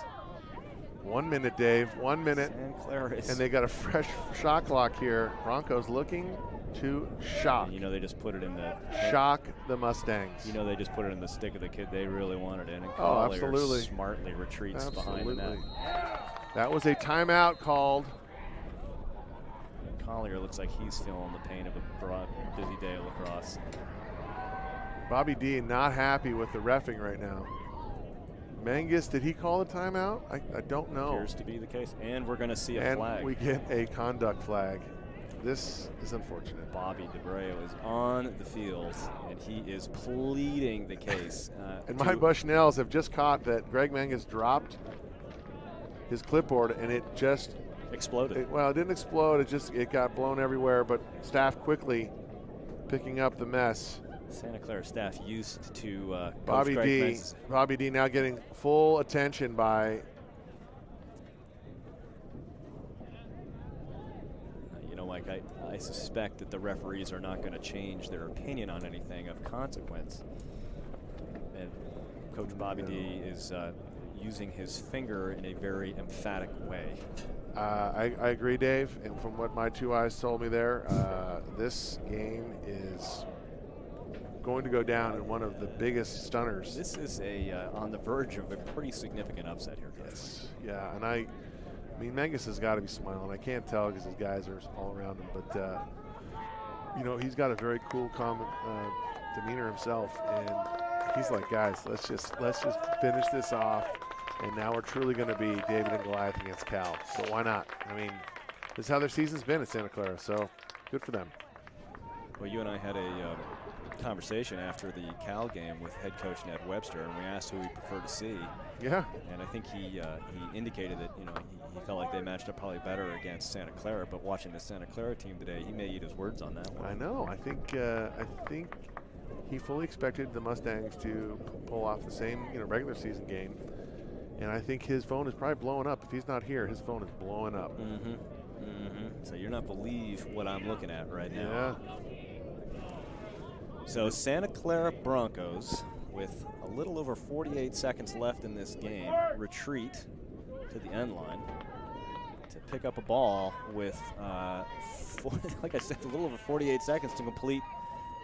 1 minute, Dave. 1 minute. Santa Clara is. And they got a fresh shot clock here. Broncos looking to shock. And you know, they just put it in the shock the Mustangs. You know, they just put it in the stick of the kid they really wanted in. And Collier absolutely smartly retreats behind the net. That was a timeout called. Collier looks like he's feeling the pain of a broad, busy day of lacrosse. Bobby D not happy with the reffing right now. Mangus, did he call a timeout? I don't know. Appears to be the case. And we're going to see a flag. And we get a conduct flag. This is unfortunate. Bobby DeBreo is on the field, and he is pleading the case. And my Bushnells have just caught that Greg Mangus dropped his clipboard, and it just exploded. Well, it didn't explode. It got blown everywhere, but staff quickly picking up the mess. Santa Clara staff used to Bobby D. Bobby D now getting full attention by. You know, Mike, I suspect that the referees are not going to change their opinion on anything of consequence. And Coach Bobby D is using his finger in a very emphatic way. I agree, Dave. And from what my 2 eyes told me there, this game is going to go down in one of the biggest stunners. This is on the verge of a pretty significant upset here, Coach. Yes. Yeah, and I mean, Mangus has got to be smiling. I can't tell because his guys are all around him, but you know, he's got a very cool, calm demeanor himself, and he's like, guys, let's just finish this off, and now we're truly going to be David and Goliath against Cal. So why not? I mean, this is how their season's been at Santa Clara, so good for them. Well, you and I had a conversation after the Cal game with head coach Ned Webster, and we asked who he preferred to see. Yeah. And I think he indicated that, you know, he felt like they matched up probably better against Santa Clara, but watching the Santa Clara team today, he may eat his words on that one. I know. I think he fully expected the Mustangs to pull off the same, you know, regular season game, and I think his phone is probably blowing up. If he's not here, his phone is blowing up. Mm-hmm. Mm-hmm. So you're not believe what I'm looking at right now. Yeah. So Santa Clara Broncos, with a little over 48 seconds left in this game, retreat to the end line to pick up a ball with, like I said, a little over 48 seconds to complete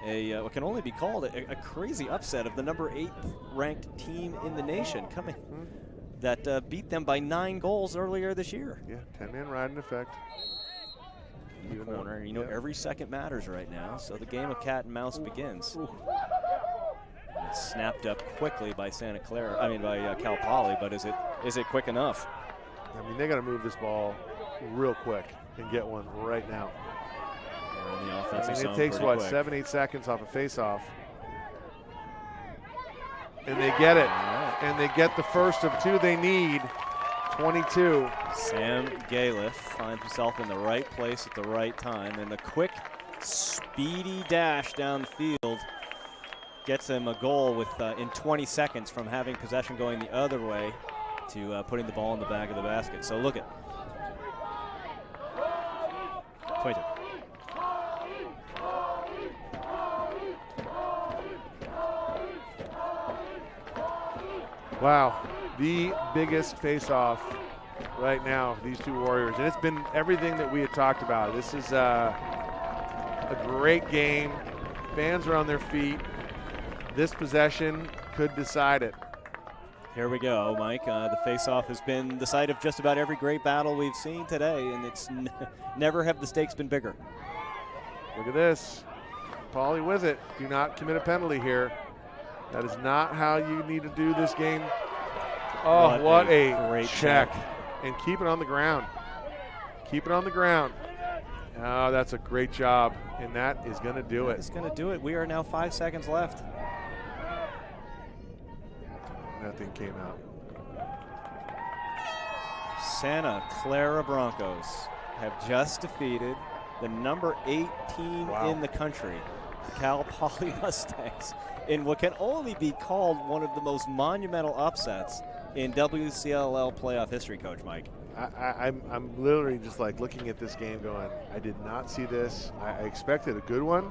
what can only be called a crazy upset of the number 8 ranked team in the nation coming that beat them by 9 goals earlier this year. Yeah, 10-man ride in effect. Corner. You know, every second matters right now, so the game of cat and mouse begins. And it's snapped up quickly by Santa Clara, by Cal Poly, but is it quick enough? I mean, they got to move this ball real quick and get one right now. In the offensive zone, it takes, what, quick. 7-8 seconds off a face-off. And they get it. Right. And they get the first of 2 they need. 22. Sam Galef finds himself in the right place at the right time, and the quick, speedy dash down the field gets him a goal with in 20 seconds from having possession going the other way to putting the ball in the back of the basket. So look at 22. Wow, the biggest face-off right now, these two Warriors. And it's been everything that we had talked about. This is a great game. Fans are on their feet. This possession could decide it. Here we go, Mike. The face-off has been the site of just about every great battle we've seen today, and it's never have the stakes been bigger. Look at this. Paulie with it. Do not commit a penalty here. That is not how you need to do this game. Oh, what a great check. And keep it on the ground. Keep it on the ground. Oh, that's a great job, and that is going to do it. It's going to do it. We are now 5 seconds left. Nothing came out. Santa Clara Broncos have just defeated the number 8 team in the country, the Cal Poly Mustangs, in what can only be called one of the most monumental upsets in WCLL playoff history, Coach Mike. I'm literally just like looking at this game going, I did not see this. I expected a good one.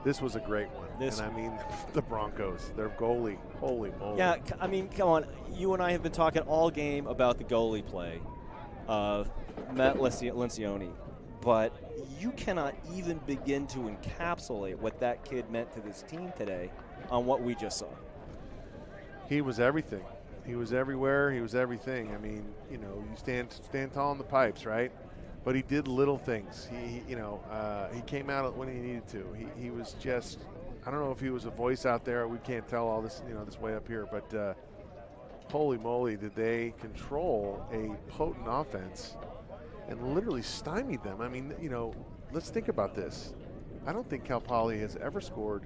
This was a great one. And I mean, the Broncos, their goalie, holy moly. Yeah, I mean, come on. You and I have been talking all game about the goalie play of Matt Lencioni, but you cannot even begin to encapsulate what that kid meant to this team today on what we just saw. He was everything. He was everywhere. He was everything. I mean, you know, you stand tall in the pipes, right? But he did little things. He came out when he needed to. He was just, I don't know if he was a voice out there. We can't tell all this, this way up here. But holy moly, did they control a potent offense and literally stymied them. I mean, let's think about this. I don't think Cal Poly has ever scored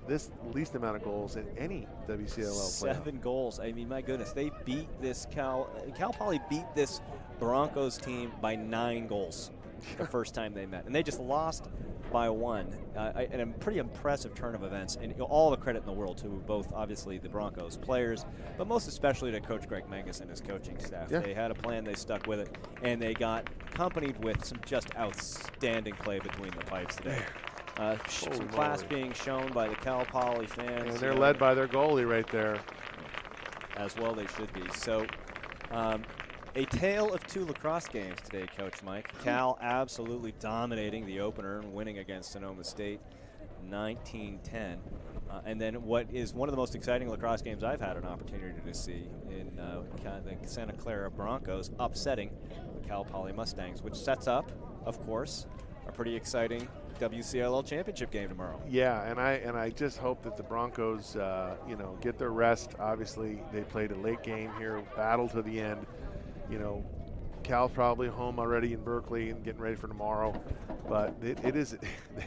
this least amount of goals in any WCLL playoff. 7 goals. I mean, my goodness, they beat this Cal Poly beat this Broncos team by 9 goals the first time they met, and they just lost by 1. And a pretty impressive turn of events, and all the credit in the world to both, obviously, the Broncos players, but most especially to Coach Greg Menges and his coaching staff. Yeah. They had a plan, they stuck with it, and they got accompanied with some just outstanding play between the pipes today. Some class being shown by the Cal Poly fans. And they're led by their goalie right there. As well they should be. So a tale of 2 lacrosse games today, Coach Mike. Cal absolutely dominating the opener and winning against Sonoma State 19-10. And then what is one of the most exciting lacrosse games I've had an opportunity to see in the Santa Clara Broncos upsetting the Cal Poly Mustangs, which sets up, of course, a pretty exciting WCLL championship game tomorrow. Yeah, and I just hope that the Broncos, get their rest. Obviously, they played a late game here, battle to the end. Cal's probably home already in Berkeley and getting ready for tomorrow, but it is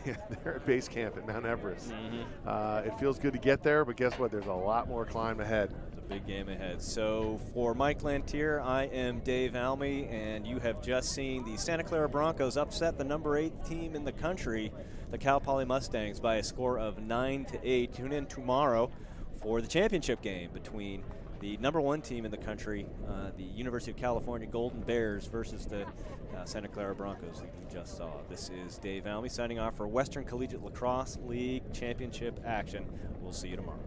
they're at base camp at Mount Everest. Mm-hmm. It feels good to get there, but guess what? There's a lot more climb ahead. It's a big game ahead. So for Mike Lantier, I am Dave Almy, and you have just seen the Santa Clara Broncos upset the number 8 team in the country, the Cal Poly Mustangs, by a score of 9-8. Tune in tomorrow for the championship game between the number 1 team in the country, the University of California Golden Bears, versus the Santa Clara Broncos that you just saw. This is Dave Almy signing off for Western Collegiate Lacrosse League Championship action. We'll see you tomorrow.